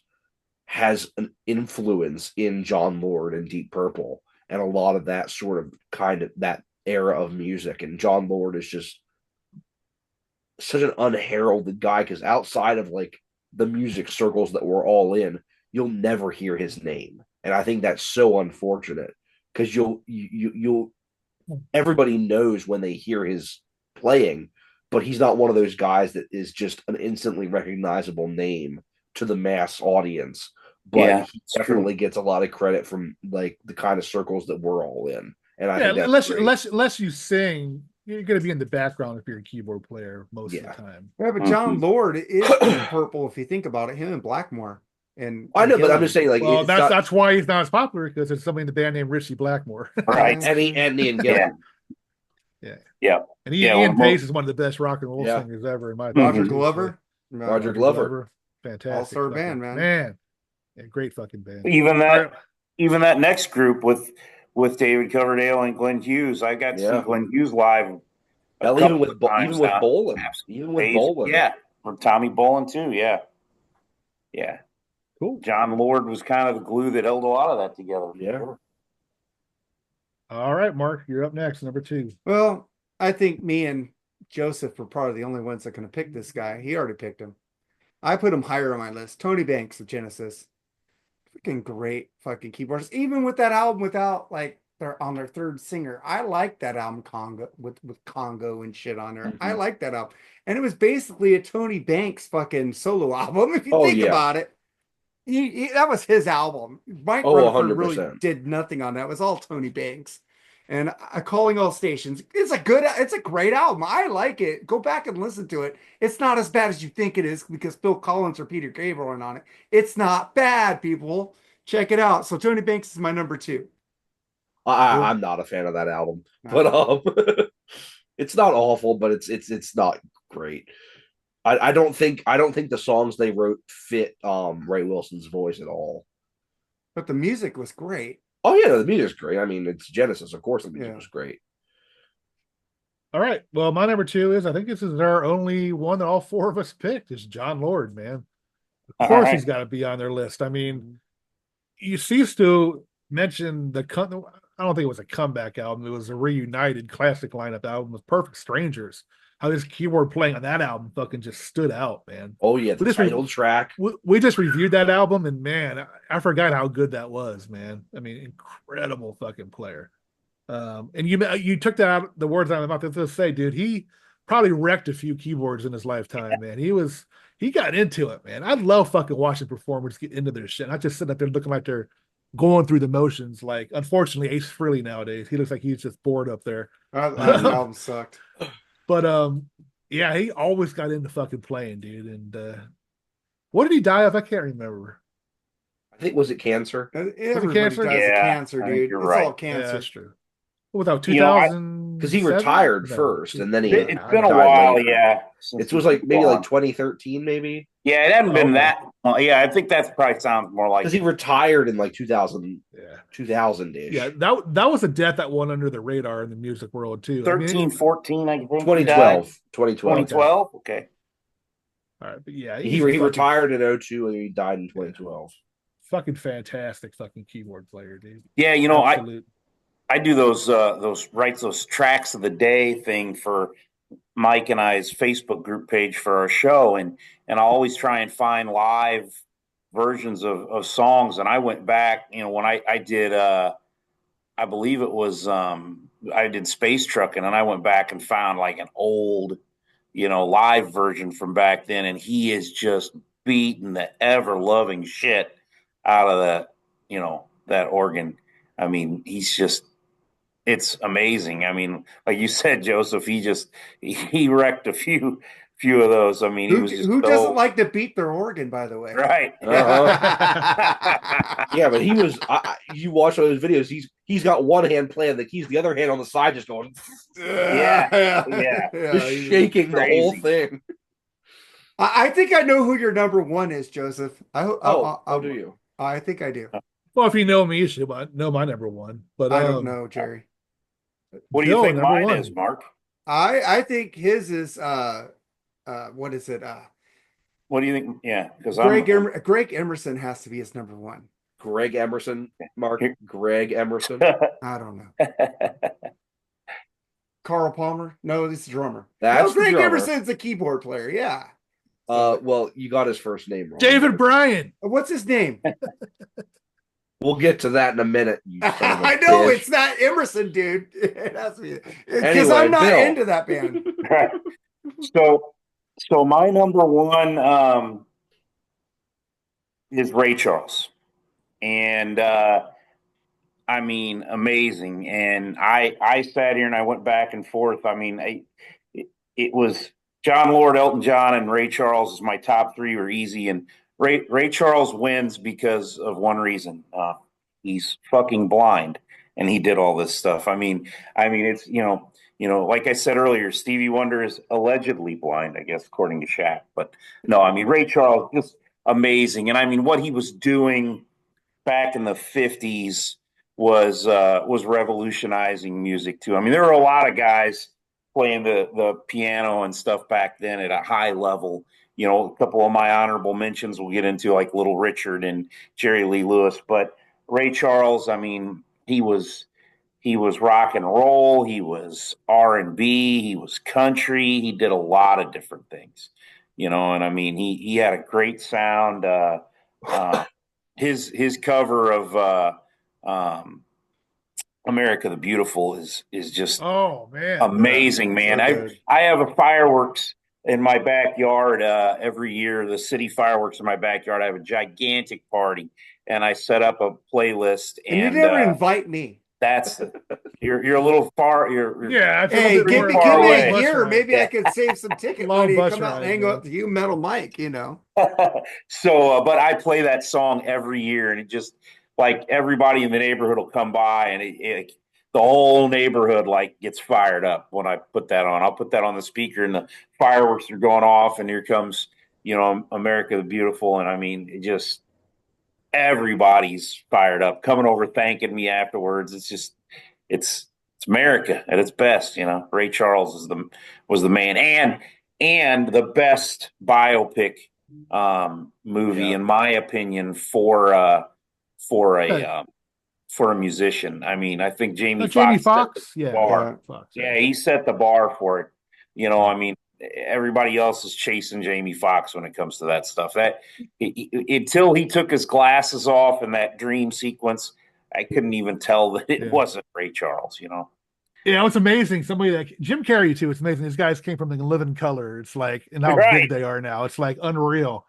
has an influence in jonlord and Deep Purple, and a lot of that sort of kind of that era of music. And jonlord is just such an unheralded guy, because outside of like the music circles that we're all in, you'll never hear his name. And I think that's so unfortunate, because you'll everybody knows when they hear his playing, but he's not one of those guys that is just an instantly recognizable name to the mass audience. But he definitely gets a lot of credit from like the kind of circles that we're all in. And I think that's unless you sing, you're going to be in the background if you're a keyboard player most of the time. Yeah, but jonlord is Deep Purple if you think about it. Him and Blackmore. And I know, but I'm just saying, like, well, that's why he's not as popular, because there's somebody in the band named Richie Blackmore, right? And Ian Gillan. Yeah. And Ian Pace is one of the best rock and roll singers ever in my opinion. Roger Glover, fantastic, all-star band, man. Yeah, great fucking band. Even that next group with David Coverdale and Glenn Hughes, I got to see Glenn Hughes live. Even with Bolin, or Tommy Bolin too, yeah. Cool. jonlord was kind of the glue that held a lot of that together. Yeah. All right, Mark, you're up next, number 2. Well, I think me and Joseph were probably the only ones that can pick this guy. He already picked him. I put him higher on my list. Tony Banks of Genesis. Freaking great fucking keyboardist. Even with that album without like they're on their third singer. I like that album Congo with Congo and shit on there. I like that album. And it was basically a Tony Banks fucking solo album, if you think about it. That was his album. Mike Rutherford really did nothing on that. It was all Tony Banks. And Calling All Stations. It's a great album. I like it. Go back and listen to it. It's not as bad as you think it is because Phil Collins or Peter Gabriel are on it. It's not bad, people. Check it out. So Tony Banks is my number 2. I'm not a fan of that album, but it's not awful, but it's not great. I don't think the songs they wrote fit Ray Wilson's voice at all. But the music was great. Oh yeah, the music's great. I mean, it's Genesis, of course the music Yeah. was great. All right. Well, my number two is I think this is our only one that all four of us picked is Jonlord, man. Of All course right. he's got to be on their list. I mean, you ceased to mention I don't think it was a comeback album. It was a reunited classic lineup album with Perfect Strangers. How his keyboard playing on that album fucking just stood out, man. Oh yeah, the title track. We just reviewed that album, and man, I forgot how good that was, man. I mean, incredible fucking player. And you took that out the words I'm about to say, dude. He probably wrecked a few keyboards in his lifetime, man. He got into it, man. I love fucking watching performers get into their shit. Not just sitting up there looking like they're going through the motions. Like, unfortunately, Ace Frehley nowadays, he looks like he's just bored up there. That album sucked. But yeah, he always got into fucking playing, dude. And what did he die of? I can't remember. I think was it cancer? Everybody cancer? dies of Yeah, cancer, I think dude. you're It's right. all cancer. Yeah, that's true. Without You know, 2000, Because he retired first, and then he It's been a died while, later. yeah. It was like maybe like 2013, maybe. Yeah, it hadn't been Okay. that. Yeah, I think that probably sounds more like Because he retired in like 2000, Yeah. 2000-ish. Yeah, that was a death that went under the radar in the music world too. 13, 14, I think. 2012. 2012. 2012? Okay. All right, but yeah, He retired in 2002 and he died in 2012. Fucking fantastic fucking keyboard player, dude. Yeah, you know, Absolute. I do those tracks of the day thing for Mike and I's Facebook group page for our show, and I always try and find live versions of songs. And I went back, you know, when I did I believe it was I did Space Trucking, and I went back and found like an old, you know, live version from back then, and he is just beating the ever loving shit out of that, you know, that organ. I mean, it's amazing. I mean, like you said, Joseph, he wrecked a few of those. I mean, he was just who doesn't like to beat their organ, by the way? right. Yeah, but he was. You watch all those videos. He's got one hand playing the keys, the other hand on the side, just going, Yeah. just shaking the whole thing. I think I know who your number one is, Joseph. How do you? I think I do. Well, if you know me, you should know my number one. But I don't know, Jerry. What do you Bill, think number mine one. is, Mark? I think his is what is it? What do you think? Yeah, because Greg Emerson has to be his number one. Greg Emerson, Mark. Greg Emerson. I don't know. Carl Palmer? No, this is the drummer. That's Greg the drummer. Emerson's the keyboard player. Yeah. Well, you got his first name wrong. David Bryan. What's his name? We'll get to that in a minute. You son of a I know bitch. it's that Emerson dude. It has to be because Anyway, I'm not Bill. into that band. Right. So my number one is Ray Charles, and I mean, amazing. And I sat here and I went back and forth. I mean, it was jonlord, Elton John, and Ray Charles is my top three were easy. And Ray Charles wins because of one reason. He's fucking blind, and he did all this stuff. I mean, it's you know, like I said earlier, Stevie Wonder is allegedly blind, I guess, according to Shaq. But no, I mean, Ray Charles just amazing, and I mean, what he was doing back in the '50s was revolutionizing music too. I mean, there were a lot of guys playing the piano and stuff back then at a high level. You know, a couple of my honorable mentions we'll get into, like Little Richard and Jerry Lee Lewis. But Ray Charles, I mean, he was rock and roll, he was R&B, he was country, he did a lot of different things, you know. And I mean, he had a great sound. His cover of America the Beautiful is just amazing, man. I have a fireworks in my backyard every year. The city fireworks in my backyard. I have a gigantic party, and I set up a playlist. And you never invite me. That's you're a little far. Hey, give me a year. Maybe I could save some ticket money and come out and hang out with you, Metal Mike. You know. So, but I play that song every year, and it just like everybody in the neighborhood will come by, and the whole neighborhood like gets fired up when I put that on. I'll put that on the speaker, and the fireworks are going off, and here comes America the Beautiful, and I mean, it just everybody's fired up, coming over, thanking me afterwards. It's just it's America at its best. Ray Charles was the man, and the best biopic movie in my opinion for a musician. I mean, I think Jamie Foxx. Yeah, he set the bar for it. I mean, everybody else is chasing Jamie Foxx when it comes to that stuff. Until he took his glasses off in that dream sequence, I couldn't even tell that it wasn't Ray Charles. Yeah, it's amazing. Somebody like Jim Carrey too. It's amazing. These guys came from the Living Color. It's like, and how big they are now. It's like unreal.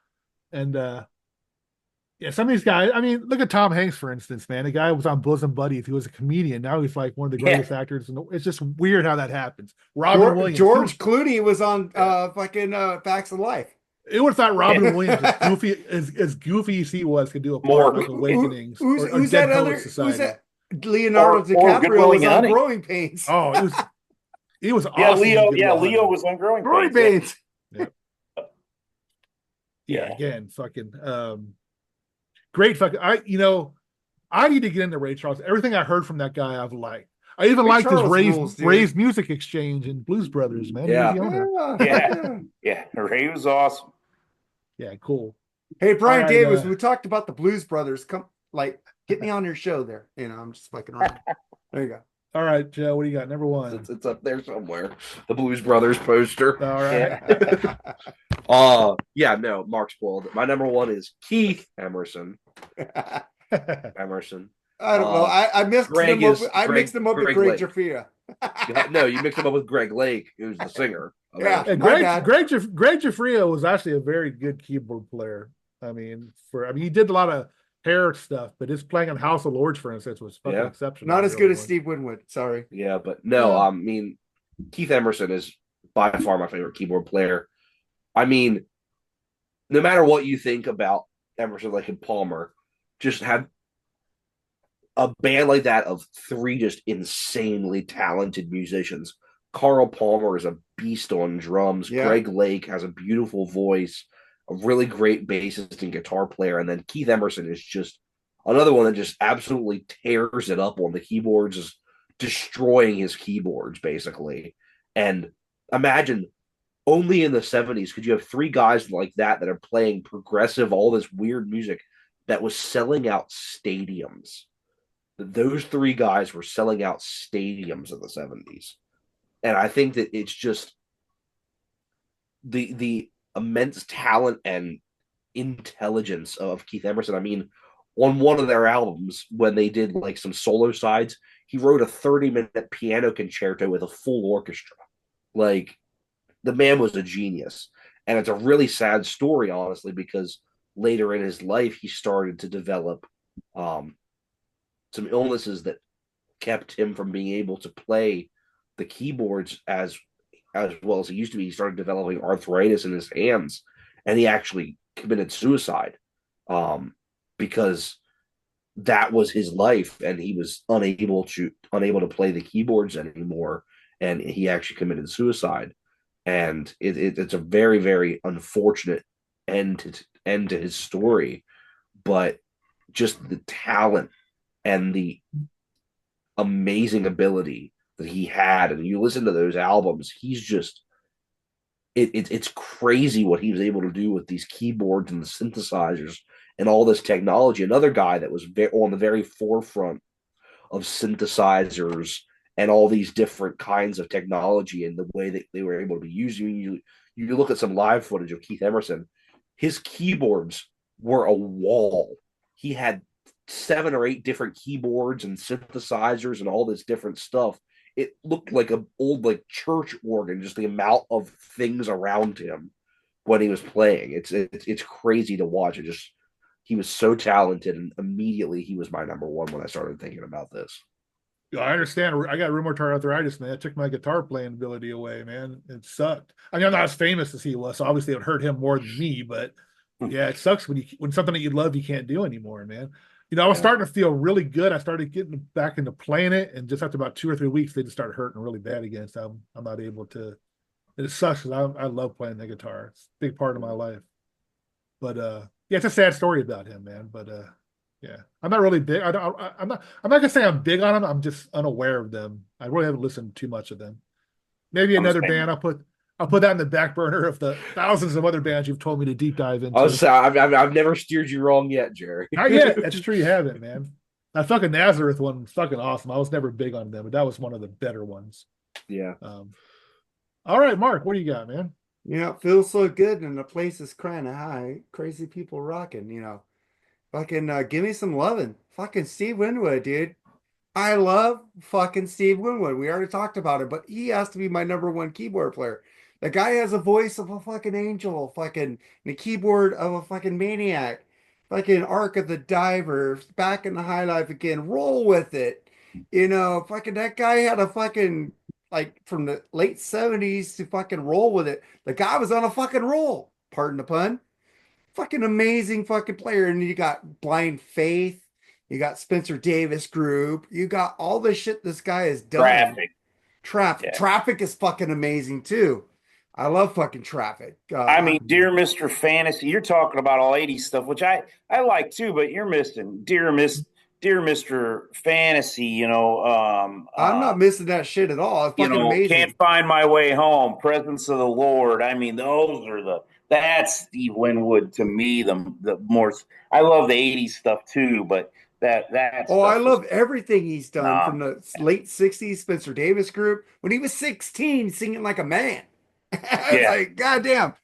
And some of these guys. I mean, look at Tom Hanks for instance. Man, the guy was on Bosom Buddies. He was a comedian. Now he's like one of the greatest actors. And it's just weird how that happens. Robin Williams. George Clooney was on fucking Facts of Life. It would have thought Robin Williams, as goofy as he was, could do a part like Awakenings. Who's that other? Who's that? Leonardo DiCaprio was on Growing Pains. Oh, it was awesome. Leo was on Growing Pains. Yep. Yeah, again, fucking great fucking. I need to get into Ray Charles. Everything I heard from that guy, I've liked. I even liked his Ray's Music Exchange and Blues Brothers, man. Yeah. Ray was awesome. Yeah, cool. Hey, Brian Davis, we talked about the Blues Brothers. Come, get me on your show there. I'm just fucking around. There you go. All right, Joe, what do you got? Number one. It's up there somewhere. The Blues Brothers poster. All right. No, Mark spoiled it. My number one is Keith Emerson. Emerson. I don't know. I mixed them up with Greg Jafria. No, you mixed him up with Greg Lake, who's the singer. Greg Jafria was actually a very good keyboard player. I mean, he did a lot of hair stuff, but his playing on House of Lords, for instance, was fucking exceptional. Not as good as Steve Winwood. Sorry. Yeah, but no, I mean, Keith Emerson is by far my favorite keyboard player. I mean, no matter what you think about Emerson, Lake and Palmer, just have a band like that of three just insanely talented musicians. Carl Palmer is a beast on drums. Yeah. Greg Lake has a beautiful voice, a really great bassist and guitar player. And then Keith Emerson is just another one that just absolutely tears it up on the keyboards, is destroying his keyboards, basically. And imagine only in the 70s could you have three guys like that are playing progressive, all this weird music that was selling out stadiums. Those three guys were selling out stadiums in the 70s. And I think that it's just the immense talent and intelligence of Keith Emerson. I mean, on one of their albums, when they did like some solo sides, he wrote a 30-minute piano concerto with a full orchestra. Like, the man was a genius. And it's a really sad story, honestly, because later in his life, he started to develop some illnesses that kept him from being able to play the keyboards as well as he used to be. He started developing arthritis in his hands, and he actually committed suicide because that was his life, and he was unable to play the keyboards anymore, and he actually committed suicide. And it's a very, very unfortunate end to his story, but just the talent and the amazing ability that he had, and you listen to those albums, he's just it's crazy what he was able to do with these keyboards and the synthesizers and all this technology. Another guy that was on the very forefront of synthesizers and all these different kinds of technology and the way that they were able to be used. You look at some live footage of Keith Emerson, his keyboards were a wall. He had 7 or 8 different keyboards and synthesizers and all this different stuff. It looked like an old church organ, just the amount of things around him when he was playing. It's crazy to watch. He was so talented, and immediately he was my number one when I started thinking about this. I understand. I got rheumatoid arthritis, man. It took my guitar playing ability away, man. It sucked. I mean, I'm not as famous as he was, so obviously it hurt him more than me, but yeah, it sucks when something that you love you can't do anymore, man. I was starting to feel really good. I started getting back into playing it, and just after about 2 or 3 weeks, they just started hurting really bad again. So I'm not able to. It sucks because I love playing the guitar. It's a big part of my life. But yeah, it's a sad story about him, man. But yeah, I'm not really big. I'm not gonna say I'm big on them. I'm just unaware of them. I really haven't listened to too much of them. Maybe another band. I'll put that in the back burner of the thousands of other bands you've told me to deep dive into. I've never steered you wrong yet, Jerry. Not yet. That's true. You haven't, man. That fucking Nazareth one was fucking awesome. I was never big on them, but that was one of the better ones. Yeah. All right, Mark, what do you got, man? It feels so good, and the place is crying high. Crazy people rocking, Fucking give me some loving. Fucking Steve Winwood, dude. I love fucking Steve Winwood. We already talked about it, but he has to be my number one keyboard player. The guy has a voice of a fucking angel, fucking the keyboard of a fucking maniac. Fucking Ark of the Diver, back in the high life again. Roll with it. Fucking that guy had a fucking like from the late 70s to fucking roll with it. The guy was on a fucking roll. Pardon the pun. Fucking amazing fucking player. And you got Blind Faith. You got Spencer Davis Group. You got all the shit this guy has done. Traffic is fucking amazing too. I love fucking Traffic. I mean, Dear Mr. Fantasy, you're talking about all 80s stuff, which I like too, but you're missing Dear Mr. Fantasy, I'm not missing that shit at all. It's fucking amazing. Can't Find My Way Home, Presence of the Lord. I mean, that's Steve Winwood to me, the more. I love the 80s stuff too, but I love everything he's done from the late 60s Spencer Davis Group when he was 16 singing like a man. It's like, goddamn,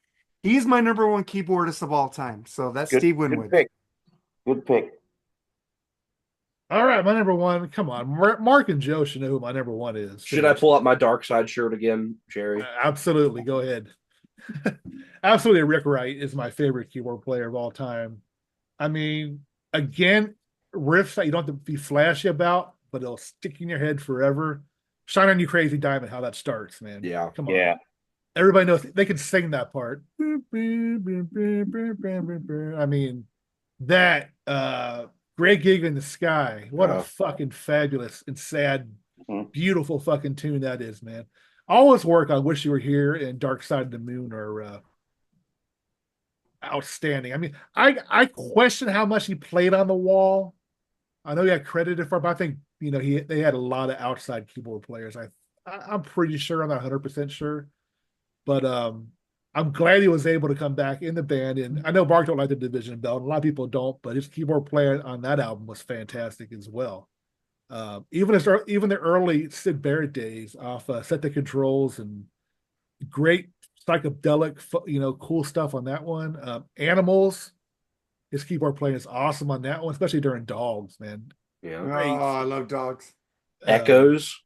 he's my number one keyboardist of all time. So that's Steve Winwood. Good pick. All right, my number one. Come on, Mark and Joe should know who my number one is. Should I pull up my Dark Side shirt again, Jerry? Absolutely, go ahead. Absolutely, Rick Wright is my favorite keyboard player of all time. I mean, again, riffs that you don't have to be flashy about, but it'll stick in your head forever. Shine on You Crazy Diamond, how that starts, man. Yeah. Come on. Yeah. Everybody knows they can sing that part. I mean, that Great Gig in the Sky. What a fucking fabulous and sad, beautiful fucking tune that is, man. All his work on Wish You Were Here and Dark Side of the Moon are outstanding. I mean, I question how much he played on the wall. I know he got credited for it, but I think they had a lot of outside keyboard players. I'm pretty sure. I'm not 100% sure, but I'm glad he was able to come back in the band. And I know Mark don't like the Division Belt. A lot of people don't, but his keyboard player on that album was fantastic as well. Even the early Sid Barrett days off Set the Controls and great psychedelic, cool stuff on that one. Animals, his keyboard playing is awesome on that one, especially during Dogs, man. Yeah. I love Dogs. Echoes.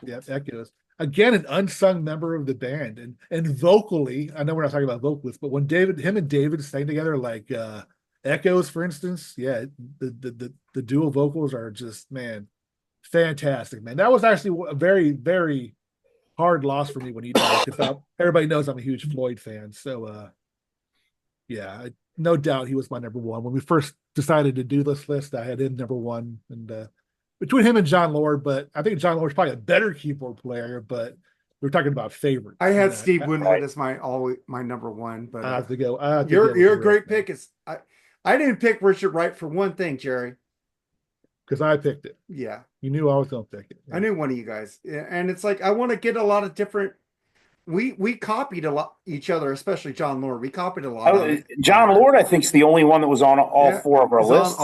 Yeah, Echoes. Again, an unsung member of the band, and vocally, I know we're not talking about vocalists, but when him and David sang together, like Echoes, for instance, yeah, the dual vocals are just, man, fantastic, man. That was actually a very, very hard loss for me when he died, because everybody knows I'm a huge Floyd fan. So, yeah, no doubt he was my number one. When we first decided to do this list, I had him number one, and between him and jonlord, but I think jonlord's probably a better keyboard player, but we're talking about favorites. I had Steve Winwood as my number one, but I have to go. You're a great pick. I didn't pick Richard Wright for one thing, Jerry. Because I picked it. Yeah. You knew I was going to pick it. Yeah. I knew one of you guys. And it's like, I want to get a lot of different. We copied a lot each other, especially jonlord. We copied a lot. jonlord, I think, is the only one that was on all four of our lists.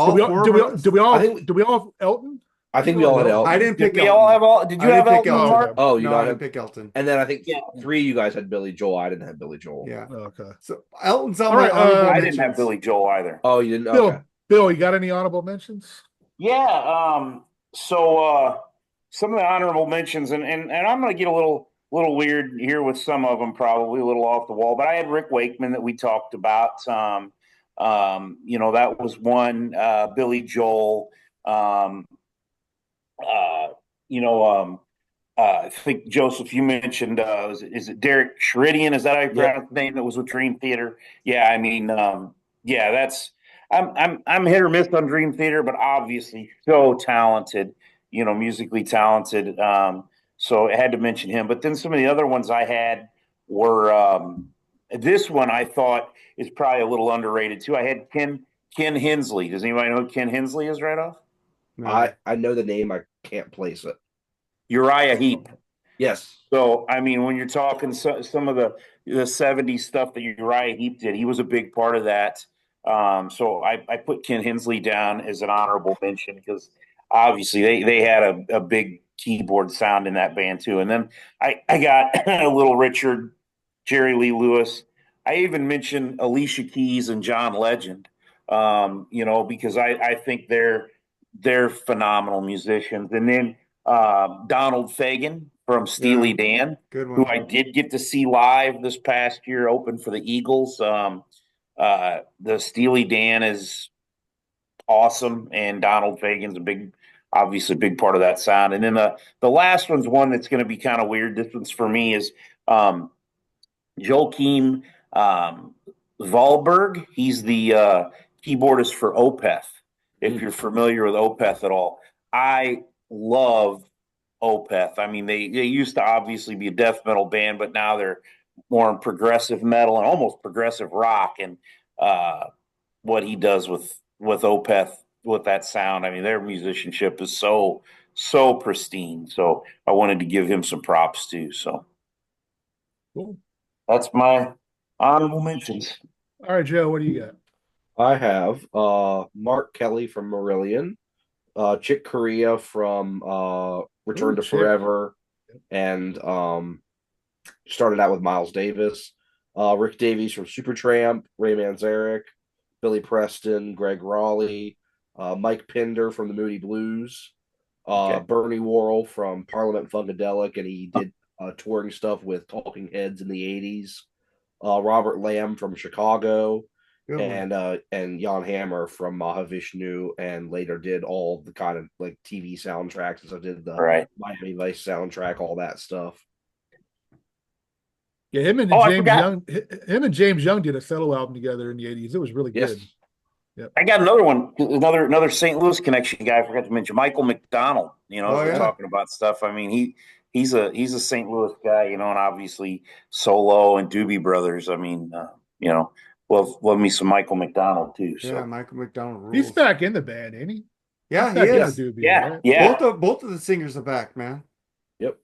Do we all have Elton? I think we all had Elton. I didn't pick Elton. We all have all. Did you have Elton? Mark? Oh, you I didn't pick Elton. And then I think 3 of you guys had Billy Joel. I didn't have Billy Joel. Yeah. Okay. So Elton's on my honorable I didn't have Billy Joel either. Oh, you didn't? Bill, Okay. Bill, you got any honorable mentions? Yeah. So some of the honorable mentions, and I'm going to get a little weird here with some of them, probably a little off the wall. But I had Rick Wakeman that we talked about. That was one. Billy Joel. I think Joseph, you mentioned, is it Derek Sheridan? Is that how you pronounce his name? That was with Dream Theater. Yeah, I mean, that's. I'm hit or miss on Dream Theater, but obviously so talented, musically talented. So I had to mention him. But then some of the other ones I had were this one I thought is probably a little underrated too. I had Ken Hensley. Does anybody know who Ken Hensley is right off? No. I know the name. I can't place it. Uriah Heep. Yes. So I mean, when you're talking some of the '70s stuff that Uriah Heep did, he was a big part of that. So I put Ken Hensley down as an honorable mention because obviously they had a big keyboard sound in that band too. And then I got a little Richard, Jerry Lee Lewis. I even mentioned Alicia Keys and John Legend, because I think they're phenomenal musicians. And then Donald Fagen from Steely Dan, Good one. who I did get to see live this past year, open for the Eagles. The Steely Dan is awesome, and Donald Fagen's obviously a big part of that sound. And then the last one's one that's going to be kind of weird. This one's for me is Joachim Wahlberg. He's the keyboardist for Opeth. If you're familiar with Opeth at all, I love Opeth. I mean, they used to obviously be a death metal band, but now they're more in progressive metal and almost progressive rock. And what he does with Opeth with that sound, I mean, their musicianship is so pristine. So I wanted to give him some props too. So Cool. that's my honorable mentions. All right, Joe, what do you got? I have Mark Kelly from Marillion, Chick Corea from Return to Chick. Forever, and started out with Miles Davis, Rick Davies from Supertramp, Ray Manzarek, Billy Preston, Greg Raleigh, Mike Pinder from the Moody Blues, Bernie Worrell from Parliament Funkadelic, and he did touring stuff with Talking Heads in the 80s. Robert Lamb from Chicago, and Jan Hammer from Mahavishnu, and later did all the kind of like TV soundtracks. And so did the Miami Vice soundtrack, all that stuff. Yeah, him and James Young did a solo album together in the 80s. It was really good. Yep. I got another one, another St. Louis connection guy I forgot to mention, Michael McDonald. We're talking about stuff. I mean, he's a St. Louis guy, and obviously Solo and Doobie Brothers. I mean, love me some Michael McDonald too. So. Yeah, Michael McDonald rules. He's back in the band, ain't he? Yeah, he is. Doobie, right? Yeah. Both of the singers are back, man. Yep.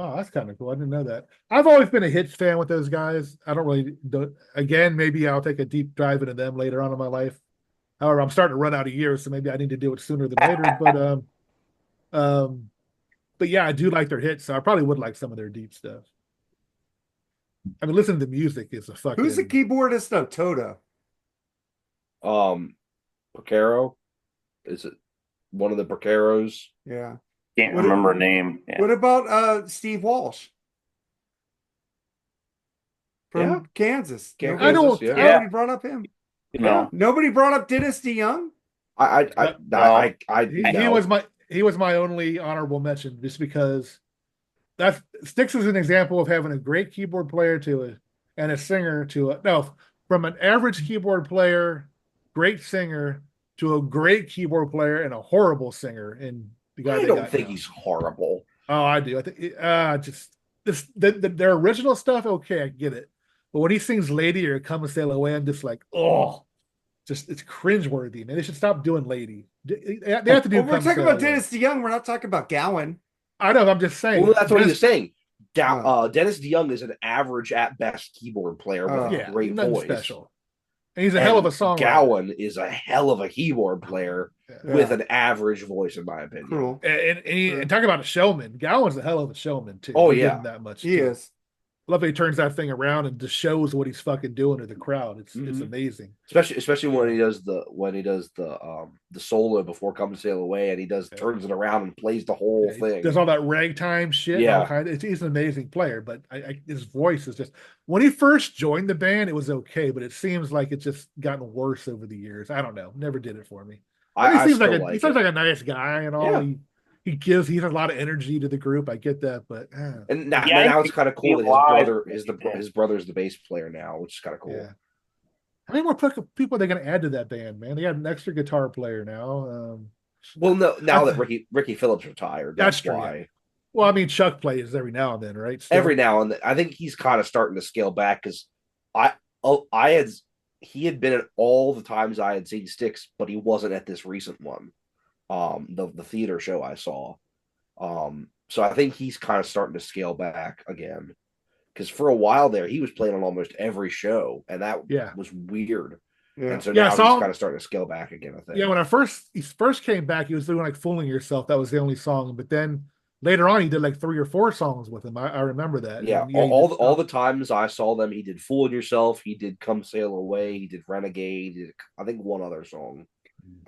Oh, that's kind of cool. I didn't know that. I've always been a Hits fan with those guys. I don't really again, maybe I'll take a deep dive into them later on in my life. However, I'm starting to run out of years, so maybe I need to do it sooner than later. But yeah, I do like their hits, so I probably would like some of their deep stuff. I mean, listening to the music is a fucking. Who's the keyboardist of Toto? Porcaro. Is it one of the Porcaros? Yeah. Can't remember a name. Yeah. What about Steve Walsh from Kansas? Nobody brought up him. No, nobody brought up Dennis DeYoung. He was my only honorable mention, just because that Styx is an example of having a great keyboard player and a singer from an average keyboard player, great singer, to a great keyboard player and a horrible singer. And I don't think he's horrible. Oh, I do. I think their original stuff. Okay, I get it. But when he sings "Lady" or "Come and Sail Away," I'm just like, it's cringeworthy. Man, they should stop doing "Lady." They have to do. We're talking about Dennis DeYoung. We're not talking about Gowan. I know. I'm just saying. Well, that's what he's saying. Dennis DeYoung is an average at best keyboard player with a great voice. Special. And he's a hell of a songwriter. Gowan is a hell of a keyboard player with an average voice, in my opinion. Cool. And talk about a showman. Gowan's a hell of a showman too. Oh yeah, that much. He is. Love that he turns that thing around and just shows what he's fucking doing to the crowd. It's amazing. Especially when he does the solo before "Come and Sail Away," and he turns it around and plays the whole thing. Does all that ragtime shit. Yeah, he's an amazing player, but his voice is just. When he first joined the band, it was okay, but it seems like it's just gotten worse over the years. I don't know. Never did it for me. He seems like a nice guy and all. Yeah. He has a lot of energy to the group. I get that, but and now it's kind of cool that his brother's the bass player now, which is kind of cool. How many more people are they going to add to that band, man? They got an extra guitar player now. Well, no, I now that Ricky Phillips retired, that's that's true. Yeah. why. Well, I mean, Chuck plays every now and then, right? Every Still. now and then, I think he's kind of starting to scale back because I I had he had been at all the times I had seen Sticks, but he wasn't at this recent one, the theater show I saw. So I think he's kind of starting to scale back again because for a while there he was playing on almost every show, and that Yeah. was weird. Yeah. And so Yeah. now he's kind of starting to scale back again. I think. Yeah, when he first came back, he was doing like "Fooling Yourself." That was the only song. But then later on, he did like 3 or 4 songs with him. I remember that. Yeah, And yeah, all the times I saw them, he did "Fooling Yourself," he did "Come Sail Away," he did "Renegade," he did, I think one other song.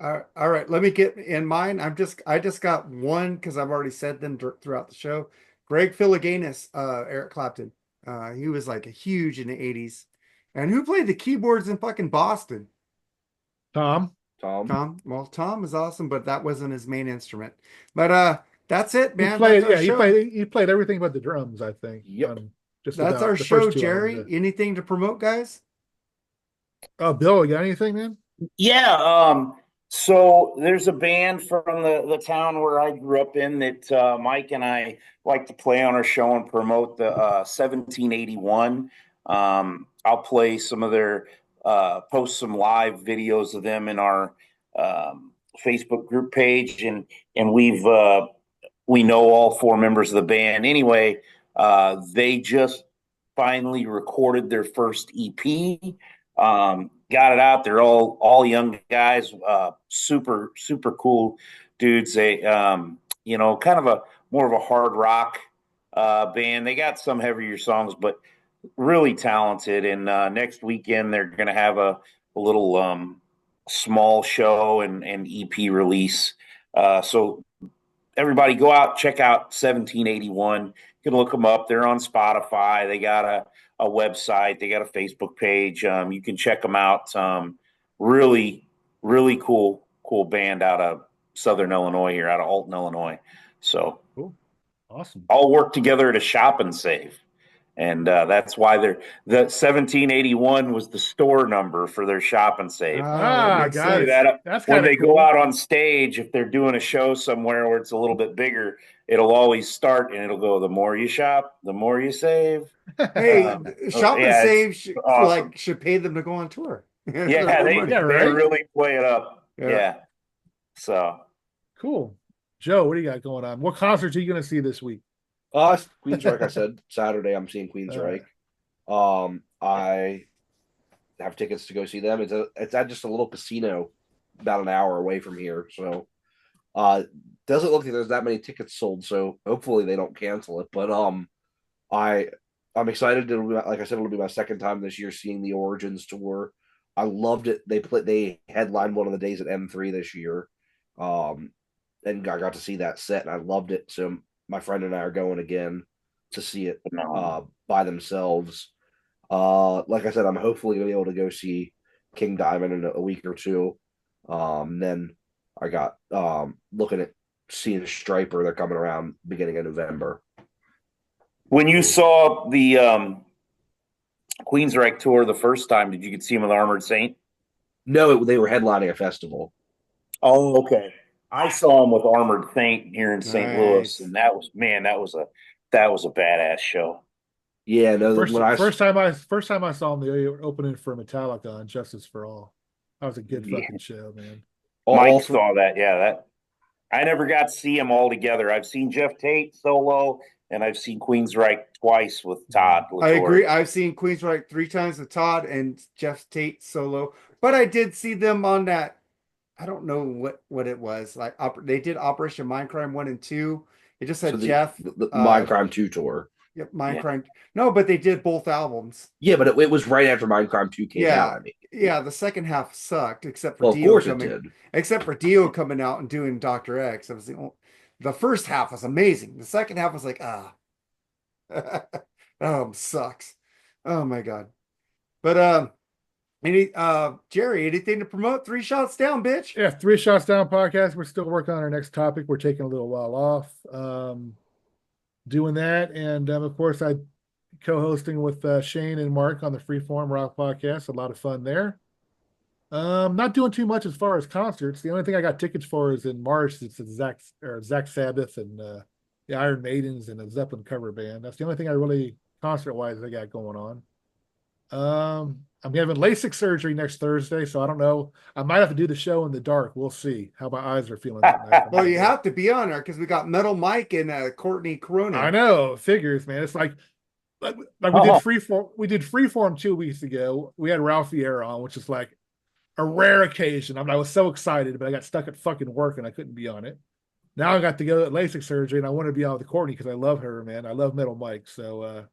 All right, let me get in mine. I just got one because I've already said them throughout the show. Greg Philaganis, Eric Clapton. He was like a huge in the 80s. And who played the keyboards in fucking Boston? Tom. Tom, Tom. Well, Tom is awesome, but that wasn't his main instrument. But that's it, He man. played. That's our Yeah, show. he played everything but the drums. I think. Yep. Just That's about our the show, first 2 albums. Jerry. Anything to promote, guys? Oh, Bill, you got anything, man? Yeah. So there's a band from the town where I grew up in that Mike and I like to play on our show and promote the 1781. I'll play some of their post some live videos of them in our Facebook group page, and we know all 4 members of the band. Anyway, they just finally recorded their first EP. Got it out. They're all young guys, super cool dudes. They kind of a more of a hard rock band. They got some heavier songs, but really talented. And next weekend they're going to have a little small show and EP release. So everybody go out, check out 1781. You can look them up. They're on Spotify. They got a website. They got a Facebook page. You can check them out. Really, really cool band out of Southern Illinois here, out of Alton, Illinois. So Cool. Awesome. all work together at a shop and save. And that's why the 1781 was the store number for their shop and save. That makes guys, sense. that's When kind of they cool. go out on stage, if they're doing a show somewhere where it's a little bit bigger, it'll always start and it'll go, the more you shop, the more you save. Hey, Shop and yeah, Save awesome. should pay them to go on tour. Yeah, they Yeah, right? really play it up. Yeah. Yeah. So Cool. Joe, what do you got going on? What concerts are you going to see this week? Queensryche. I said Saturday. I'm seeing Queensryche. I have tickets to go see them. It's at just a little casino about an hour away from here. So doesn't look like there's that many tickets sold. So hopefully they don't cancel it. But I'm excited. Like I said, it'll be my second time this year seeing the Origins tour. I loved it. They headlined one of the days at M3 this year. And I got to see that set and I loved it. So my friend and I are going again to see it by themselves. Like I said, I'm hopefully going to be able to go see King Diamond in a week or two. Then I got looking at seeing Striper. They're coming around beginning of November. when you saw the Queensryche tour the first time, did you get to see them with Armored Saint? No, they were headlining a festival. Oh, okay. I saw them with Armored Saint here in St. Louis, Nice. and that was a badass show. Yeah, no. First time I saw them, they were opening for Metallica on Justice for All. That was a good fucking show, man. Mike saw that. Yeah, that I never got to see them all together. I've seen Jeff Tate solo, and I've seen Queensryche twice with Todd. I agree. I've seen Queensryche 3 times with Todd and Jeff Tate solo, but I did see them on that. I don't know what it was like. They did Operation Mindcrime 1 and 2. It just had Jeff. The Mindcrime 2 tour. Yep, Mindcrime. No, but they did both albums. Yeah, but it was right after Mindcrime 2 came out. I mean, yeah, the second half sucked, except for of course it did. Except for Dio coming out and doing Dr. X. That was the first half was amazing. The second half was like, sucks. Oh my god. But Jerry, anything to promote? 3 shots down, bitch. Yeah, 3 shots down podcast. We're still working on our next topic. We're taking a little while off. Doing that, and of course I co-hosting with Shane and Mark on the Freeform Rock podcast. A lot of fun there. Not doing too much as far as concerts. The only thing I got tickets for is in March. It's Zach Sabbath and the Iron Maidens and a Zeppelin cover band. That's the only thing I really concert wise I got going on. I'm having LASIK surgery next Thursday, so I don't know. I might have to do the show in the dark. We'll see how my eyes are feeling that night. Well, you have to be on there because we got Metal Mike and Courtney Corona. I know, figures, man. It's like we did freeform. We did freeform 2 weeks ago. We had Ralph Vieira on, which is like a rare occasion. I was so excited, but I got stuck at fucking work and I couldn't be on it. Now I got to go to LASIK surgery, and I want to be on with Courtney because I love her, man. I love Metal Mike, so.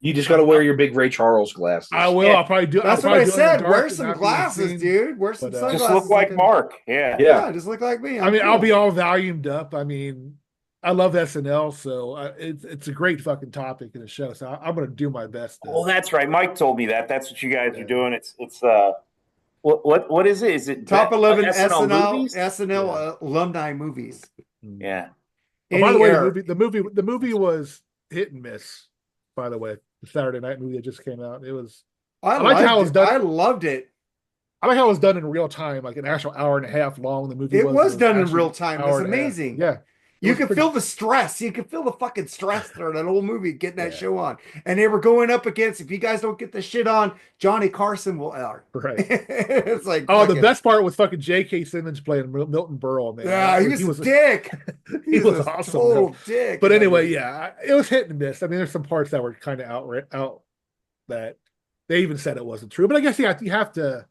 You just got to wear your big Ray Charles glasses. I will. Yeah. I'll probably do. That's what I said. Wear some glasses, dude. Wear some sunglasses. Just look like Mark. Yeah. Just look like me. I mean, I'll be all volumed up. I mean, I love SNL, so it's a great fucking topic in the show. So I'm going to do my best. Well, that's right. Mike told me that. That's what you guys are doing. It's what is it? Is it top 11 SNL alumni movies? Yeah. Oh, by the way, the movie was hit and miss. By the way. The Saturday night movie that just came out. It was. I liked how it was done. I loved it. I like how it was done in real time, like an actual hour and a half long. The movie was done in real time. It was amazing. Yeah, you could feel the stress. You could feel the fucking stress during that whole movie getting that show on. And they were going up against. If you guys don't get the shit on, Johnny Carson will. Right. It's like the best part was fucking J.K. Simmons playing Milton Berle, man. Yeah, he was a dick. He was awesome. Total dick. But anyway, yeah, it was hit and miss. I mean, there's some parts that were kind of out that they even said it wasn't true. But I guess you have to.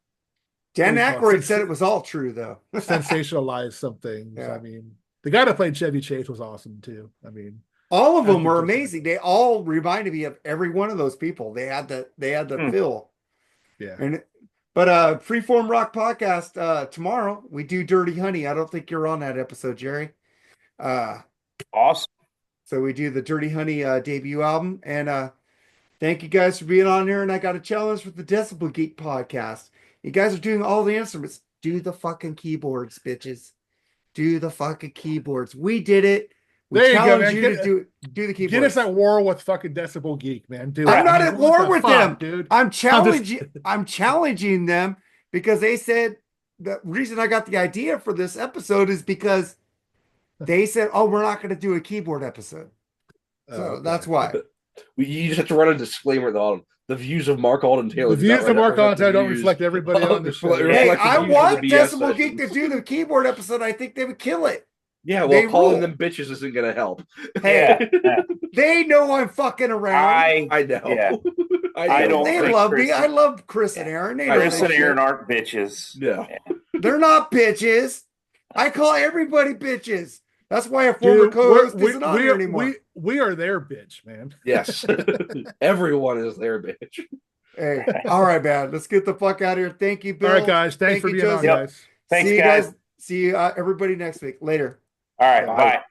Dan Aykroyd said it was all true, though. Sensationalize some things. Yeah. I mean, the guy that played Chevy Chase was awesome too. I mean, all of them were amazing. They all reminded me of every one of those people. They had the feel. Yeah. But Freeform Rock Podcast tomorrow we do Dirty Honey. I don't think you're on that episode, Jerry. Awesome. So we do the Dirty Honey debut album, and thank you guys for being on here. And I got a challenge with the Decibel Geek podcast. You guys are doing all the instruments. Do the fucking keyboards, bitches. Do the fucking keyboards. We did it. We challenge you to do the keyboards. Get us at war with fucking Decibel Geek, man. I'm not at war with them, dude. I'm challenging them because they said the reason I got the idea for this episode is because they said, "Oh, we're not going to do a keyboard episode." So that's why. You just have to run a disclaimer though. The views of Mark Alden Taylor. The views of Mark Alden Taylor don't reflect everybody on the show. Hey, I want Decibel Geek to do the keyboard episode. I think they would kill it. Yeah, well, calling them bitches isn't going to help. Hey, they know I'm fucking around. I know. Yeah. I don't. They love me. I love Chris and Aaron. Chris and Aaron aren't bitches. Yeah. They're not bitches. I call everybody bitches. That's why a former co-host isn't on here anymore. We are their bitch, man. Yes. Everyone is their bitch. Hey, all right, man. Let's get the fuck out of here. Thank you, Bill. All right, guys. Thanks for being on, guys. Thanks, guys. See you, everybody, next week. Later. All right. Bye.